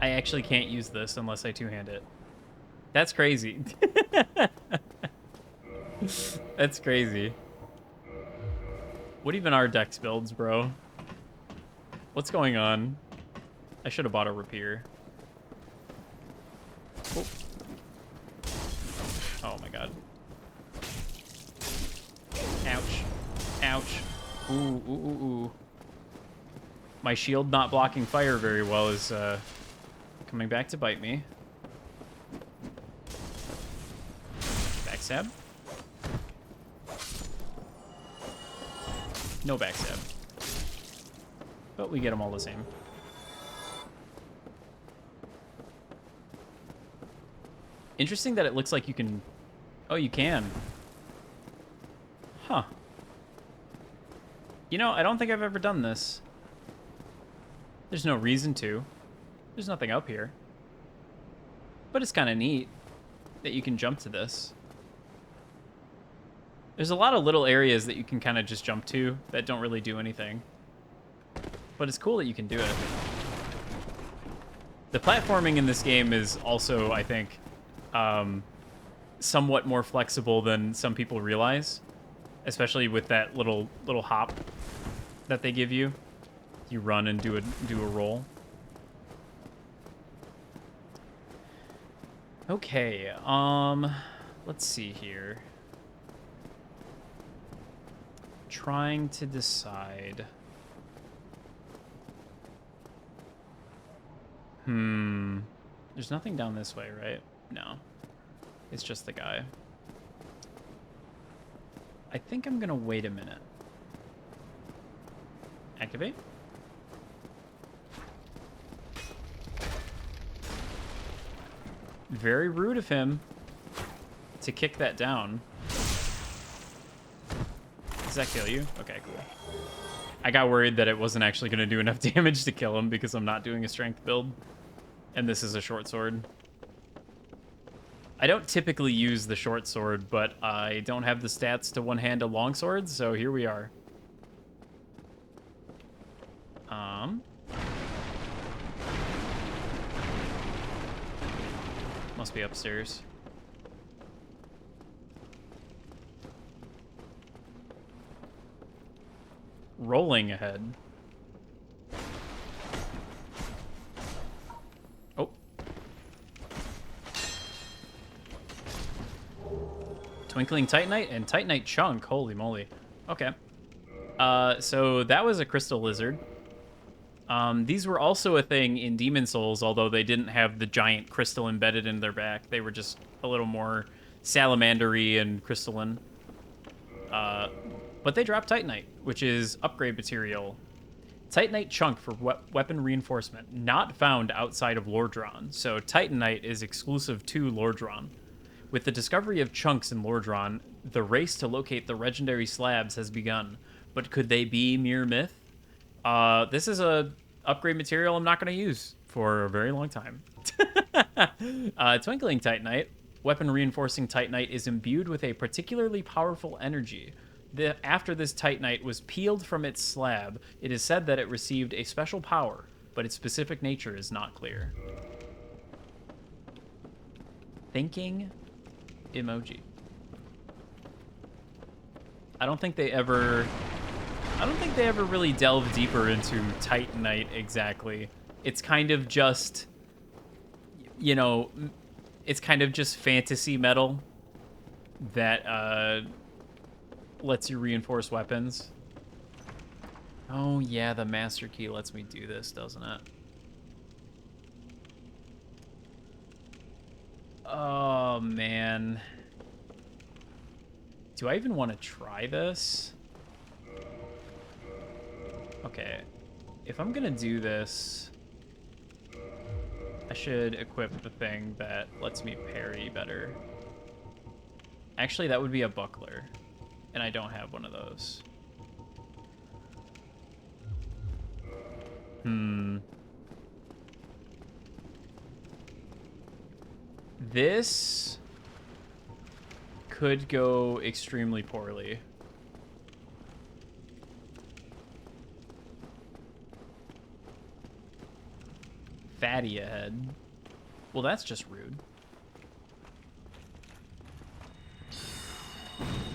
I actually can't use this unless I two-hand it. That's crazy. That's crazy. What even are dex builds, bro? What's going on? I should have bought a rapier. Oh. Oh my god. Ouch. Ouch. Ooh, ooh, ooh, ooh. My shield not blocking fire very well is, coming back to bite me. Backstab. No backstab. But we get them all the same. Interesting that it looks like you can... Oh, you can. Huh. You know, I don't think I've ever done this. There's no reason to. There's nothing up here. But it's kind of neat that you can jump to this. There's a lot of little areas that you can kind of just jump to that don't really do anything. But it's cool that you can do it. The platforming in this game is also, I think, somewhat more flexible than some people realize, especially with that little hop that they give you. You run and do a roll. Okay, let's see here. Trying to decide. There's nothing down this way, right? No. It's just the guy. I think I'm gonna wait a minute. Activate. Very rude of him to kick that down. Does that kill you? Okay, cool. I got worried that it wasn't actually going to do enough damage to kill him because I'm not doing a strength build. And this is a short sword. I don't typically use the short sword, but I don't have the stats to one-hand a long sword, so here we are. Must be upstairs. Rolling ahead. Oh. Twinkling Titanite and Titanite Chunk. Holy moly. Okay. So that was a crystal lizard. These were also a thing in Demon Souls, although they didn't have the giant crystal embedded in their back. They were just a little more salamandery and crystalline. But they drop Titanite, which is upgrade material. Titanite Chunk for weapon reinforcement, not found outside of Lordran, so Titanite is exclusive to Lordran. With the discovery of chunks in Lordran, the race to locate the legendary slabs has begun. But could they be mere myth? This is a upgrade material I'm not going to use for a very long time. Twinkling Titanite, weapon reinforcing Titanite, is imbued with a particularly powerful energy. After this Titanite was peeled from its slab, it is said that it received a special power, but its specific nature is not clear. Thinking emoji. I don't think they ever really delve deeper into Titanite exactly. It's kind of just, you know, it's kind of just fantasy metal that lets you reinforce weapons. Oh yeah, the master key lets me do this, doesn't it? Oh man. Do I even want to try this? Okay, if I'm gonna do this, I should equip the thing that lets me parry better. Actually, that would be a buckler, and I don't have one of those. This could go extremely poorly. Fatty ahead. Well, that's just rude.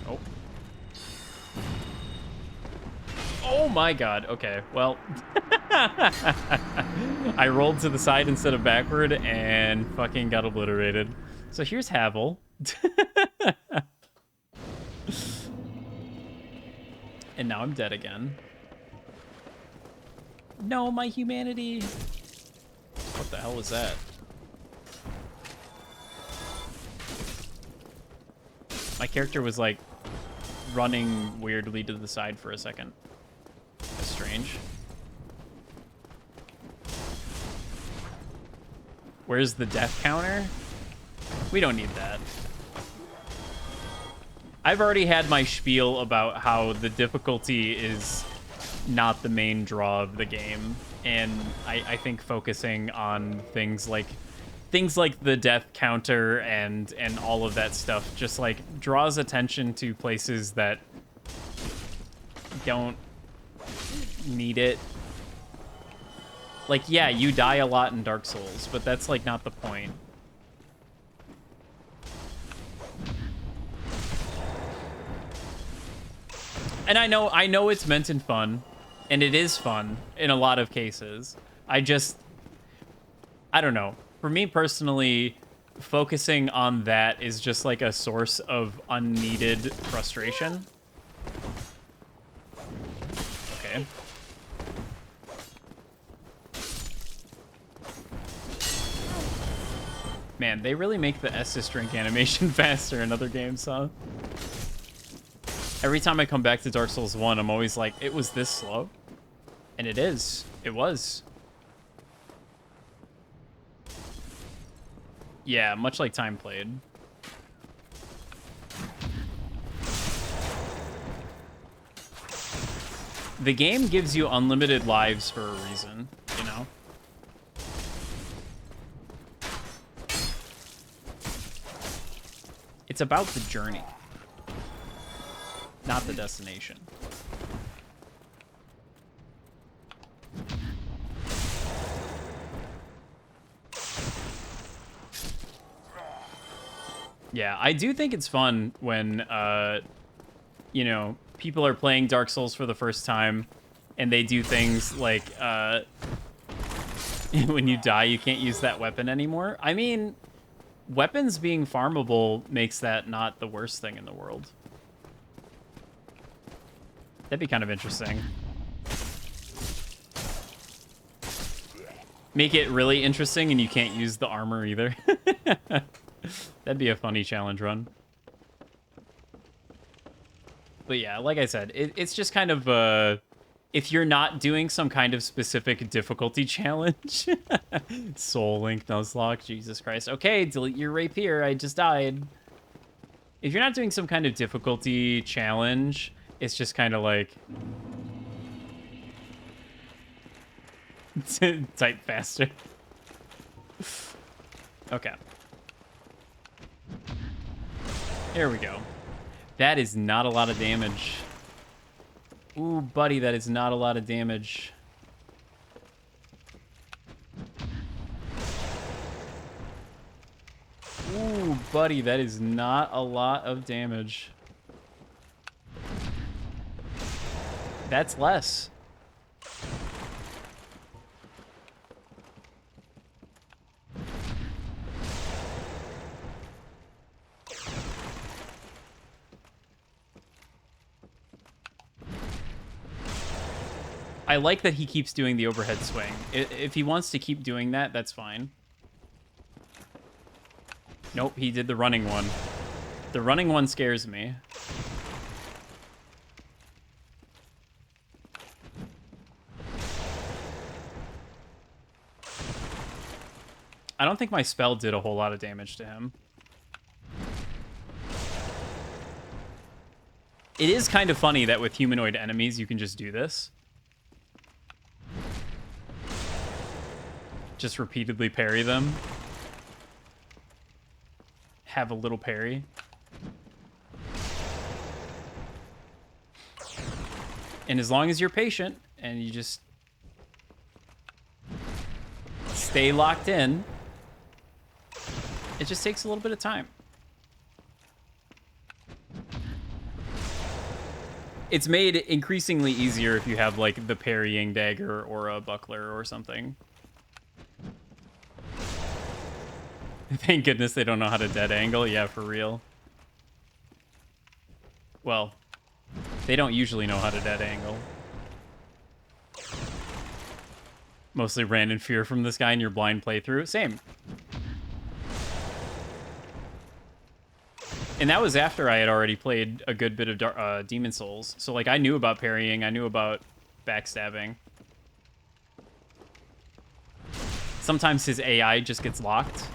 Oh. Oh my god. Okay, well. I rolled to the side instead of backward and fucking got obliterated. So here's Havel. And now I'm dead again. No, my humanity. What the hell was that? My character was like running weirdly to the side for a second. That's strange. Where's the death counter? We don't need that. I've already had my spiel about how the difficulty is not the main draw of the game, and I think focusing on things like the death counter and all of that stuff just like draws attention to places that don't need it. Like, yeah, you die a lot in Dark Souls, but that's like not the point. And I know it's meant in fun, and it is fun in a lot of cases. I don't know. For me personally, focusing on that is just like a source of unneeded frustration. Okay. Man, they really make the Estus drink animation faster in other games, huh? Every time I come back to Dark Souls 1, I'm always like, it was this slow? And it is. It was. Yeah, much like time played. The game gives you unlimited lives for a reason, you know? It's about the journey, not the destination. Yeah, I do think it's fun when, you know, people are playing Dark Souls for the first time and they do things like, when you die, you can't use that weapon anymore. I mean, weapons being farmable makes that not the worst thing in the world. That'd be kind of interesting. Make it really interesting and you can't use the armor either. That'd be a funny challenge run. But yeah, like I said, it's just kind of, if you're not doing some kind of specific difficulty challenge. Soul Link Nuzlocke, Jesus Christ. Okay, delete your rapier, I just died. If you're not doing some kind of difficulty challenge, it's just kind of like... type faster. Okay. There we go. That is not a lot of damage. Ooh, buddy, that is not a lot of damage. Ooh, buddy, that is not a lot of damage. That's less. I like that he keeps doing the overhead swing. If he wants to keep doing that, that's fine. Nope, he did the running one. The running one scares me. I don't think my spell did a whole lot of damage to him. It is kind of funny that with humanoid enemies, you can just do this. Just repeatedly parry them. Have a little parry. And as long as you're patient and you just stay locked in, it just takes a little bit of time. It's made increasingly easier if you have like the parrying dagger or a buckler or something. Thank goodness they don't know how to dead angle. Yeah, for real. Well, they don't usually know how to dead angle. Mostly ran in fear from this guy in your blind playthrough. Same. And that was after I had already played a good bit of Demon Souls. So, like, I knew about parrying. I knew about backstabbing. Sometimes his AI just gets locked.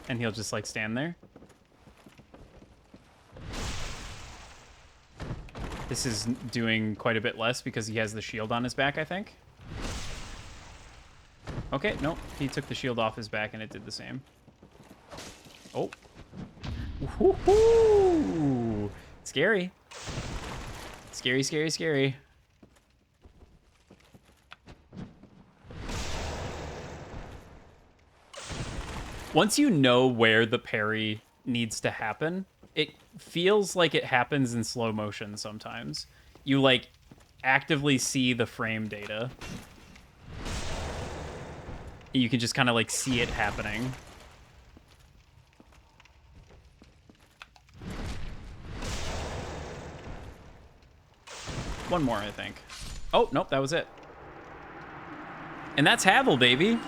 And he'll just, like, stand there. This is doing quite a bit less because he has the shield on his back, I think. Okay, nope. He took the shield off his back and it did the same. Oh. Woohoo! Scary. Scary, scary, scary. Once you know where the parry needs to happen, it feels like it happens in slow motion sometimes. You, like, actively see the frame data. You can just kind of, like, see it happening. One more, I think. Oh, nope, that was it. And that's Havel, baby.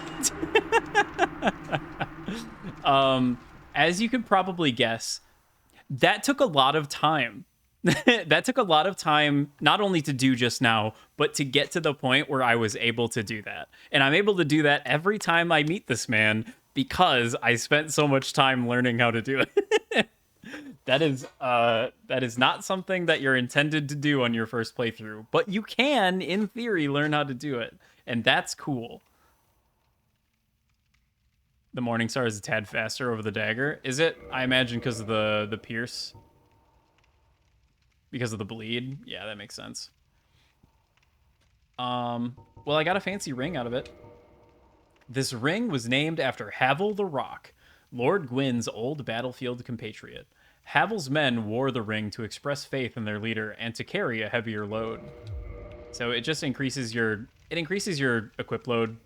As you could probably guess, that took a lot of time. That took a lot of time, not only to do just now, but to get to the point where I was able to do that. And I'm able to do that every time I meet this man because I spent so much time learning how to do it. That is not something that you're intended to do on your first playthrough, but you can, in theory, learn how to do it. And that's cool. The Morningstar is a tad faster over the dagger. Is it? I imagine because of the pierce. Because of the bleed. Yeah, that makes sense. Well, I got a fancy ring out of it. This ring was named after Havel the Rock, Lord Gwyn's old battlefield compatriot. Havel's men wore the ring to express faith in their leader and to carry a heavier load. So it just increases your equip load.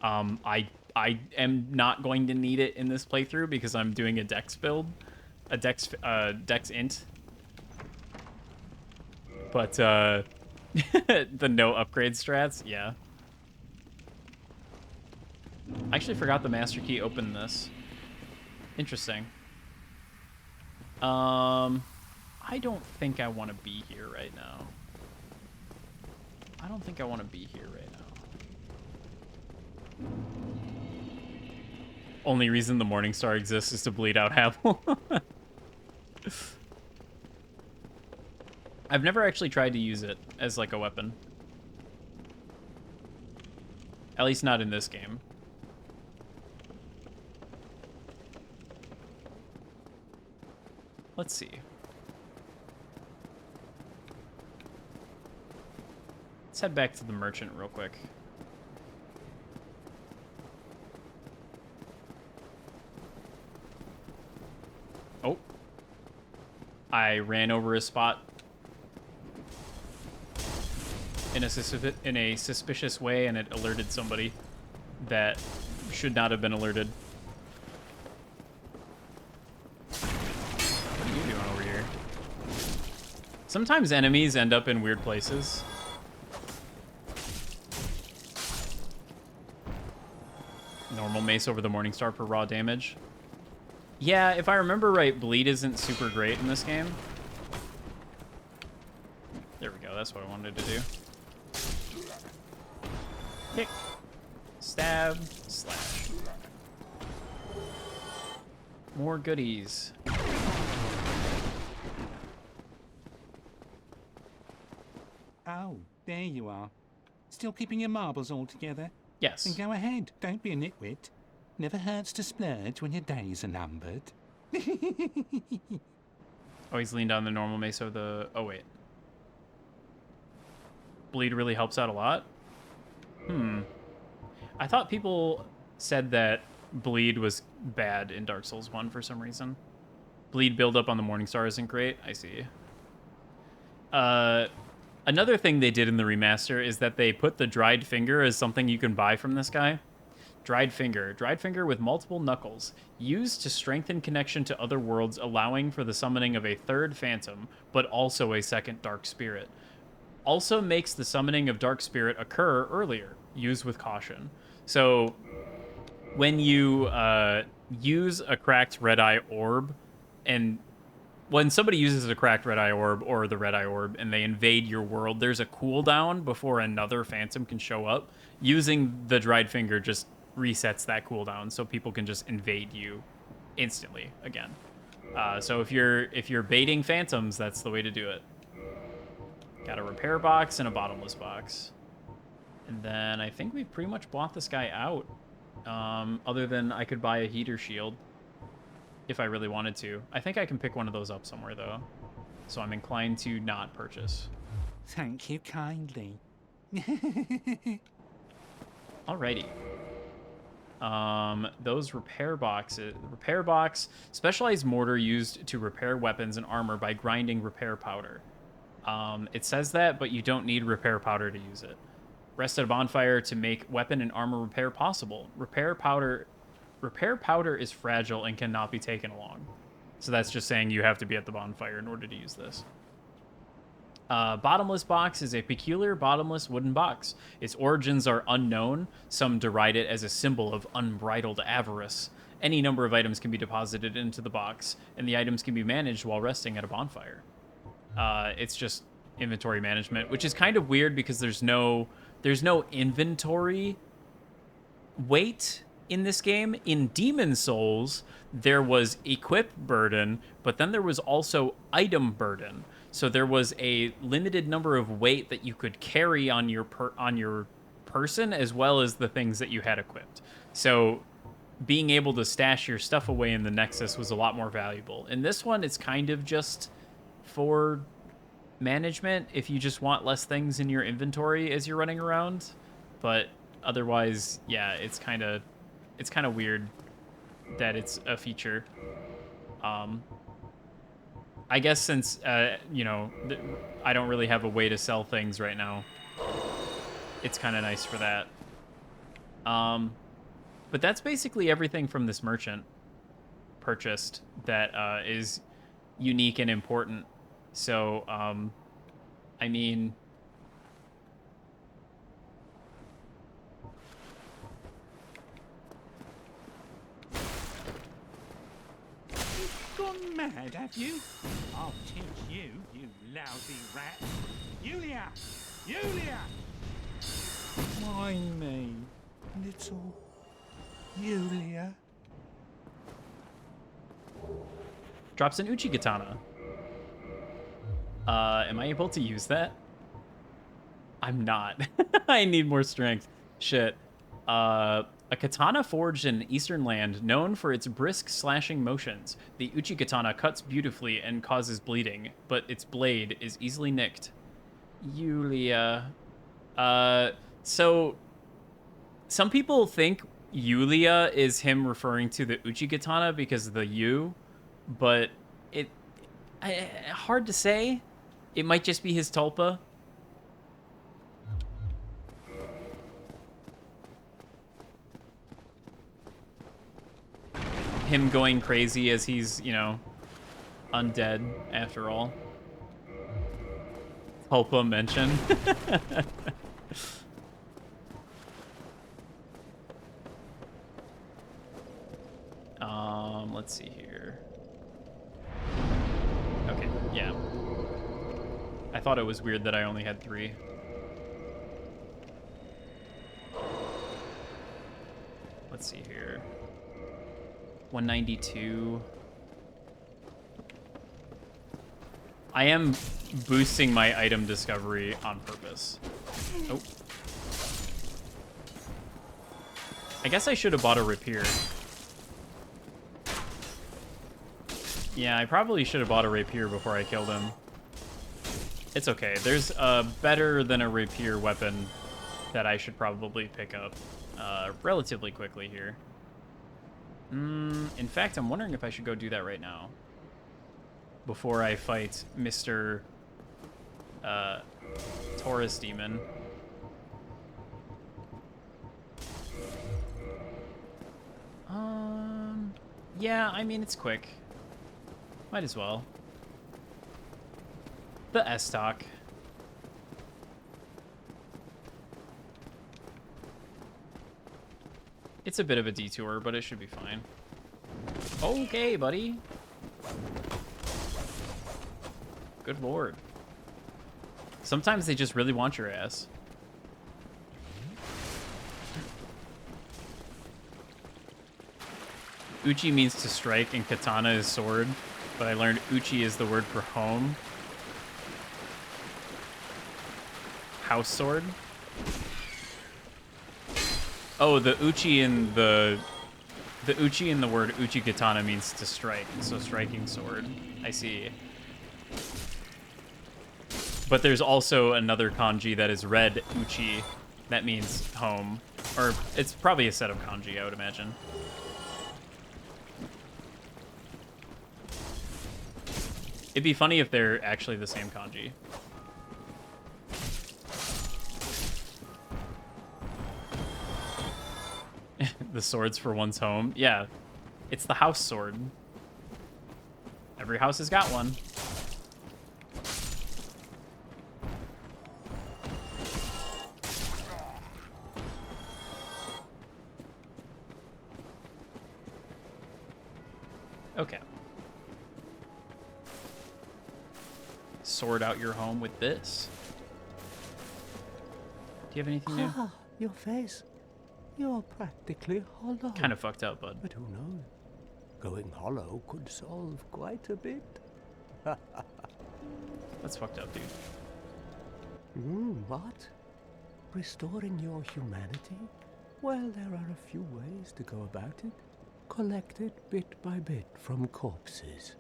I am not going to need it in this playthrough because I'm doing a dex build, a dex int. But the no upgrade strats, yeah. I actually forgot the master key opened this. Interesting. I don't think I want to be here right now. I don't think I want to be here right now. Only reason the Morningstar exists is to bleed out Havel. I've never actually tried to use it as like a weapon. At least not in this game. Let's see. Let's head back to the merchant real quick. Oh. I ran over a spot in a suspicious way, and it alerted somebody that should not have been alerted. What are you doing over here? Sometimes enemies end up in weird places. Normal mace over the Morningstar for raw damage. Yeah, if I remember right, bleed isn't super great in this game. There we go, that's what I wanted to do. Kick, stab, slash. More goodies. Oh, there you are. Still keeping your marbles all together? Yes. Then go ahead, don't be a nitwit. Never hurts to splurge when your days are numbered. Oh, he's leaned on the normal mace of the... Oh, wait. Bleed really helps out a lot? I thought people said that bleed was bad in Dark Souls 1 for some reason. Bleed buildup on the Morningstar isn't great? I see. Another thing they did in the remaster is that they put the dried finger as something you can buy from this guy. Dried finger with multiple knuckles, used to strengthen connection to other worlds, allowing for the summoning of a third phantom, but also a second dark spirit. Also makes the summoning of dark spirit occur earlier, used with caution. So when you use a cracked red eye orb, and when somebody uses a cracked red eye orb or the red eye orb and they invade your world, there's a cooldown before another phantom can show up. Using the dried finger just resets that cooldown so people can just invade you instantly again. So if you're baiting phantoms, that's the way to do it. Got a repair box and a bottomless box. And then I think we pretty much bought this guy out. Other than I could buy a heater shield if I really wanted to. I think I can pick one of those up somewhere, though. So I'm inclined to not purchase. Thank you kindly. Alrighty. Those repair boxes. Repair box. Specialized mortar used to repair weapons and armor by grinding repair powder. It says that, but you don't need repair powder to use it. Rest at a bonfire to make weapon and armor repair possible. Repair powder is fragile and cannot be taken along. So that's just saying you have to be at the bonfire in order to use this. Bottomless box is a peculiar bottomless wooden box. Its origins are unknown. Some deride it as a symbol of unbridled avarice. Any number of items can be deposited into the box, and the items can be managed while resting at a bonfire. It's just inventory management, which is kind of weird because there's no inventory weight in this game. In Demon Souls, there was equip burden, but then there was also item burden. So there was a limited number of weight that you could carry on your person, as well as the things that you had equipped. So being able to stash your stuff away in the Nexus was a lot more valuable. In this one, it's kind of just for management if you just want less things in your inventory as you're running around. But otherwise, yeah, it's kind of weird that it's a feature. I guess since, you know, I don't really have a way to sell things right now, it's kind of nice for that. But that's basically everything from this merchant purchased that is unique and important. So, I mean... Gone mad, have you? I'll teach you, you lousy rat. Yulia! Yulia! Mind me, little Yulia. Drops an Uchi Katana. Am I able to use that? I'm not. I need more strength. Shit. A katana forged in an eastern land, known for its brisk slashing motions. The Uchi Katana cuts beautifully and causes bleeding, but its blade is easily nicked. Yulia. So some people think Yulia is him referring to the Uchi Katana because of the U, but hard to say. It might just be his tulpa. Him going crazy as he's, you know, undead after all. Tulpa mention. Let's see here. Okay, yeah. I thought it was weird that I only had 3. Let's see here. 192. I am boosting my item discovery on purpose. Oh. I guess I should have bought a rapier. Yeah, I probably should have bought a rapier before I killed him. It's okay. There's a better than a rapier weapon that I should probably pick up relatively quickly here. In fact, I'm wondering if I should go do that right now. Before I fight Mr. Taurus Demon. Yeah, I mean, it's quick. Might as well. The S-Stock. It's a bit of a detour, but it should be fine. Okay, buddy. Good lord. Sometimes they just really want your ass. Uchi means to strike and katana is sword, but I learned Uchi is the word for home. house sword. Oh, the uchi in the uchi in the word uchi katana means to strike, so striking sword. I see. But there's also another kanji that is red uchi that means home. Or it's probably a set of kanji, I would imagine. It'd be funny if they're actually the same kanji. The swords for one's home. Yeah, it's the house sword. Every house has got one. Okay. Sort out your home with this. Do you have anything new? Ah, your face. You're practically hollow. Kind of fucked up, bud. But who knows? Going hollow could solve quite a bit. That's fucked up, dude. What? Restoring your humanity? Well, there are a few ways to go about it. Collect it bit by bit from corpses.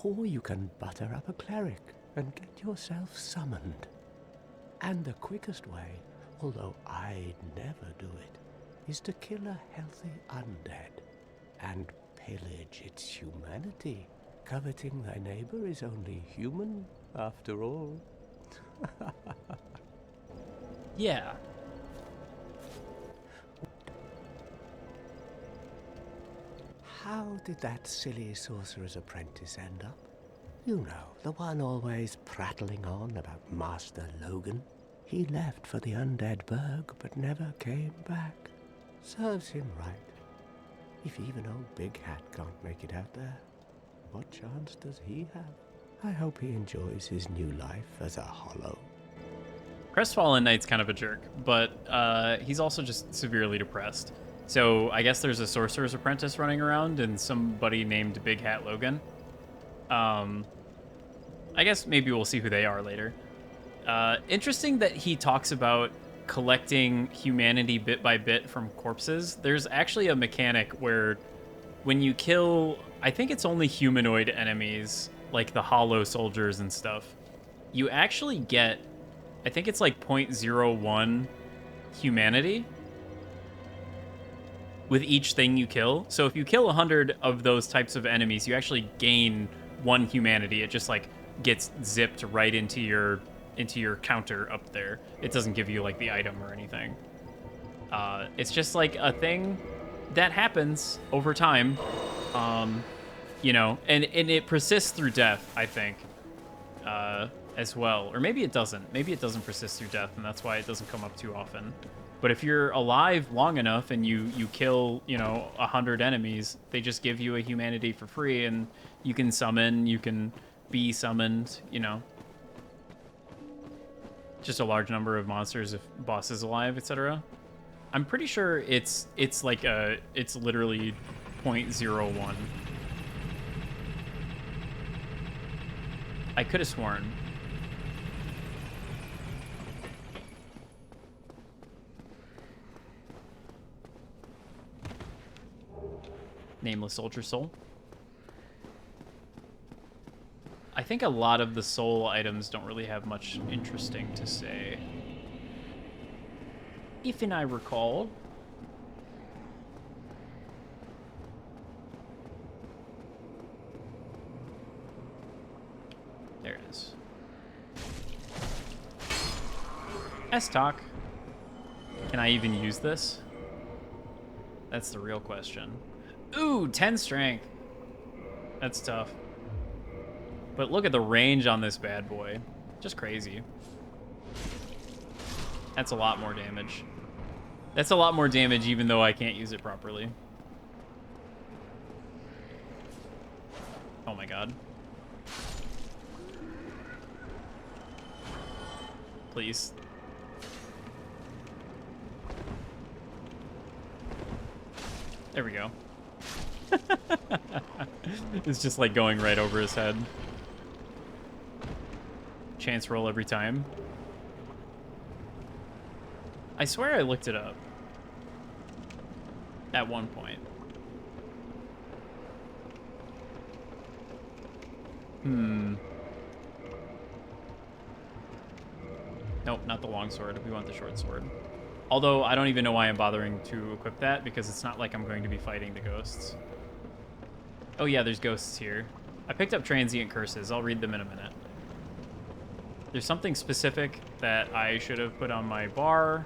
Or you can butter up a cleric and get yourself summoned. And the quickest way, although I'd never do it, is to kill a healthy undead and pillage its humanity. Coveting thy neighbor is only human, after all. Yeah. How did that silly sorcerer's apprentice end up? You know, the one always prattling on about Master Logan. He left for the undead burg, but never came back. Serves him right. If even old Big Hat can't make it out there, what chance does he have? I hope he enjoys his new life as a hollow. Crestfallen Knight's kind of a jerk, but he's also just severely depressed. So I guess there's a sorcerer's apprentice running around and somebody named Big Hat Logan. I guess maybe we'll see who they are later. Interesting that he talks about collecting humanity bit by bit from corpses. There's actually a mechanic where when you kill, I think it's only humanoid enemies, like the hollow soldiers and stuff, you actually get, I think it's like 0.01 humanity with each thing you kill. So if you kill 100 of those types of enemies, you actually gain 1 humanity. It just like gets zipped right into your counter up there. It doesn't give you like the item or anything. It's just like a thing that happens over time, you know, and it persists through death, I think, as well. Or maybe it doesn't. Maybe it doesn't persist through death, and that's why it doesn't come up too often. But if you're alive long enough and you kill, you know, 100 enemies, they just give you a humanity for free, and you can summon, you can be summoned, you know. Just a large number of monsters if boss is alive, etc. I'm pretty sure it's like it's literally 0.01. I could have sworn. Nameless Soldier Soul. I think a lot of the soul items don't really have much interesting to say. If and I recall. There it is. S-Talk. Can I even use this? That's the real question. Ooh, 10 strength. That's tough. But look at the range on this bad boy. Just crazy. That's a lot more damage. That's a lot more damage even though I can't use it properly. Oh my god. Please. There we go. It's just like going right over his head. Chance roll every time. I swear I looked it up at one point. Nope, not the longsword. We want the short sword. Although, I don't even know why I'm bothering to equip that, because it's not like I'm going to be fighting the ghosts. Oh yeah, there's ghosts here. I picked up transient curses. I'll read them in a minute. There's something specific that I should have put on my bar.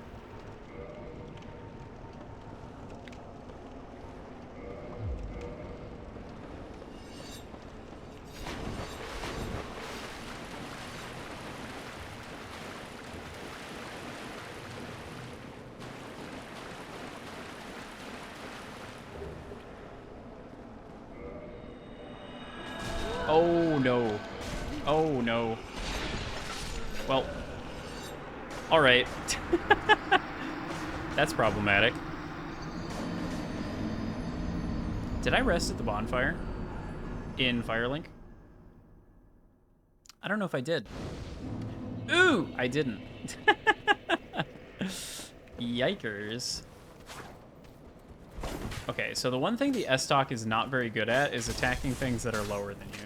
Oh no. Oh no. Well, all right. That's problematic. Did I rest at the bonfire in Firelink? I don't know if I did. Ooh, I didn't. Yikers. Okay, so the one thing the S-Talk is not very good at is attacking things that are lower than you.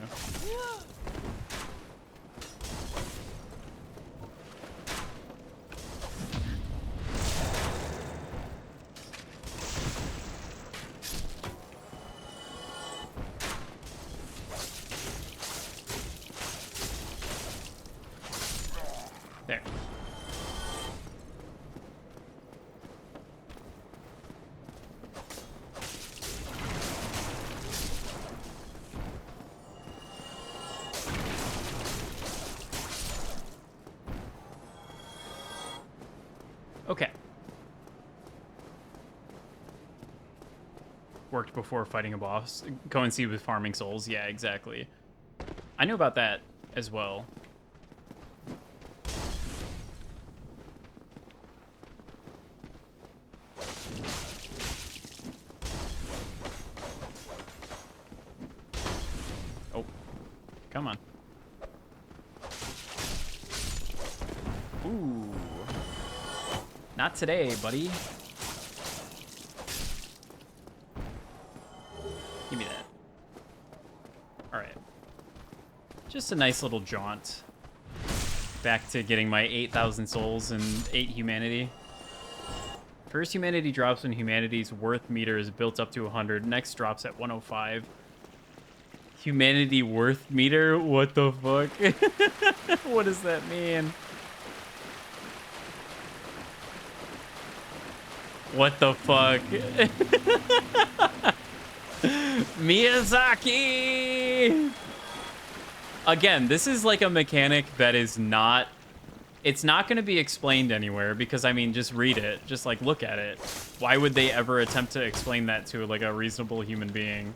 There. Okay. Worked before fighting a boss. Coincide with farming souls. Yeah, exactly. I knew about that as well. Oh. Come on. Ooh. Not today, buddy. Give me that. All right. Just a nice little jaunt. Back to getting my 8,000 souls and 8 humanity. First humanity drops when humanity's worth meter is built up to 100. Next drops at 105. Humanity worth meter? What the fuck? What does that mean? What the fuck? Miyazaki! Again, this is like a mechanic that is not... It's not going to be explained anywhere because, I mean, just read it. Just, like, look at it. Why would they ever attempt to explain that to, like, a reasonable human being?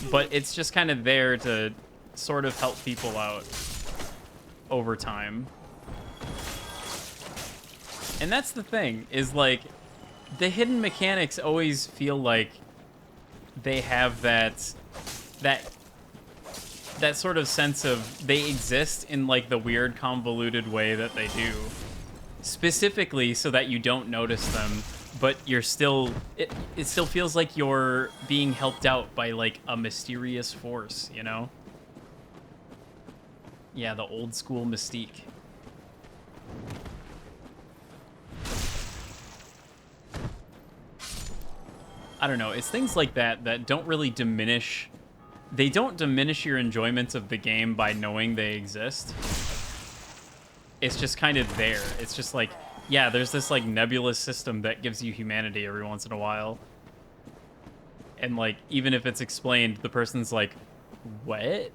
But it's just kind of there to sort of help people out over time. And that's the thing, is like, the hidden mechanics always feel like they have that sort of sense of they exist in like the weird convoluted way that they do. Specifically so that you don't notice them, but you're still, it still feels like you're being helped out by like a mysterious force, you know? Yeah, the old school mystique. I don't know, it's things like that that don't really diminish... They don't diminish your enjoyment of the game by knowing they exist. It's just kind of there. It's just like, yeah, there's this like nebulous system that gives you humanity every once in a while. And like, even if it's explained, the person's like, what?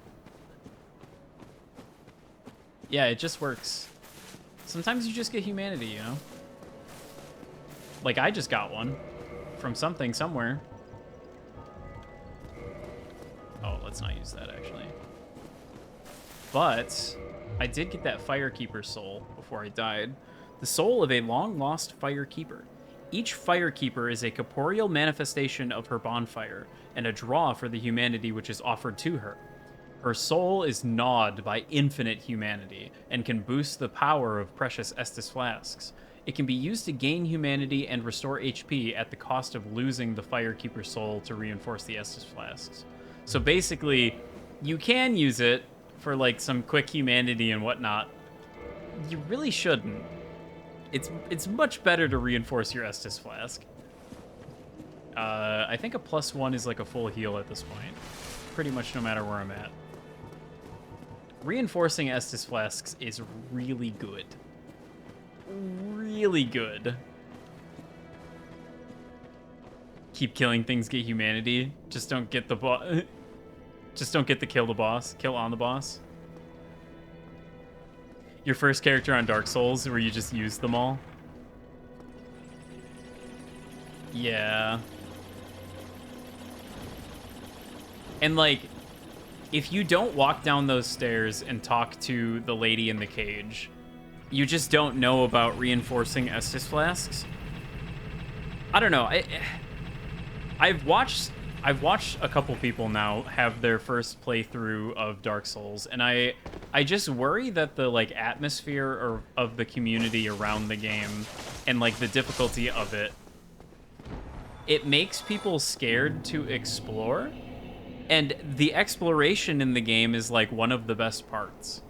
Yeah, it just works. Sometimes you just get humanity, you know? Like, I just got one. From something somewhere. Oh, let's not use that, actually. But I did get that Firekeeper soul before I died. The soul of a long-lost Firekeeper. Each Firekeeper is a corporeal manifestation of her bonfire, and a draw for the humanity which is offered to her. Her soul is gnawed by infinite humanity and can boost the power of precious Estus flasks. It can be used to gain humanity and restore HP at the cost of losing the Firekeeper's soul to reinforce the Estus flasks. So basically, you can use it for like some quick humanity and whatnot. You really shouldn't. It's much better to reinforce your Estus flask. I think a +1 is like a full heal at this point. Pretty much no matter where I'm at. Reinforcing Estus flasks is really good. Really good. Keep killing things, get humanity. Just don't get the boss. Just don't get the kill on the boss. Your first character on Dark Souls where you just use them all. Yeah. And like, if you don't walk down those stairs and talk to the lady in the cage, you just don't know about reinforcing Estus flasks. I don't know. I've watched a couple people now have their first playthrough of Dark Souls, and I just worry that the like atmosphere of the community around the game and like the difficulty of it makes people scared to explore. And the exploration in the game is like one of the best parts.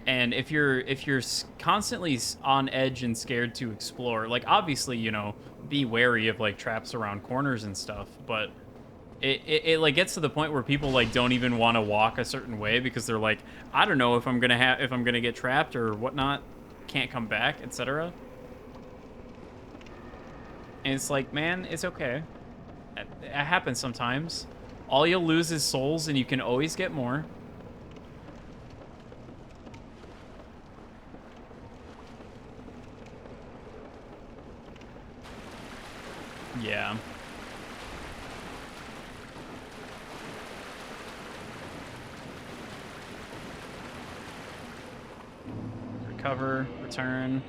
And if you're constantly on edge and scared to explore, like obviously, you know, be wary of like traps around corners and stuff, but it like gets to the point where people like don't even want to walk a certain way because they're like, I don't know if I'm gonna get trapped or whatnot, can't come back, etc. And it's like, man, it's okay. It happens sometimes. All you'll lose is souls, and you can always get more. Yeah. Recover, return,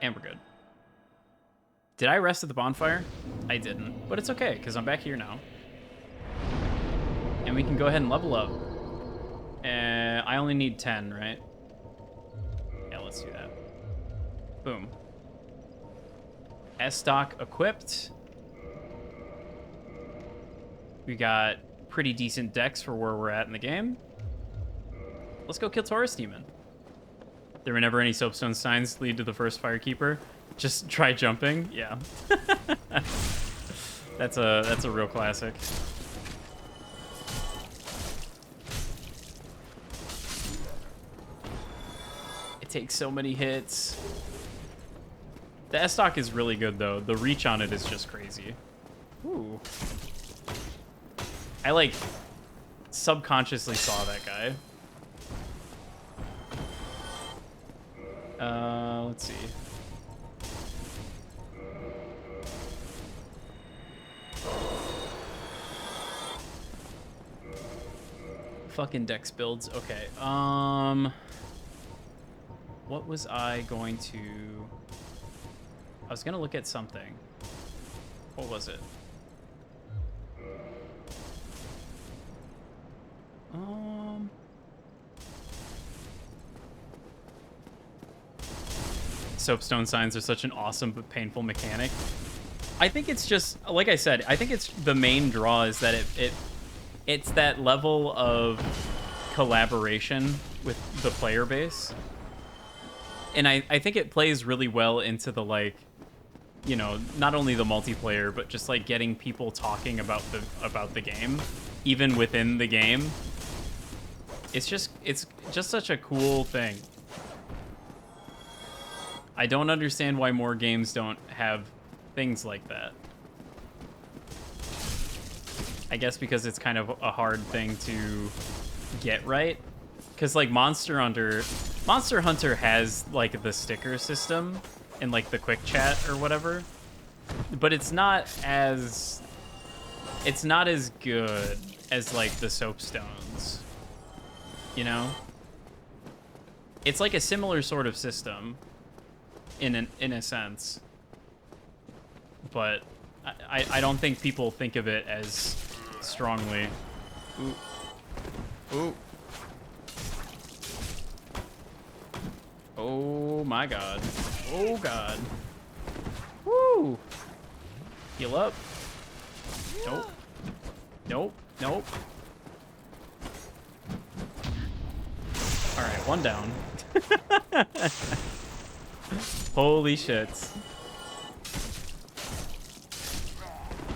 and we're good. Did I rest at the bonfire? I didn't, but it's okay, because I'm back here now. And we can go ahead and level up. I only need 10, right? Yeah, let's do that. Boom. S-Stock equipped. We got pretty decent decks for where we're at in the game. Let's go kill Taurus Demon. There were never any soapstone signs lead to the first Firekeeper. Just try jumping. Yeah. That's a real classic. Takes so many hits. The S-Stock is really good though. The reach on it is just crazy. Ooh. I like subconsciously saw that guy. Let's see. Fucking dex builds. Okay. What was I going to... I was going to look at something. What was it? Soapstone signs are such an awesome but painful mechanic. I think it's just, like I said, I think it's the main draw is that it's that level of collaboration with the player base. And I think it plays really well into the, like, you know, not only the multiplayer, but just, like, getting people talking about the game, even within the game. It's just such a cool thing. I don't understand why more games don't have things like that. I guess because it's kind of a hard thing to get right. Because, like, Monster Hunter has, like, the sticker system and, like, the quick chat or whatever. But it's not as good as, like, the soapstones. You know? It's like a similar sort of system in a sense. But I don't think people think of it as strongly. Ooh. Ooh. Oh my god. Oh god. Woo! Heal up. Nope. Nope. Nope. Alright, one down. Holy shit.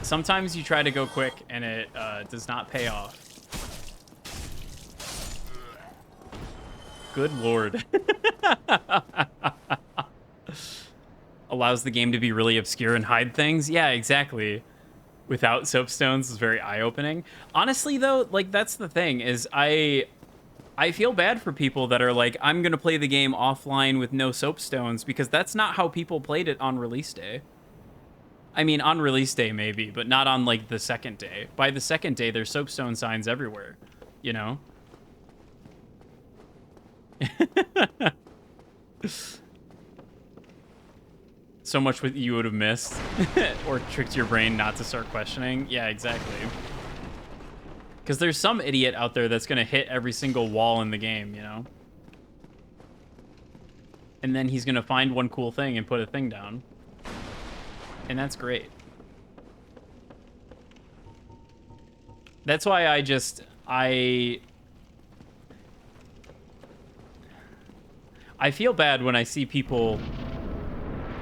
Sometimes you try to go quick and it does not pay off. Good lord. Allows the game to be really obscure and hide things. Yeah, exactly. Without soapstones is very eye-opening. Honestly, though, like, that's the thing, is I feel bad for people that are like, I'm gonna play the game offline with no soapstones, because that's not how people played it on release day. I mean, on release day, maybe, but not on, like, the second day. By the second day, there's soapstone signs everywhere, you know? So much what you would have missed or tricked your brain not to start questioning. Yeah, exactly. Because there's some idiot out there that's going to hit every single wall in the game, you know? And then he's going to find one cool thing and put a thing down. And that's great. That's why I feel bad when I see people,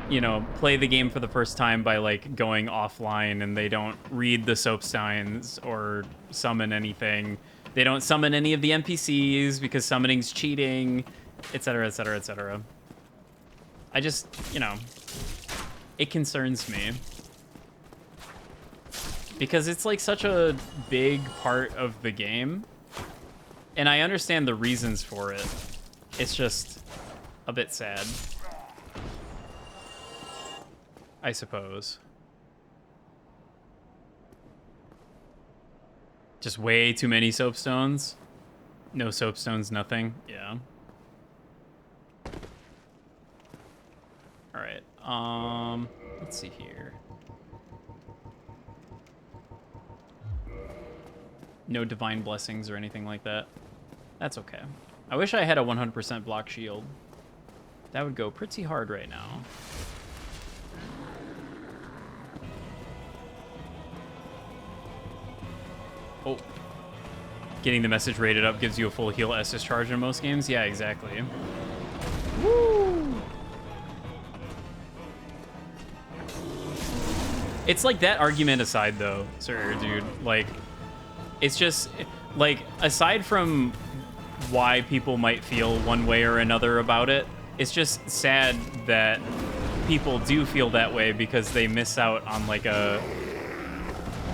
you know, play the game for the first time by, like, going offline and they don't read the soap signs or summon anything. They don't summon any of the NPCs because summoning's cheating, etc., etc., etc. I just, you know, it concerns me. Because it's, like, such a big part of the game. And I understand the reasons for it. It's just a bit sad, I suppose. Just way too many soapstones. No soapstones, nothing. Yeah. All right. Let's see here. No divine blessings or anything like that. That's okay. I wish I had a 100% block shield. That would go pretty hard right now. Oh. Getting the message rated up gives you a full heal S discharge in most games? Yeah, exactly. Woo! It's like, that argument aside, though, sir, dude. Like, it's just, like, aside from why people might feel one way or another about it, it's just sad that people do feel that way because they miss out on, like,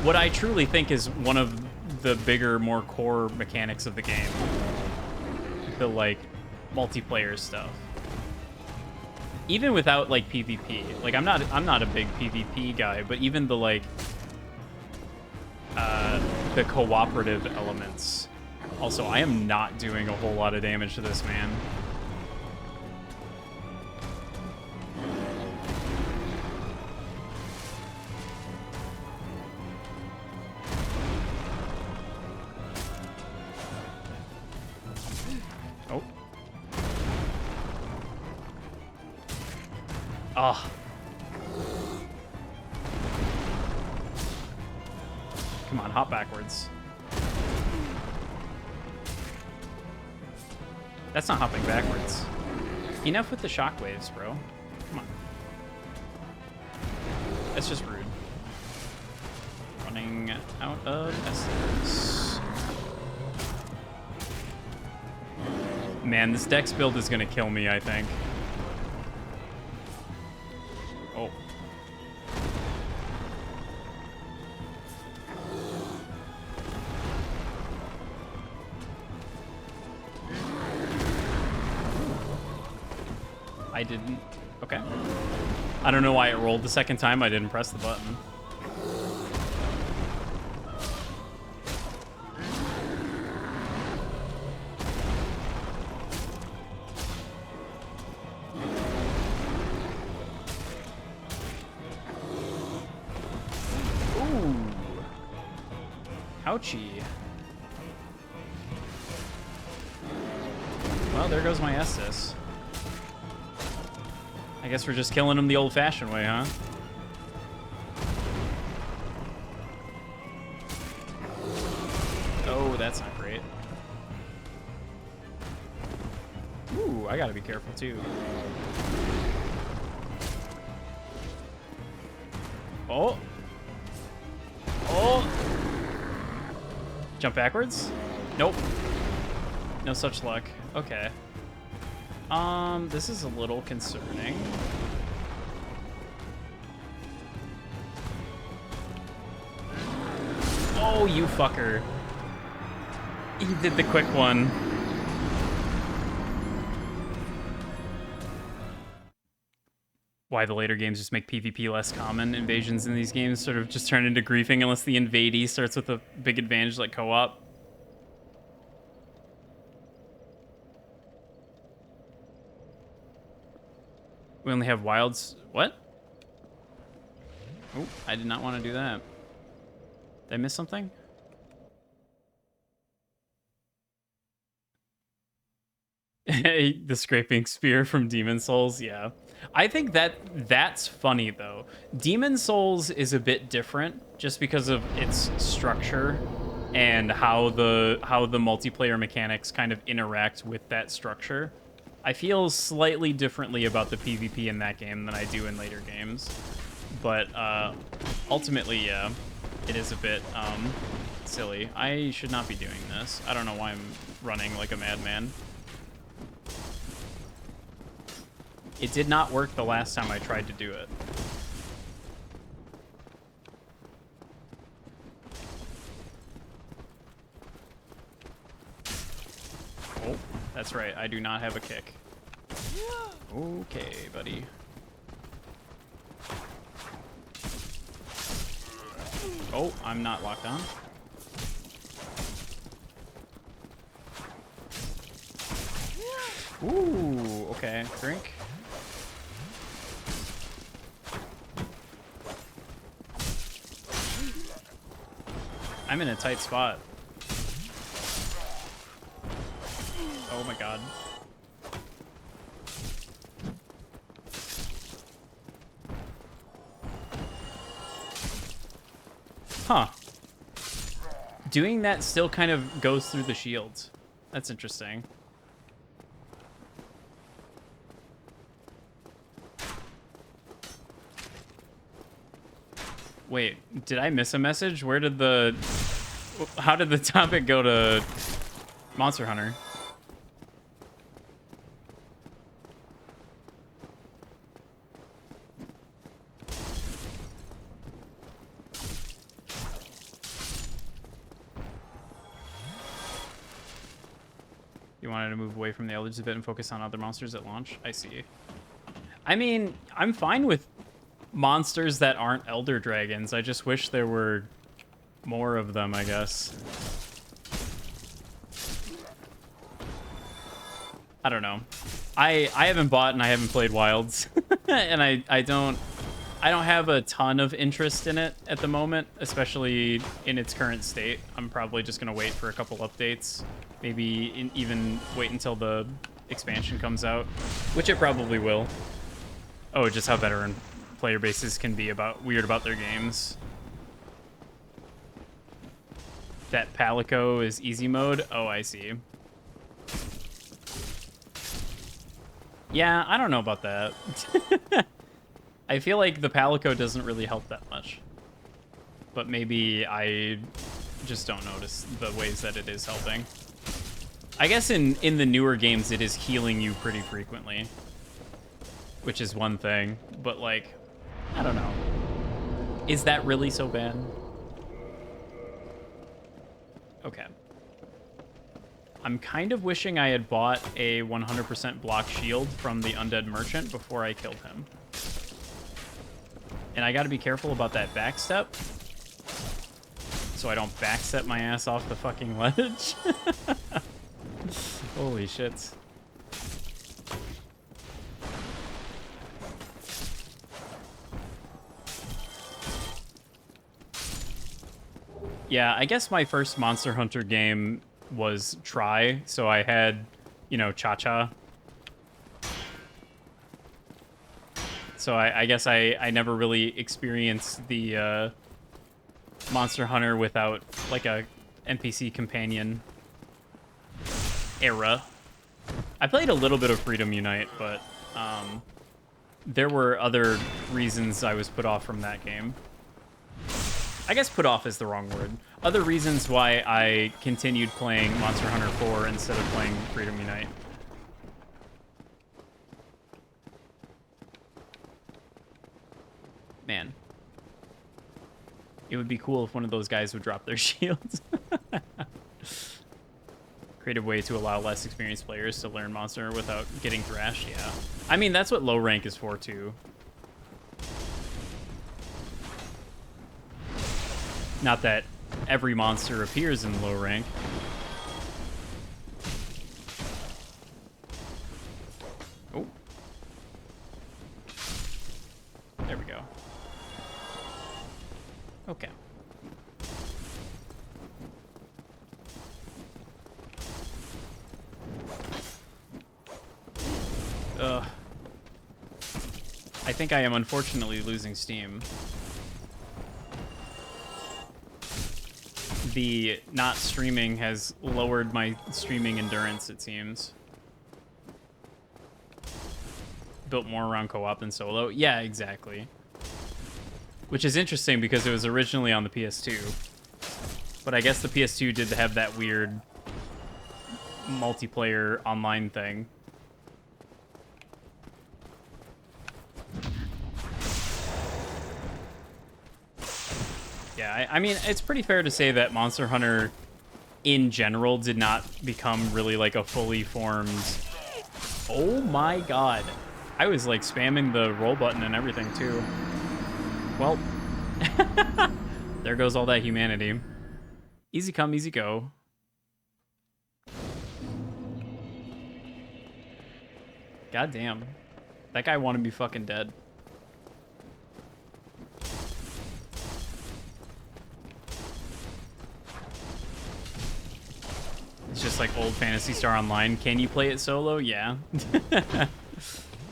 what I truly think is one of the bigger, more core mechanics of the game. The, like, multiplayer stuff. Even without, like, PvP. Like, I'm not a big PvP guy, but even the, like, the cooperative elements. Also, I am not doing a whole lot of damage to this man. Oh. Ah. Come on, hop backwards. That's not hopping backwards. Enough with the shockwaves, bro. Come on. That's just rude. Running out of essence. Man, this Dex build is gonna kill me, I think. Oh. I didn't. Okay. I don't know why it rolled the second time. I didn't press the button. Ouchie. there goes my Estus. I guess we're just killing him the old-fashioned way, huh? Oh, that's not great. Ooh, I gotta be careful, too. Oh. Oh. Jump backwards? Nope. No such luck. Okay. This is a little concerning. Oh, you fucker. He did the quick one. Why the later games just make PvP less common. Invasions in these games sort of just turn into griefing unless the invadee starts with a big advantage like co-op. We only have wilds. What? Oh, I did not want to do that. Did I miss something? The scraping spear from Demon Souls, yeah. I think that's funny though. Demon Souls is a bit different just because of its structure and how the multiplayer mechanics kind of interact with that structure. I feel slightly differently about the PvP in that game than I do in later games. But ultimately, yeah, it is a bit silly. I should not be doing this. I don't know why I'm running like a madman. It did not work the last time I tried to do it. Oh, that's right. I do not have a kick. Okay, buddy. Oh, I'm not locked on. Ooh, okay. Drink. I'm in a tight spot. Oh my god. Huh. Doing that still kind of goes through the shields. That's interesting. Wait, did I miss a message? Where did the... How did the topic go to Monster Hunter? You wanted to move away from the Eldritch a bit and focus on other monsters at launch? I see. I mean, I'm fine with monsters that aren't Elder Dragons. I just wish there were more of them, I guess. I don't know. I haven't bought and I haven't played Wilds. And I don't have a ton of interest in it at the moment, especially in its current state. I'm probably just gonna wait for a couple updates. Maybe even wait until the expansion comes out, which it probably will. Oh, just how veteran player bases can be weird about their games. That Palico is easy mode? Oh, I see. Yeah, I don't know about that. I feel like the Palico doesn't really help that much. But maybe I just don't notice the ways that it is helping. I guess in the newer games, it is healing you pretty frequently. Which is one thing, but like, I don't know. Is that really so bad? Okay. I'm kind of wishing I had bought a 100% block shield from the Undead Merchant before I killed him. And I gotta be careful about that backstep, so I don't backstep my ass off the fucking ledge. Holy shit. Yeah, I guess my first Monster Hunter game was Try, so I had, you know, Cha-Cha. So I guess I never really experienced the Monster Hunter without like a NPC companion era. I played a little bit of Freedom Unite, but there were other reasons I was put off from that game. I guess put off is the wrong word. Other reasons why I continued playing Monster Hunter 4 instead of playing Freedom Unite. Man. It would be cool if one of those guys would drop their shields. Creative way to allow less experienced players to learn Monster without getting thrashed, yeah. I mean, that's what low rank is for, too. Not that every monster appears in low rank. Oh. There we go. Okay. Ugh. I think I am unfortunately losing steam. The not streaming has lowered my streaming endurance, it seems. Built more around co-op than solo. Yeah, exactly. Which is interesting because it was originally on the PS2. But I guess the PS2 did have that weird multiplayer online thing. Yeah, I mean, it's pretty fair to say that Monster Hunter in general did not become really like a fully formed... Oh my god. I was like spamming the roll button and everything too. Well, there goes all that humanity. Easy come, easy go. God damn. That guy wanted me fucking dead. It's just like old Phantasy Star Online. Can you play it solo? Yeah.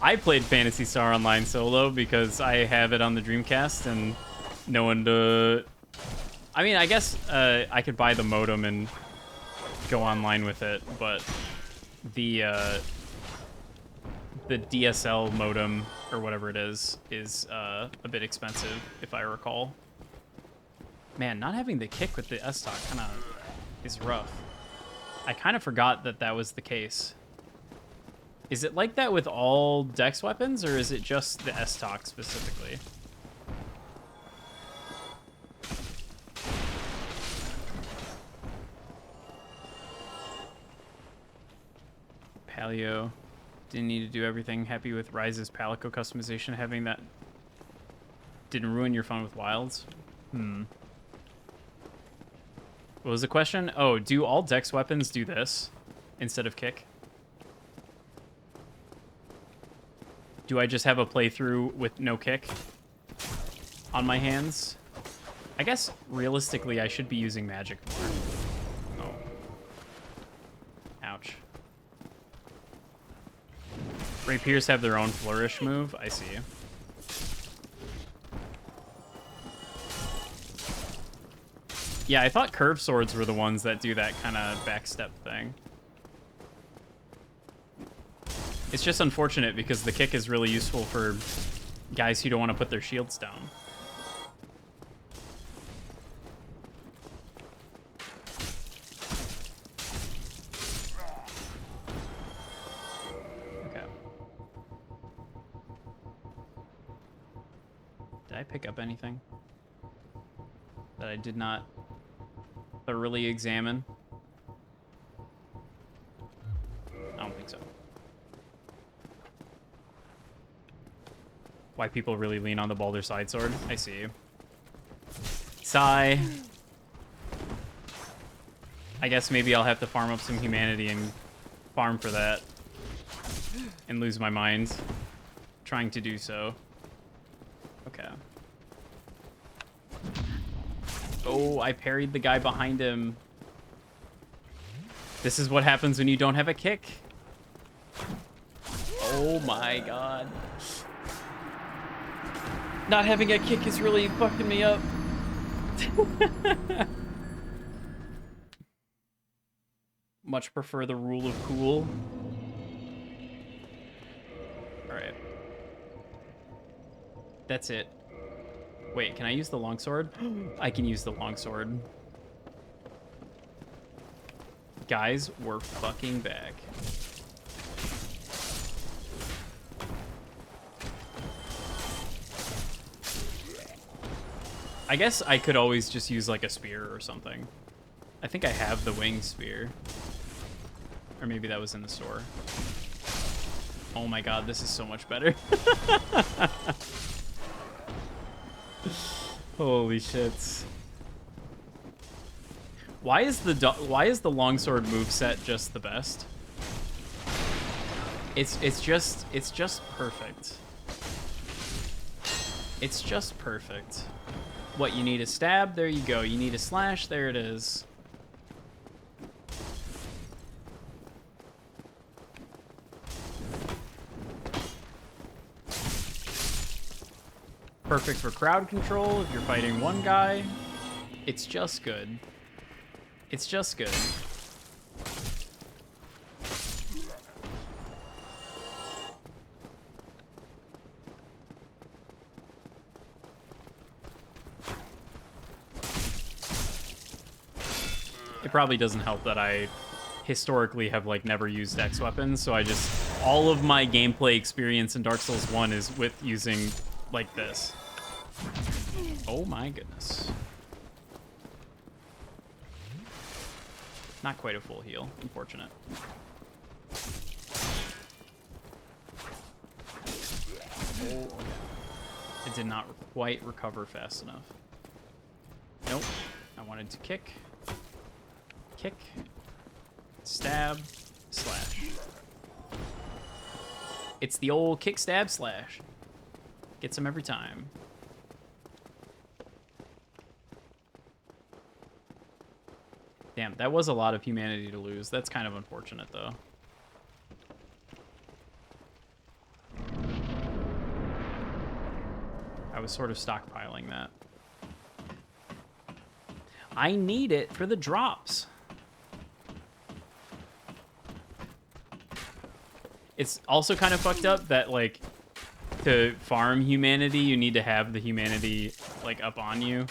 I played Phantasy Star Online solo because I have it on the Dreamcast and no one to... I mean, I guess I could buy the modem and go online with it, but the DSL modem, or whatever it is a bit expensive, if I recall. Man, not having the kick with the S-Talk kind of is rough. I kind of forgot that that was the case. Is it like that with all Dex weapons, or is it just the S-Talk specifically? Paleo. Didn't need to do everything. Happy with Rise's Palico customization. Having that didn't ruin your fun with Wilds. What was the question? Oh, do all Dex weapons do this instead of kick? Do I just have a playthrough with no kick on my hands? I guess realistically I should be using magic more. Oh. Ouch. Rapiers have their own flourish move? I see. Yeah, I thought curved swords were the ones that do that kind of backstep thing. It's just unfortunate because the kick is really useful for guys who don't want to put their shields down. Okay. Did I pick up anything that I did not thoroughly examine? I don't think so. Why people really lean on the Baldur side sword. I see. Sigh. I guess maybe I'll have to farm up some humanity and farm for that. And lose my mind trying to do so. Okay. Oh, I parried the guy behind him. This is what happens when you don't have a kick. Oh my god. Not having a kick is really fucking me up. Much prefer the rule of cool. Alright. That's it. Wait, can I use the longsword? I can use the longsword. Guys, we're fucking back. I guess I could always just use like a spear or something. I think I have the wing spear. Or maybe that was in the store. Oh my god, this is so much better. Holy shit. Why is the longsword moveset just the best? It's just perfect. It's just perfect. What, you need a stab? There you go. You need a slash? There it is. Perfect for crowd control if you're fighting one guy. It's just good. It's just good. It probably doesn't help that I historically have like never used X weapons, so I just all of my gameplay experience in Dark Souls 1 is with using like this. Oh my goodness. Not quite a full heal, unfortunate. Oh, it did not quite recover fast enough. Nope. I wanted to kick. Kick. Stab. Slash. It's the old kick, stab, slash. Gets him every time. Damn, that was a lot of humanity to lose. That's kind of unfortunate, though. I was sort of stockpiling that. I need it for the drops. It's also kind of fucked up that, like, to farm humanity, you need to have the humanity, like, up on you.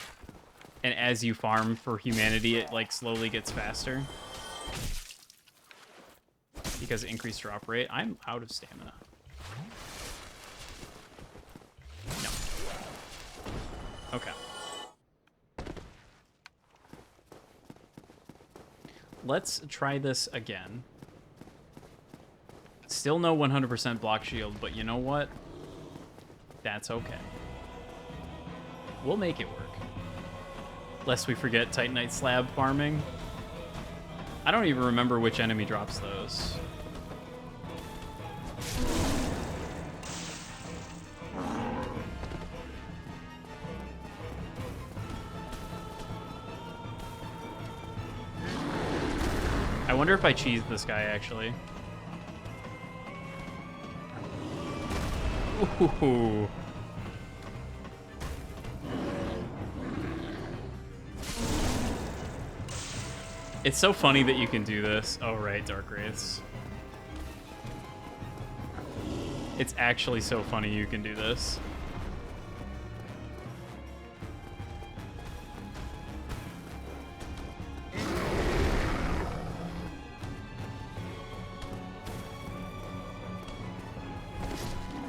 And as you farm for humanity, it, like, slowly gets faster. Because increased drop rate. I'm out of stamina. No. Okay. Let's try this again. Still no 100% block shield, but you know what? That's okay. We'll make it work. Lest we forget Titanite slab farming. I don't even remember which enemy drops those. I wonder if I cheesed this guy, actually. Ooh. It's so funny that you can do this. Oh, right, Dark Wraiths. It's actually so funny you can do this.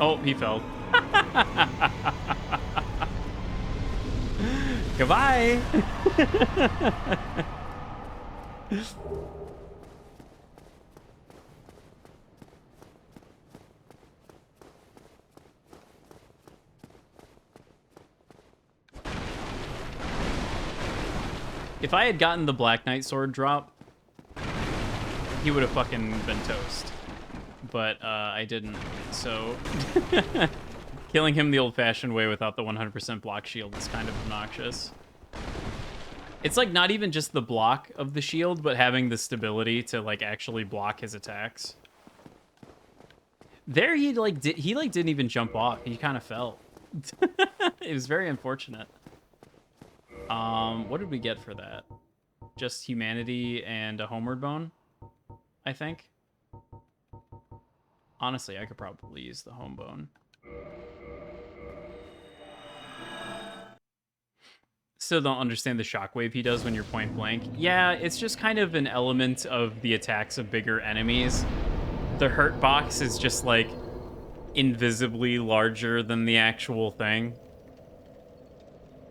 Oh, he fell. Goodbye. If I had gotten the Black Knight sword drop, he would have fucking been toast. But I didn't, so killing him the old-fashioned way without the 100% block shield is kind of obnoxious. It's like not even just the block of the shield, but having the stability to like actually block his attacks. There he didn't even jump off. He kind of fell. It was very unfortunate. What did we get for that? Just humanity and a homeward bone, I think. Honestly, I could probably use the home bone. Still don't understand the shockwave he does when you're point blank. Yeah, it's just kind of an element of the attacks of bigger enemies. The hurt box is just like invisibly larger than the actual thing.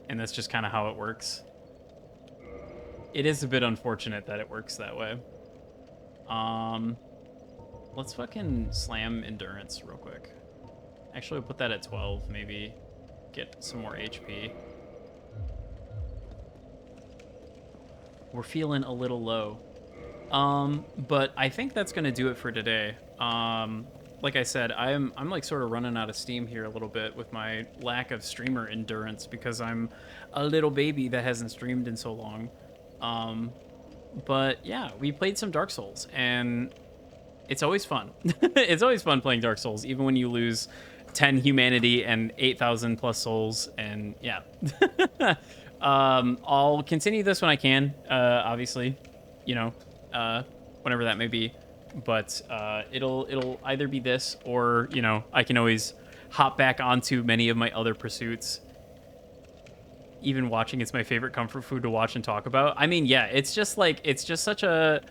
And that's just kind of how it works. It is a bit unfortunate that it works that way. Let's fucking slam endurance real quick. Actually, we'll put that at 12, maybe get some more HP. We're feeling a little low. But I think that's gonna do it for today. Like I said, I'm like sort of running out of steam here a little bit with my lack of streamer endurance because I'm a little baby that hasn't streamed in so long. But yeah, we played some Dark Souls and it's always fun. It's always fun playing Dark Souls, even when you lose 10 humanity and 8,000 plus souls. And yeah, I'll continue this when I can, obviously, you know, whenever that may be. But it'll either be this or, you know, I can always hop back onto many of my other pursuits. Even watching is my favorite comfort food to watch and talk about. I mean, yeah, it's just such a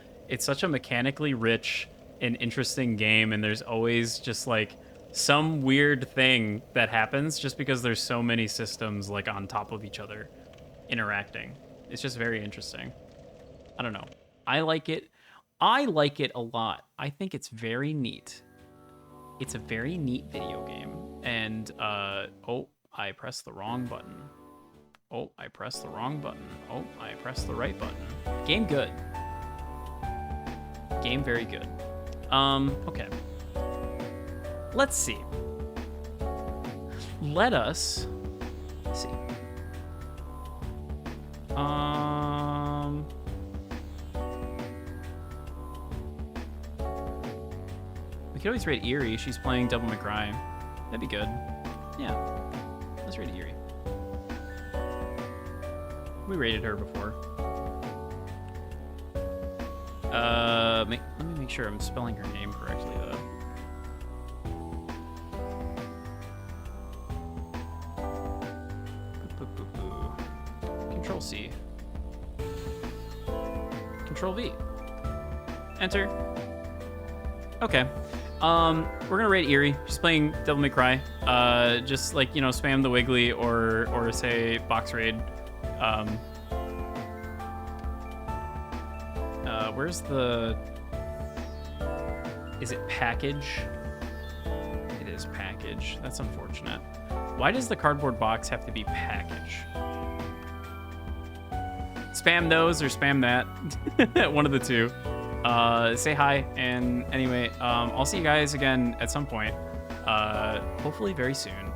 mechanically rich and interesting game, and there's always just like some weird thing that happens just because there's so many systems like on top of each other interacting. It's just very interesting. I don't know. I like it. I like it a lot. I think it's very neat. It's a very neat video game. And, oh, I pressed the wrong button. Oh, I pressed the wrong button. Oh, I pressed the right button. Game good. Game very good. Okay. Let's see. Let us see. We could always rate Eerie. She's playing Devil May Cry. That'd be good. Yeah. Let's rate Eerie. We rated her before. Let me make sure I'm spelling her name correctly, though. Control C. Control V. Enter. Okay. We're gonna rate Eerie. She's playing Devil May Cry. Just like, you know, spam the Wiggly or say box raid. Where's the... Is it package? It is package. That's unfortunate. Why does the cardboard box have to be package? Spam those or spam that. One of the two. Say hi, and anyway, I'll see you guys again at some point. Hopefully very soon.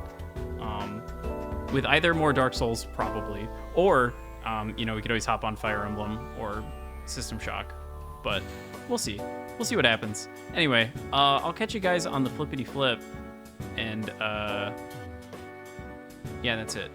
With either more Dark Souls, probably, or you know, we could always hop on Fire Emblem or System Shock, but we'll see. We'll see what happens. Anyway, I'll catch you guys on the flippity flip, and yeah, that's it.